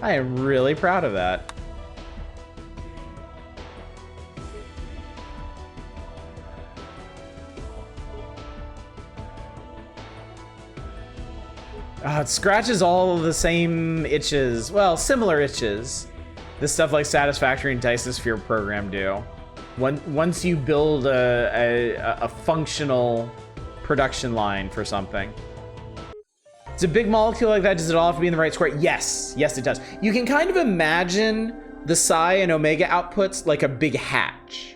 Speaker 1: I am really proud of that. It scratches all of the same itches. Well, similar itches. This stuff like Satisfactory and Disosphere program do. Once you build a functional production line for something. It's a big molecule like that. Does it all have to be in the right square? Yes. Yes, it does. You can kind of imagine the psi and omega outputs like a big hatch.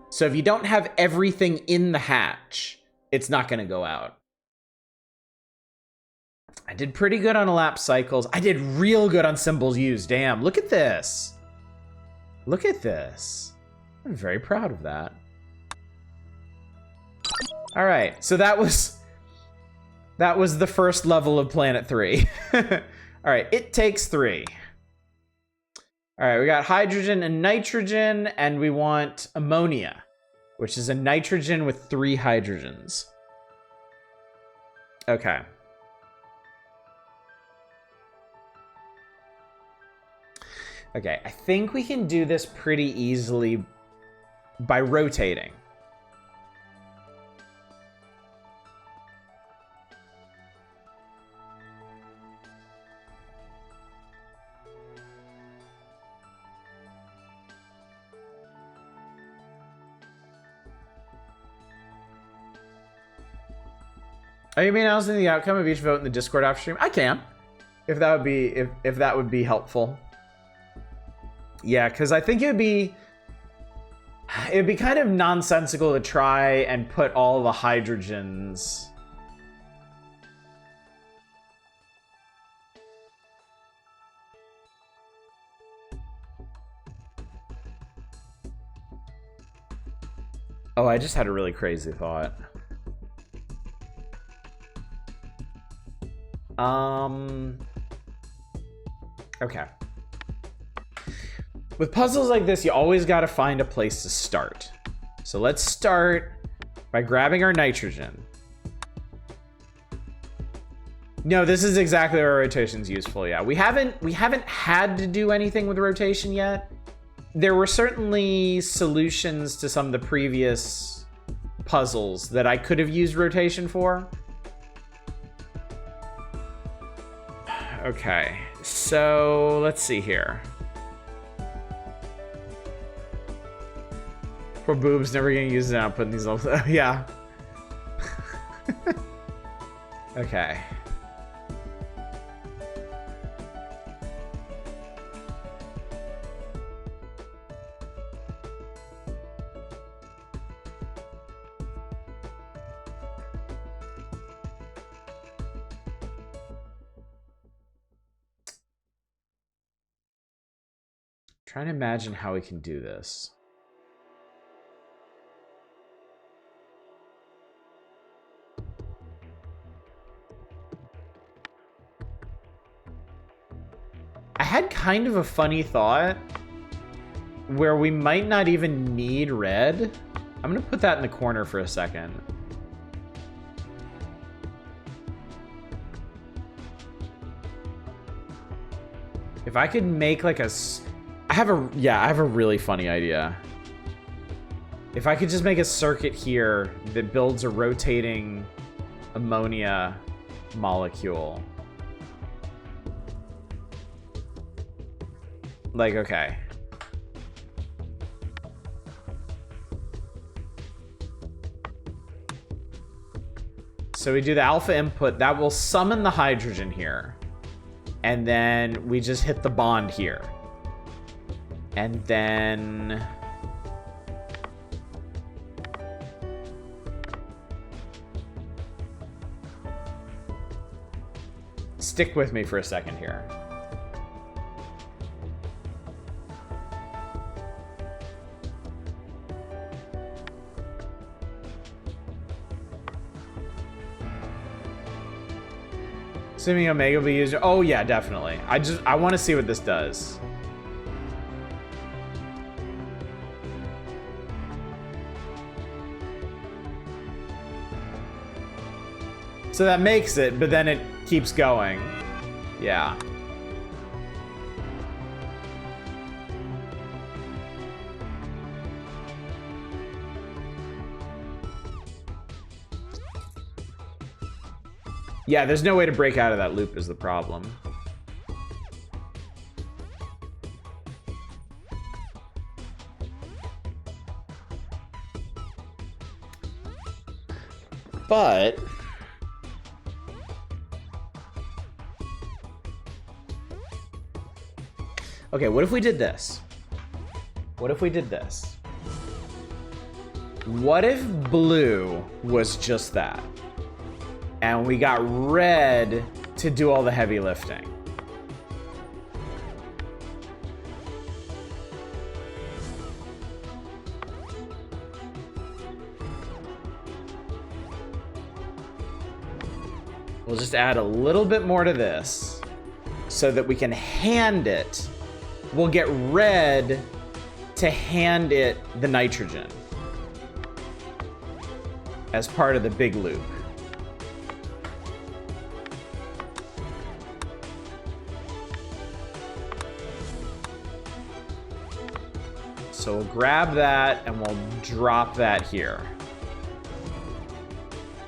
Speaker 1: So if you don't have everything in the hatch, it's not going to go out. I did pretty good on elapsed cycles. I did real good on symbols used. Damn, look at this. Look at this. I'm very proud of that. All right, so that was the first level of Planet 3. All right, it takes 3. All right, we got hydrogen and nitrogen, and we want ammonia, which is a nitrogen with 3 hydrogens. Okay. Okay, I think we can do this pretty easily by rotating. Oh, you mean announcing the outcome of each vote in the Discord after stream? I can, if that would be if that would be helpful. Yeah, because I think it'd be kind of nonsensical to try and put all the hydrogens. Oh, I just had a really crazy thought. Okay. With puzzles like this, you always got to find a place to start. So let's start by grabbing our nitrogen. No, this is exactly where rotation's useful. Yeah, we haven't had to do anything with rotation yet. There were certainly solutions to some of the previous puzzles that I could have used rotation for. Okay, so let's see here. Poor Boob's never gonna use it output in these levels. Yeah. Okay. Trying to imagine how we can do this. I had kind of a funny thought where we might not even need red. I'm gonna put that in the corner for a second. If I could make like a... I have a really funny idea. If I could just make a circuit here that builds a rotating ammonia molecule. Like, okay. So we do the alpha input. That will summon the hydrogen here. And then we just hit the bond here. And then... stick with me for a second here. Assuming Omega will be used. Oh yeah, definitely. I want to see what this does. So that makes it, but then it keeps going. Yeah. Yeah, there's no way to break out of that loop is the problem. But... okay, what if we did this? What if we did this? What if blue was just that? And we got red to do all the heavy lifting. We'll just add a little bit more to this so that we can hand it. We'll get red to hand it the nitrogen as part of the big loop. So we'll grab that and we'll drop that here.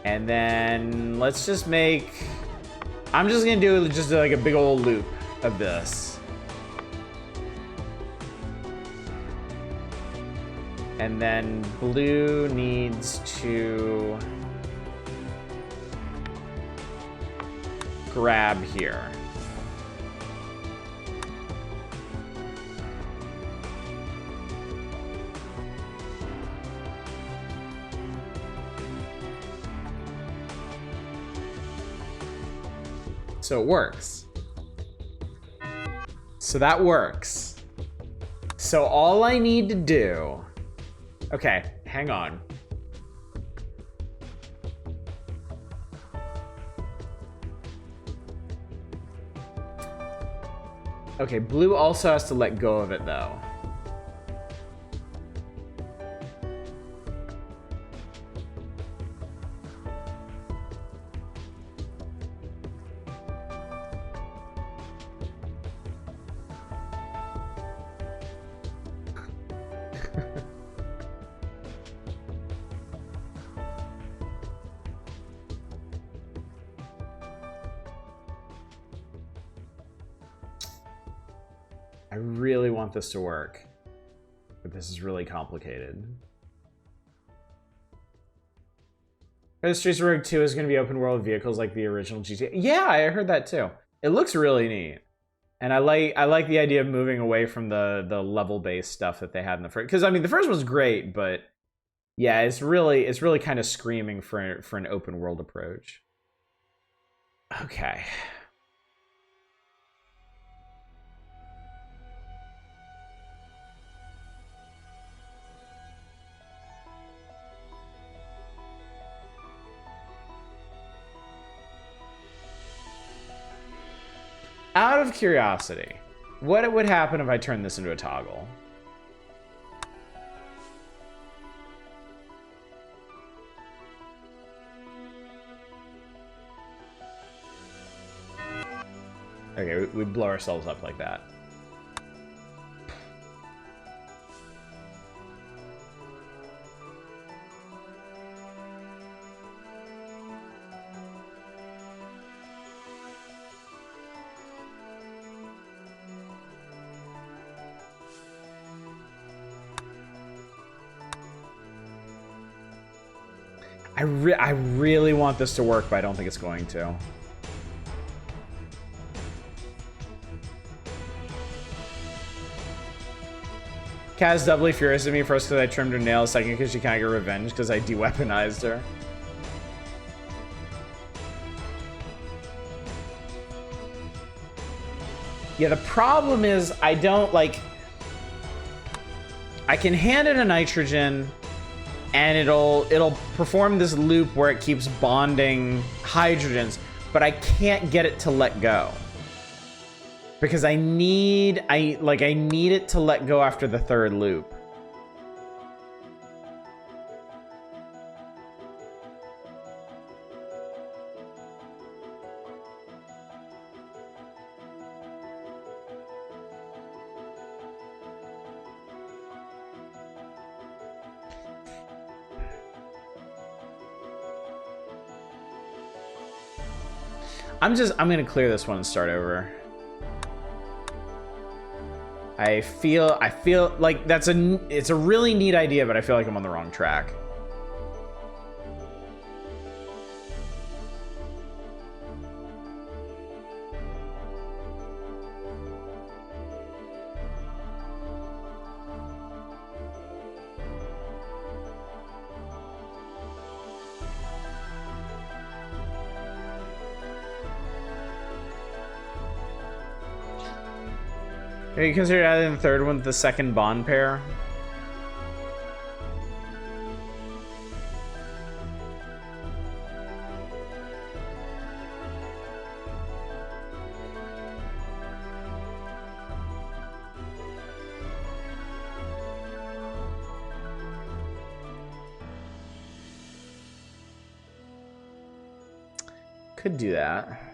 Speaker 1: And then let's just make... I'm just gonna do just like a big old loop of this. And then blue needs to grab here. So it works. So that works. So all I need to do... Okay, hang on. Okay, blue also has to let go of it, though. I really want this to work, but this is really complicated. Streets of Rogue 2 is going to be open world vehicles like the original GTA. Yeah, I heard that too. It looks really neat, and I like the idea of moving away from the level based stuff that they had in the first. Because I mean, the first was great, but yeah, it's really kind of screaming for an open world approach. Okay. Out of curiosity, what would happen if I turned this into a toggle? Okay, we blow ourselves up like that. I really want this to work, but I don't think it's going to. Kaz doubly furious at me, first because I trimmed her nails, second because she can't get revenge because I de-weaponized her. Yeah, the problem is I don't, like... I can hand it a nitrogen, and it'll perform this loop where it keeps bonding hydrogens, but I can't get it to let go. Because I need it to let go after the third loop. I'm gonna clear this one and start over. I feel like it's a really neat idea, but I feel like I'm on the wrong track. Have you considered adding the third one, the second bond pair? Could do that.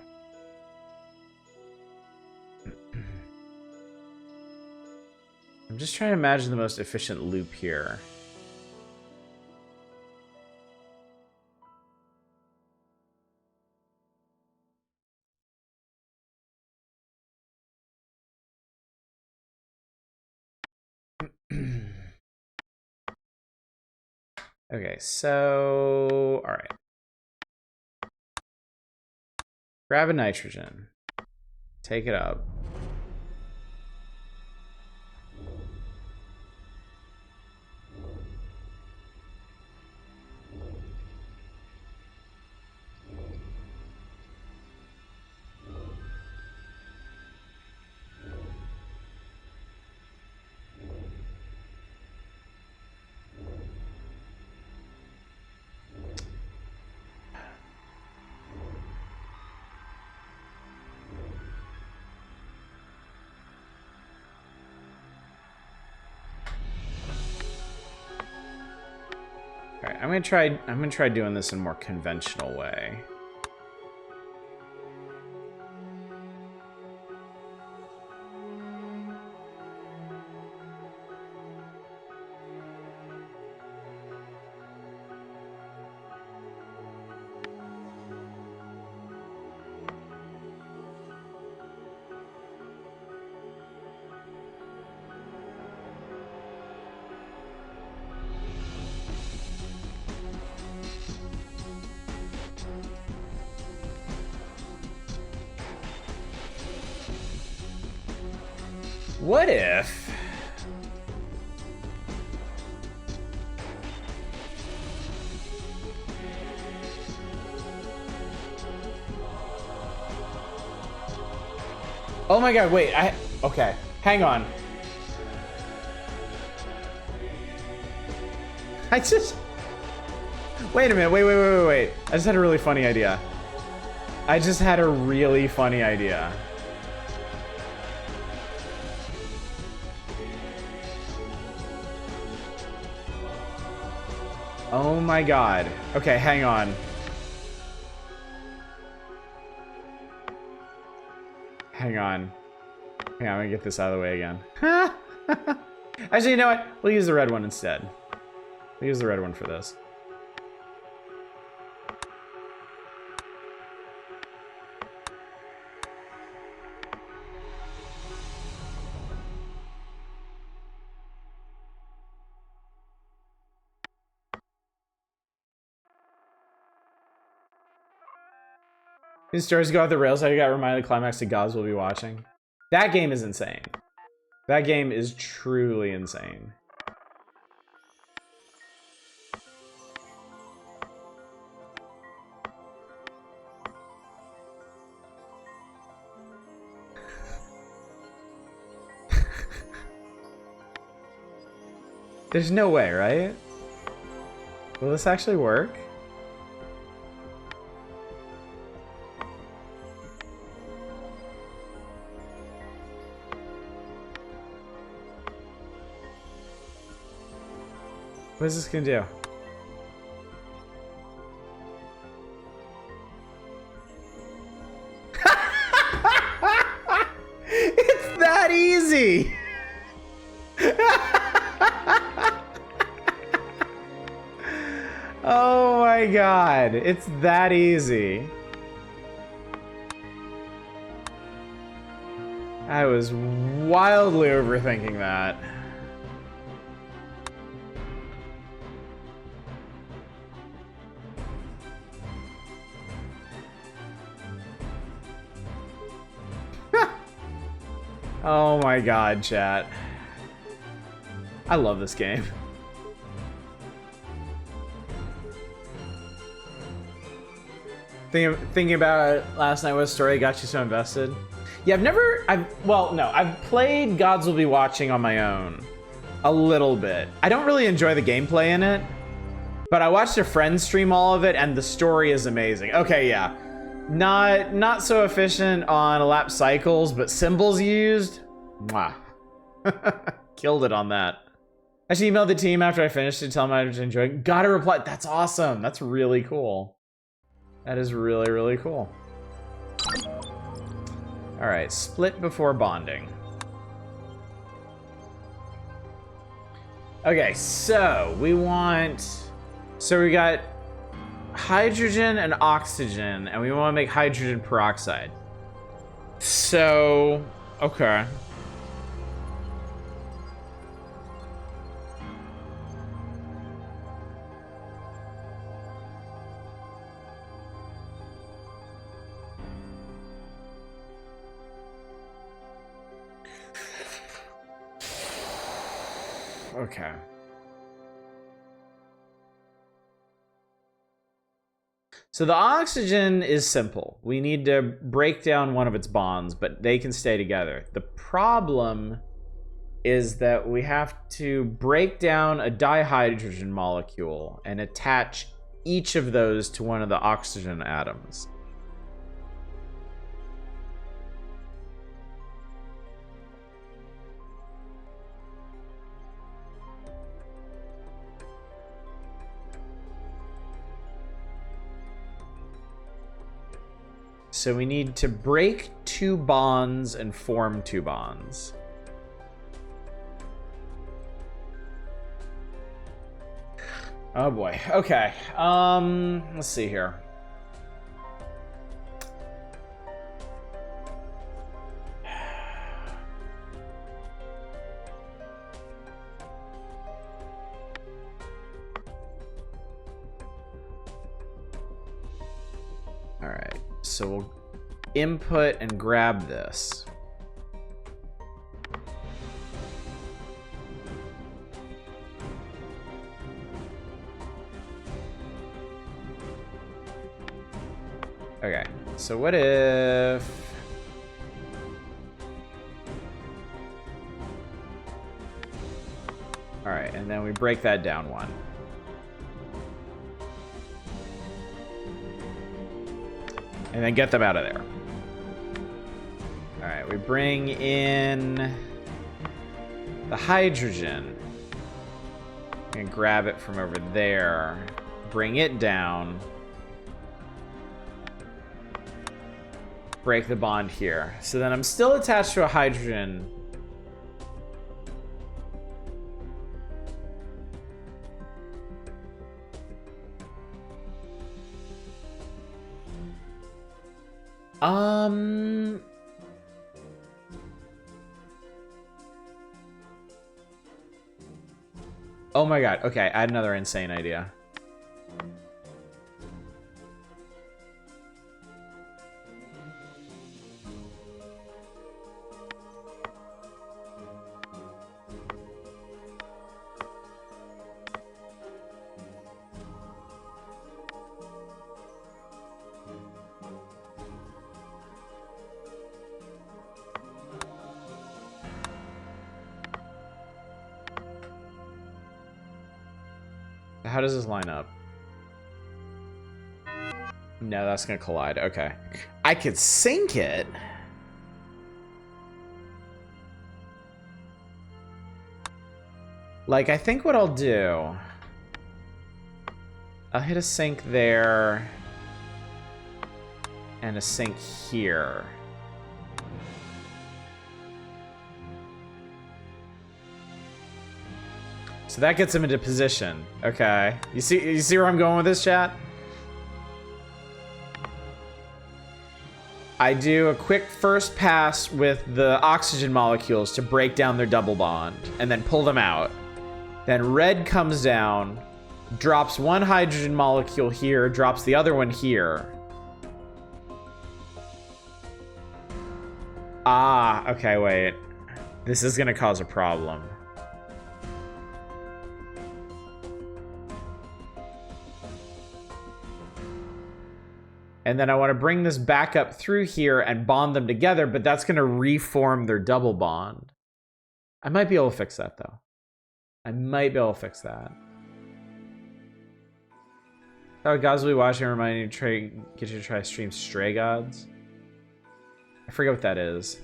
Speaker 1: I'm just trying to imagine the most efficient loop here. Okay, so... Alright. Grab a nitrogen. Take it up. Alright, I'm gonna try doing this in a more conventional way. What if... Oh my god, wait, okay, hang on. Wait a minute, wait. I just had a really funny idea. Oh my god. Okay, hang on. Hang on, I'm gonna get this out of the way again. Actually, you know what? We'll use the red one instead. We'll use the red one for this. These stories go off the rails. I got reminded of the climax the gods will be watching. That game is insane. That game is truly insane. There's no way, right? Will this actually work? What is this gonna do? It's that easy! Oh my god, it's that easy. I was wildly overthinking that. Oh my god, chat. I love this game. Thinking about it last night, what story got you so invested? Yeah, I've played Gods Will Be Watching on my own. A little bit. I don't really enjoy the gameplay in it, but I watched a friend stream all of it, and the story is amazing. Okay, yeah. Not so efficient on elapsed cycles, but symbols used. Mwah. Killed it on that. I just emailed the team after I finished to tell them I was enjoying. Got a reply. That's awesome. That's really cool. That is really, really cool. All right, split before bonding. Okay, so we want... So we got hydrogen and oxygen, and we want to make hydrogen peroxide. So, okay. Okay. So the oxygen is simple. We need to break down one of its bonds, but they can stay together. The problem is that we have to break down a dihydrogen molecule and attach each of those to one of the oxygen atoms. So we need to break 2 bonds and form 2 bonds. Oh boy. Okay. Let's see here. All right. So we'll input and grab this. Okay, so what if... All right, and then we break that down 1. And then get them out of there. All right, we bring in the hydrogen. And grab it from over there. Bring it down. Break the bond here. So then I'm still attached to a hydrogen. Oh my god. Okay, I had another insane idea. How does this line up? No, that's gonna collide. Okay. I could sink it. Like, I think what I'll do... I'll hit a sink there. And a sink here. So that gets him into position. Okay. You see where I'm going with this, chat? I do a quick first pass with the oxygen molecules to break down their double bond and then pull them out. Then red comes down, drops 1 hydrogen molecule here, drops the other one here. Ah, okay, wait. This is gonna cause a problem. And then I want to bring this back up through here and bond them together, but that's going to reform their double bond. I might be able to fix that, though. I might be able to fix that. Oh, guys will be watching, remind you to get you to try stream Stray Gods. I forget what that is.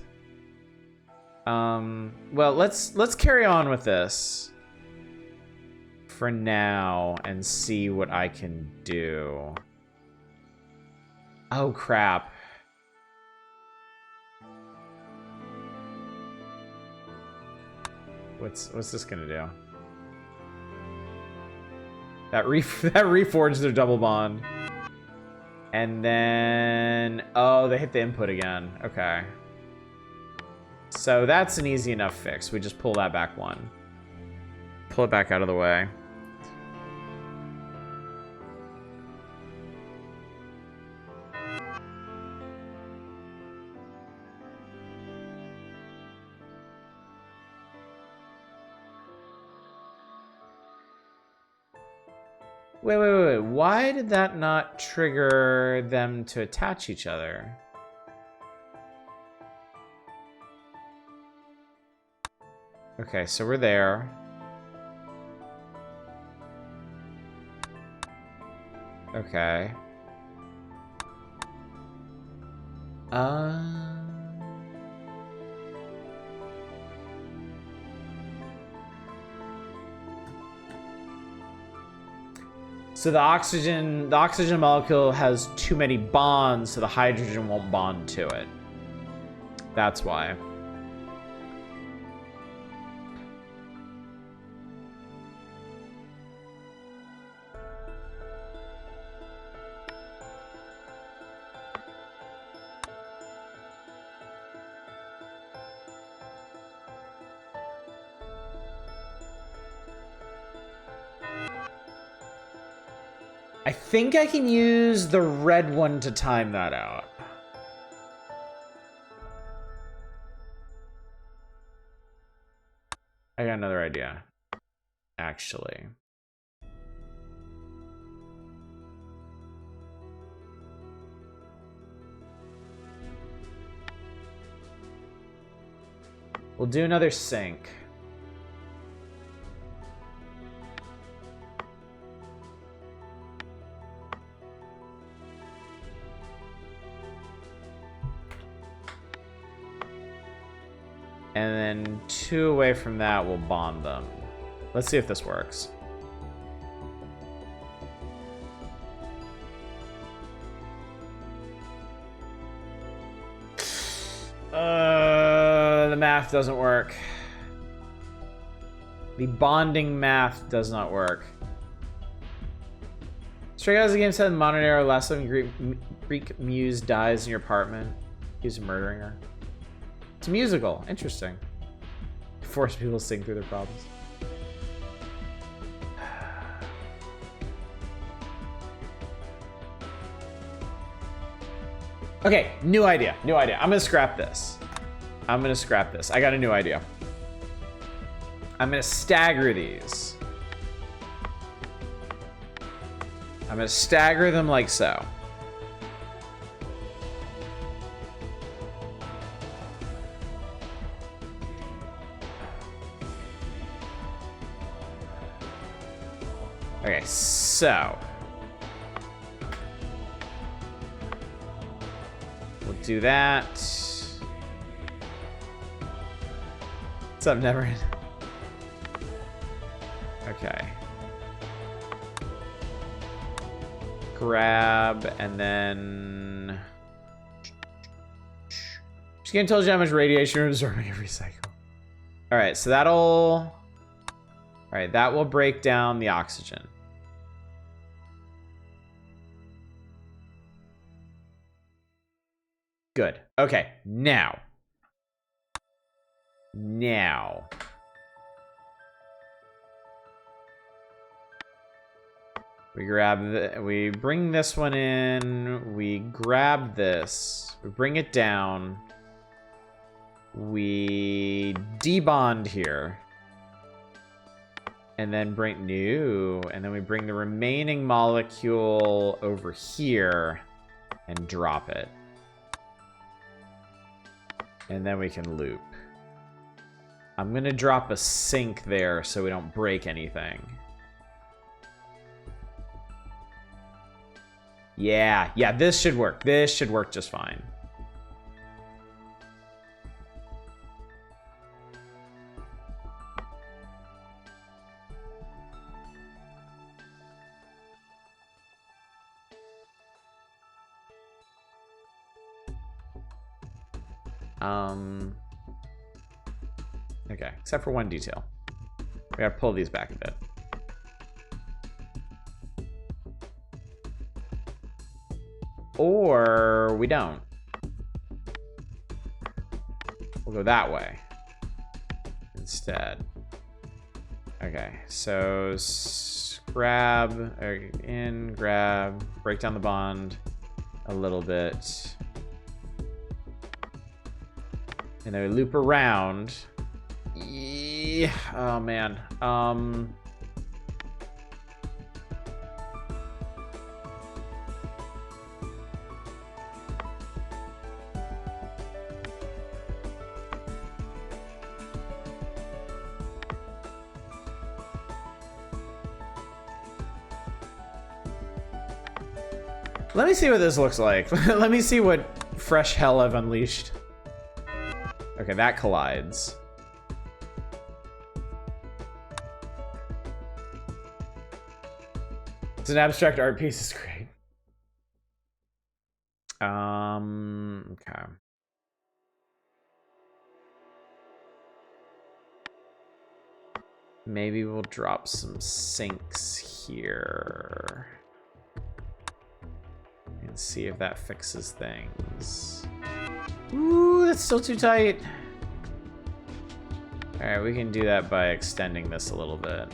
Speaker 1: Well, let's carry on with this for now and see what I can do. Oh, crap. What's this gonna do? That reforged their double bond. And then... Oh, they hit the input again. Okay. So that's an easy enough fix. We just pull that back one. Pull it back out of the way. Wait. Why did that not trigger them to attach each other? Okay, so we're there. Okay. So the oxygen molecule has too many bonds, so the hydrogen won't bond to it. That's why. I think I can use the red one to time that out. I got another idea, actually. We'll do another sync. And then 2 away from that, we'll bond them. Let's see if this works. The math doesn't work. The bonding math does not work. Stray Guys, the game said in modern era, last living Greek muse dies in your apartment. He's murdering her. It's a musical. Interesting. Force people to sing through their problems. Okay, new idea. New idea. I'm gonna scrap this. I got a new idea. I'm gonna stagger these. I'm gonna stagger them like so. Okay, so we'll do that. What's up, Neverend? Okay. Grab, and then... Just gonna tell you how much radiation you're absorbing every cycle. Alright, so that'll... Alright, that will break down the oxygen. Good. Okay, now. We bring this one in, we grab this, we bring it down, we debond here, and then we bring the remaining molecule over here and drop it. And then we can loop. I'm gonna drop a sink there so we don't break anything. Yeah, this should work. This should work just fine. Okay, except for one detail. We gotta pull these back a bit. Or we don't. We'll go that way instead. Okay, so grab, grab, break down the bond a little bit. And then we loop around. Yeah. Oh man. Let me see what this looks like. Let me see what fresh hell I've unleashed. Okay, that collides. It's an abstract art piece. It's great. Okay. Maybe we'll drop some sinks here. And see if that fixes things. Ooh, that's still too tight. All right, we can do that by extending this a little bit.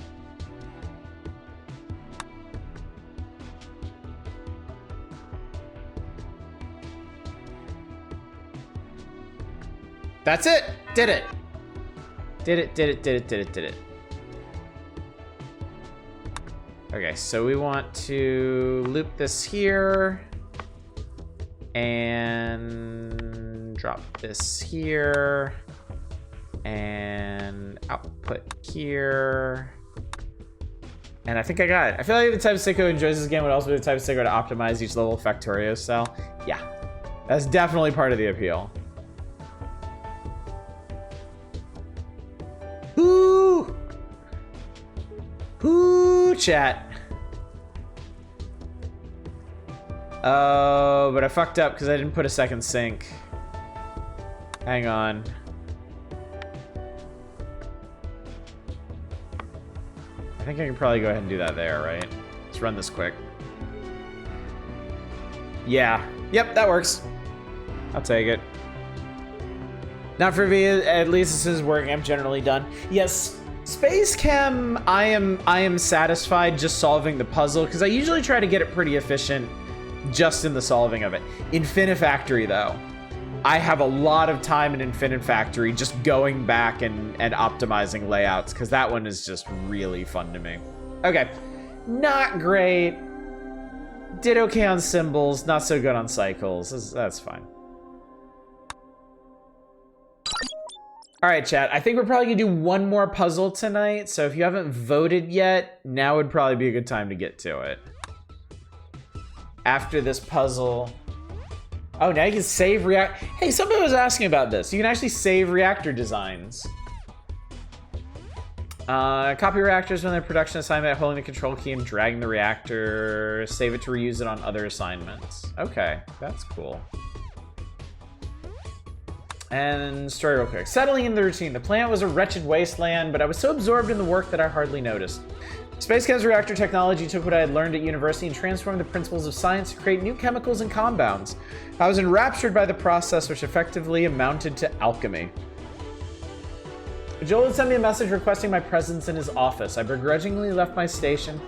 Speaker 1: That's it. Did it. Did it. Okay, so we want to loop this here and drop this here and output here. And I think I got it. I feel like the type of sicko who enjoys this game would also be the type of sicko to optimize each level of Factorio style. Yeah, that's definitely part of the appeal. Ooh! Ooh, chat. Oh, but I fucked up because I didn't put a second sink. Hang on. I think I can probably go ahead and do that there, right? Let's run this quick. Yeah. Yep, that works. I'll take it. Not for me, at least as soon as working, I'm generally done. Yes, SpaceChem, I am satisfied just solving the puzzle, because I usually try to get it pretty efficient just in the solving of it. Infinifactory, though, I have a lot of time in Infinifactory just going back and optimizing layouts, because that one is just really fun to me. Okay, not great. Did okay on symbols, not so good on cycles. That's fine. All right, chat, I think we're probably gonna do one more puzzle tonight, so if you haven't voted yet, now would probably be a good time to get to it. After this puzzle... Oh, now you can save react... Hey, somebody was asking about this. You can actually save reactor designs. Copy reactors when they're production assignment, holding the control key and dragging the reactor. Save it to reuse it on other assignments. Okay, that's cool. And story real quick. Settling into the routine. The planet was a wretched wasteland, but I was so absorbed in the work that I hardly noticed. SpaceChem's reactor technology took what I had learned at university and transformed the principles of science to create new chemicals and compounds. I was enraptured by the process, which effectively amounted to alchemy. Joel had sent me a message requesting my presence in his office. I begrudgingly left my station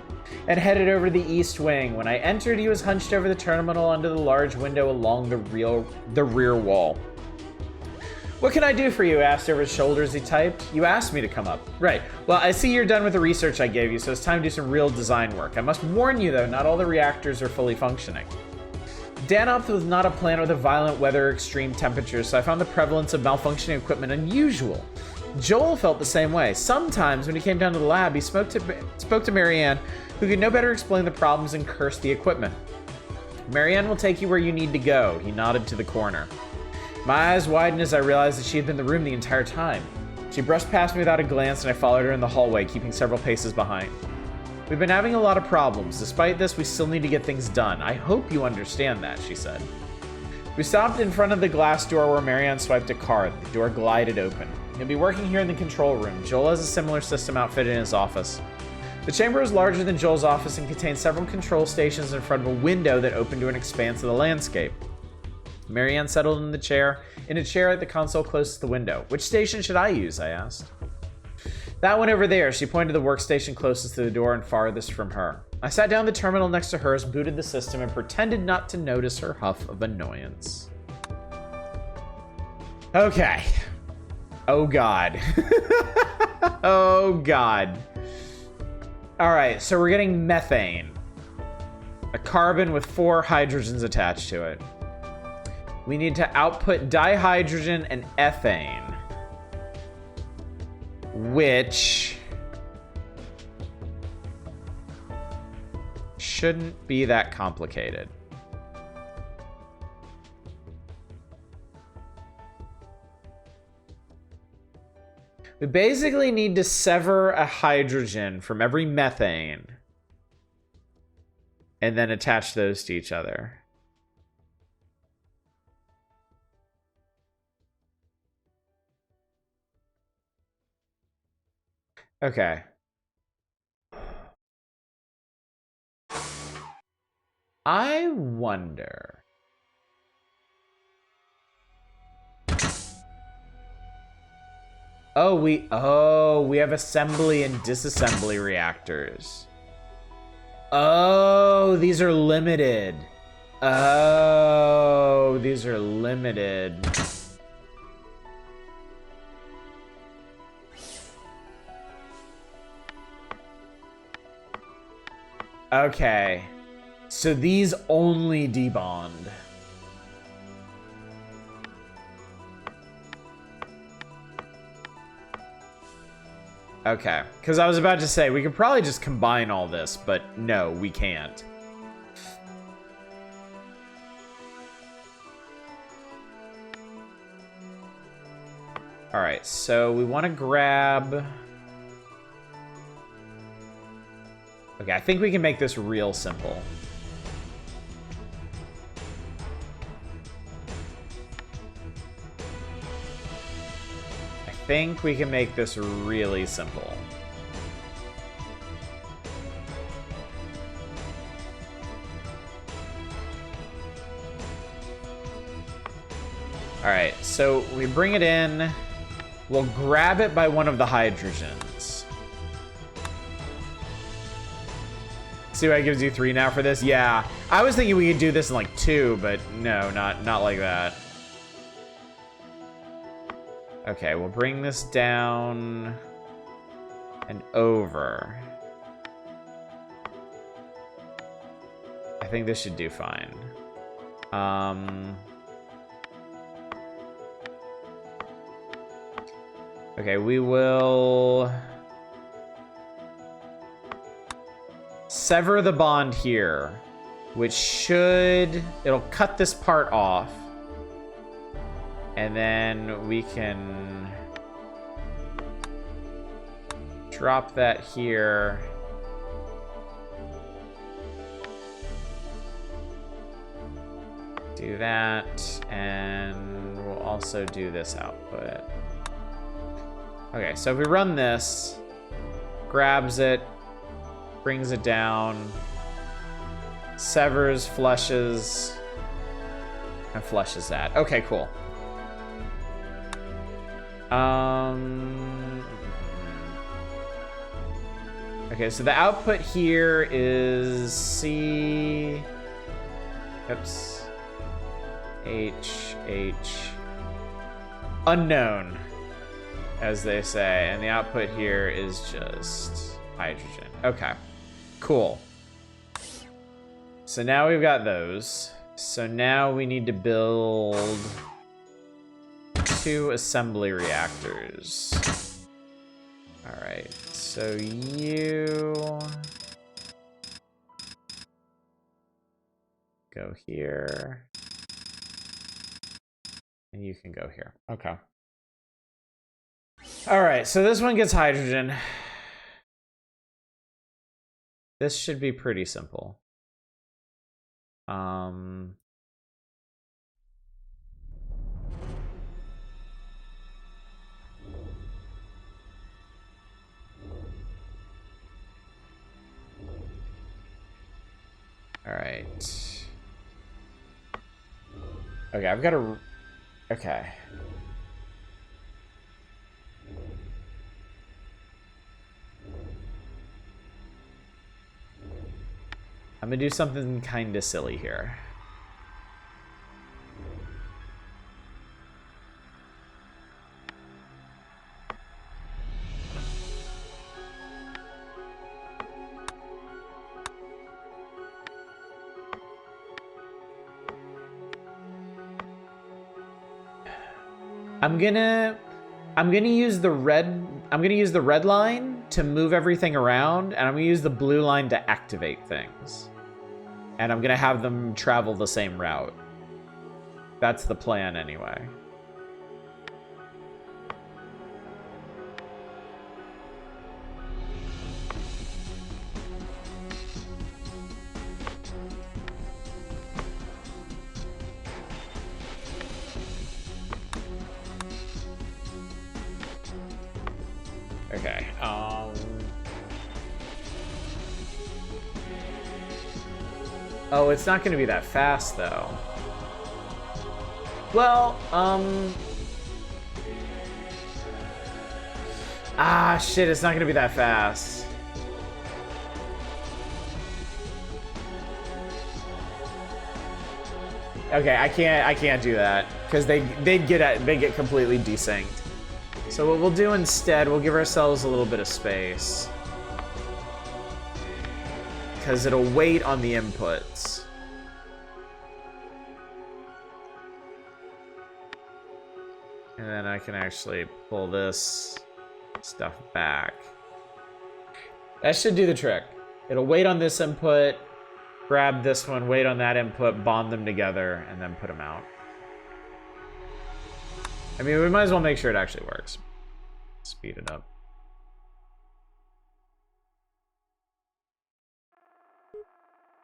Speaker 1: and headed over to the east wing. When I entered, he was hunched over the terminal under the large window along the rear wall. What can I do for you? Asked over his shoulder as he typed. You asked me to come up. Right. Well, I see you're done with the research I gave you, so it's time to do some real design work. I must warn you, though, not all the reactors are fully functioning. Danopt was not a planet with a violent weather, extreme temperatures, so I found the prevalence of malfunctioning equipment unusual. Joel felt the same way. Sometimes, when he came down to the lab, he spoke to Marianne, who could no better explain the problems and curse the equipment. Marianne will take you where you need to go. He nodded to the corner. My eyes widened as I realized that she had been in the room the entire time. She brushed past me without a glance, and I followed her in the hallway, keeping several paces behind. We've been having a lot of problems. Despite this, we still need to get things done. I hope you understand that, she said. We stopped in front of the glass door where Marianne swiped a card. The door glided open. You'll be working here in the control room. Joel has a similar system outfitted in his office. The chamber was larger than Joel's office and contained several control stations in front of a window that opened to an expanse of the landscape. Marianne settled in a chair at the console closest to the window. Which station should I use? I asked. That one over there. She pointed to the workstation closest to the door and farthest from her. I sat down the terminal next to hers, booted the system, and pretended not to notice her huff of annoyance. Okay. Oh, God. Oh, God. All right, so we're getting methane. A carbon with 4 hydrogens attached to it. We need to output dihydrogen and ethane, which shouldn't be that complicated. We basically need to sever a hydrogen from every methane and then attach those to each other. Okay. I wonder. Oh, we have assembly and disassembly reactors. Oh, these are limited. Oh, these are limited. Okay. So these only debond. Okay, because I was about to say, we could probably just combine all this, but no, we can't. All right, so we want to grab... Okay, I think we can make this real simple. I think we can make this really simple. All right, so we bring it in. We'll grab it by one of the hydrogens. See why it gives you 3 now for this? Yeah, I was thinking we could do this in like 2, but no, not like that. Okay, we'll bring this down and over. I think this should do fine. Okay, we will sever the bond here, which should, it'll cut this part off. And then we can drop that here. Do that, and we'll also do this output. Okay, so if we run this, grabs it, brings it down, severs, flushes, and flushes that. Okay, cool. Okay, so the output here is C, oops, H, unknown, as they say, and the output here is just hydrogen. Okay, cool. So now we've got those. So now we need to build 2 assembly reactors. All right, so you go here, and you can go here. Okay. All right, so this one gets hydrogen. This should be pretty simple. All right. Okay, I've got to... Okay. I'm gonna do something kind of silly here. I'm gonna use the red line to move everything around, and I'm gonna use the blue line to activate things. And I'm gonna have them travel the same route. That's the plan anyway. Okay, oh, it's not gonna be that fast, though. Well, ah, shit, it's not gonna be that fast. Okay, I can't do that, because they get completely desynced. So what we'll do instead, we'll give ourselves a little bit of space. Because it'll wait on the inputs. And then I can actually pull this stuff back. That should do the trick. It'll wait on this input, grab this one, wait on that input, bond them together, and then put them out. I mean, we might as well make sure it actually works. Speed it up.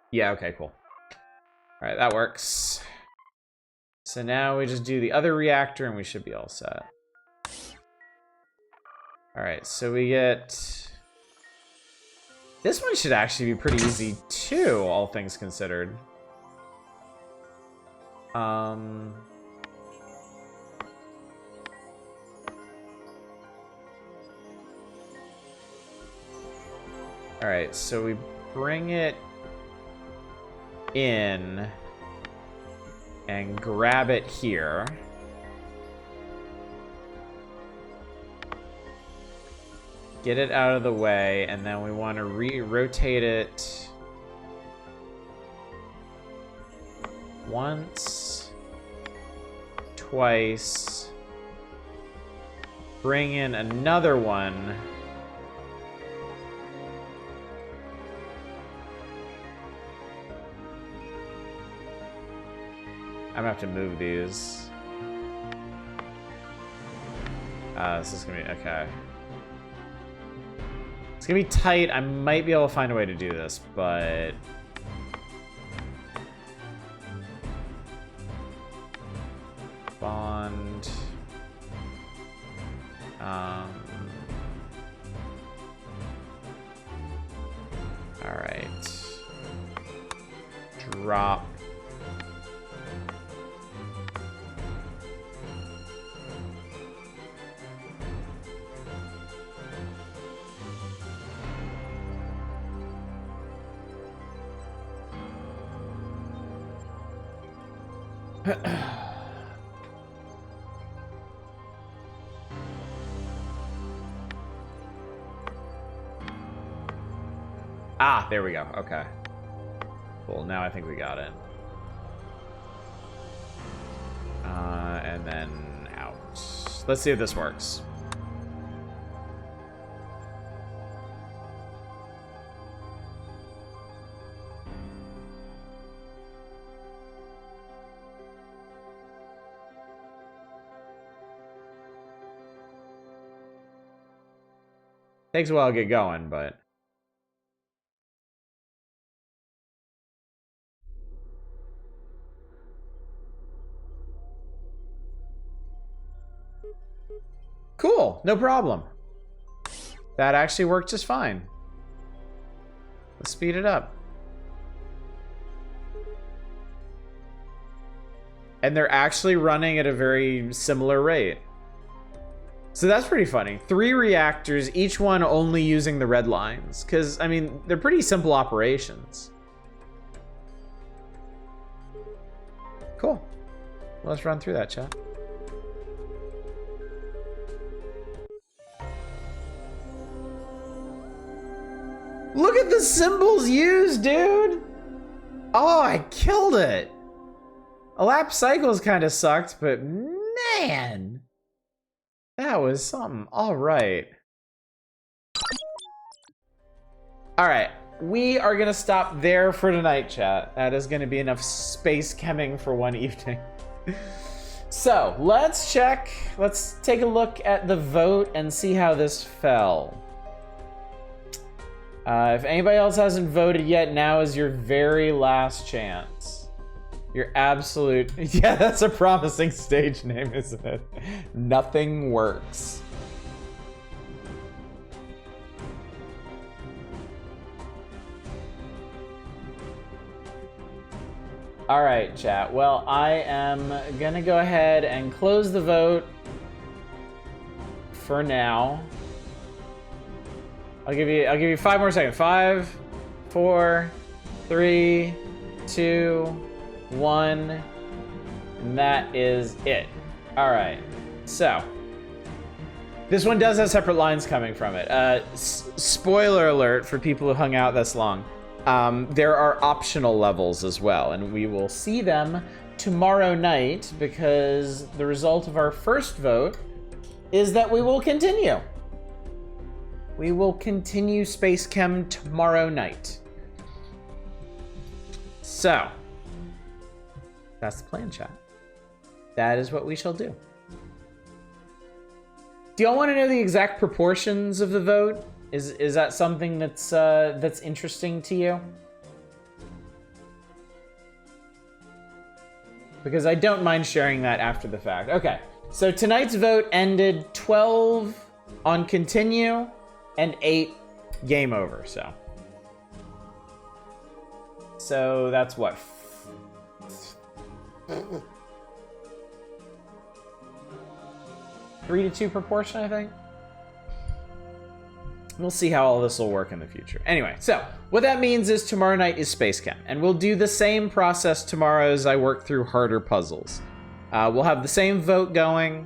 Speaker 1: Yeah, okay, cool. All right, that works. So now we just do the other reactor and we should be all set. All right, so we get... This one should actually be pretty easy too, all things considered. All right, so we bring it in and grab it here. Get it out of the way, and then we want to rotate it once, twice, bring in another one. I'm gonna have to move these. This is gonna be, okay. It's gonna be tight. I might be able to find a way to do this, but... Bond. Alright. Drop. Ah, there we go. Okay. Cool. Now I think we got it. And then out. Let's see if this works. Takes a while to get going, but... Cool, no problem. That actually worked just fine. Let's speed it up. And they're actually running at a very similar rate. So that's pretty funny. 3 reactors, each one only using the red lines. Because, I mean, they're pretty simple operations. Cool. Well, let's run through that, chat. Look at the symbols used, dude! Oh, I killed it! Elapsed cycles kind of sucked, but man! That was something. Alright. Alright. We are going to stop there for tonight, chat. That is going to be enough space chemming for one evening. So, let's check. Let's take a look at the vote and see how this fell. If anybody else hasn't voted yet, now is your very last chance. Your absolute... Yeah, that's a promising stage name, isn't it? Nothing works. All right, chat. Well, I am gonna go ahead and close the vote for now. I'll give you 5 more seconds. 5, 4, 3, 2, 1, and that is it. All right. So this one does have separate lines coming from it. Spoiler alert for people who hung out this long. There are optional levels as well, and we will see them tomorrow night because the result of our first vote is that we will continue. We will continue SpaceChem tomorrow night. So, that's the plan, chat. That is what we shall do. Do y'all want to know the exact proportions of the vote? Is that something that's interesting to you? Because I don't mind sharing that after the fact. Okay, so tonight's vote ended 12 on continue and 8 game over, so that's what? 3-2 proportion, I think. We'll see how all this will work in the future. Anyway, so what that means is tomorrow night is SpaceChem, and we'll do the same process tomorrow as I work through harder puzzles. We'll have the same vote going,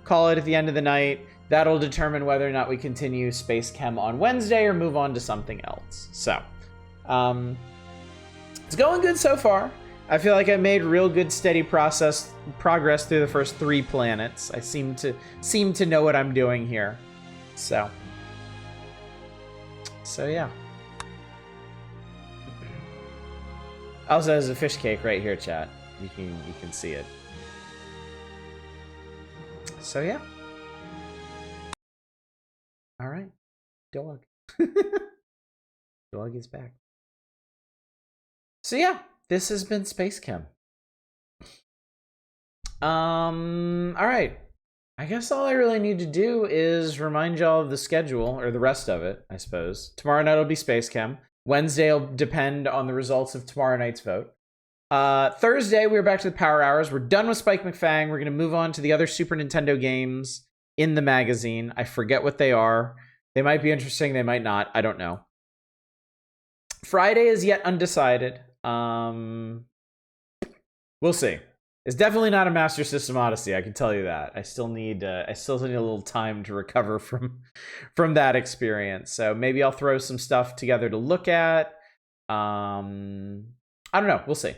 Speaker 1: call it at the end of the night. That'll determine whether or not we continue SpaceChem on Wednesday or move on to something else. So, it's going good so far. I feel like I made real good, steady progress through the first 3 planets. I seem to know what I'm doing here. So yeah. Also, there's a fish cake right here, chat. You can see it. So yeah. All right, dog. Dog is back. So yeah, this has been SpaceChem. All right. I guess all I really need to do is remind y'all of the schedule, or the rest of it, I suppose. Tomorrow night will be SpaceChem. Wednesday will depend on the results of tomorrow night's vote. Thursday, we're back to the Power Hours. We're done with Spike McFang. We're going to move on to the other Super Nintendo games in the magazine. I forget what they are. They might be interesting. They might not. I don't know. Friday is yet undecided. We'll see. It's definitely not a Master System Odyssey. I can tell you that. I still need a little time to recover from that experience. So maybe I'll throw some stuff together to look at. I don't know. We'll see.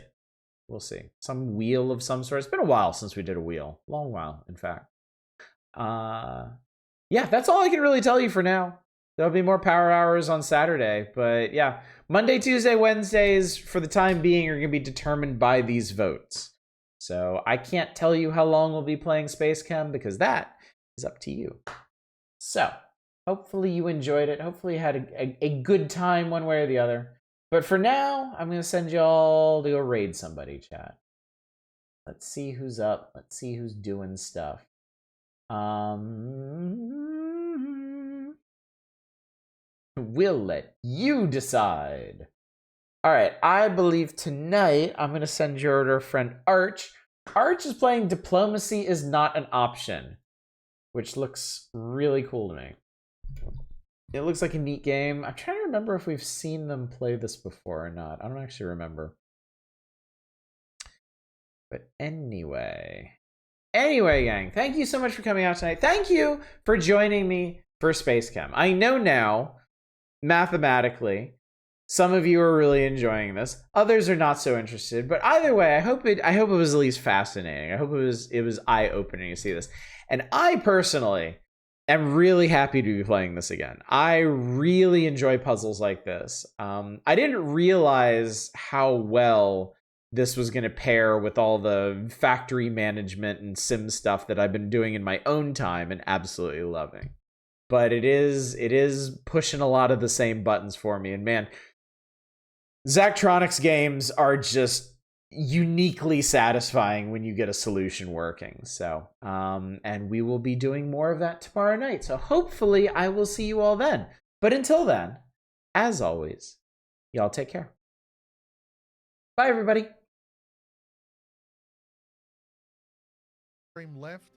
Speaker 1: We'll see. Some wheel of some sort. It's been a while since we did a wheel. Long while, in fact. Yeah, that's all I can really tell you for now. There'll be more Power Hours on Saturday. But yeah, Monday, Tuesday, Wednesdays, for the time being, are going to be determined by these votes. So I can't tell you how long we'll be playing SpaceChem because that is up to you. So hopefully you enjoyed it. Hopefully you had a good time one way or the other. But for now, I'm going to send y'all to go raid somebody, chat. Let's see who's up. Let's see who's doing stuff. We'll let you decide. All right, I believe tonight I'm going to send you to our friend Arch Arch is playing Diplomacy is Not an Option, which looks really cool to me. It looks like a neat game. I'm trying to remember if we've seen them play this before or not. I don't actually remember. But anyway, gang, thank you so much for coming out tonight. Thank you for joining me for SpaceChem. I know now, mathematically, some of you are really enjoying this. Others are not so interested. But either way, I hope it was at least fascinating. I hope it was eye-opening to see this. And I personally am really happy to be playing this again. I really enjoy puzzles like this. I didn't realize how well this was going to pair with all the factory management and sim stuff that I've been doing in my own time and absolutely loving. But it is pushing a lot of the same buttons for me. And man, Zachtronics games are just uniquely satisfying when you get a solution working. So, and we will be doing more of that tomorrow night. So hopefully I will see you all then. But until then, as always, y'all take care. Bye, everybody.
Speaker 2: Left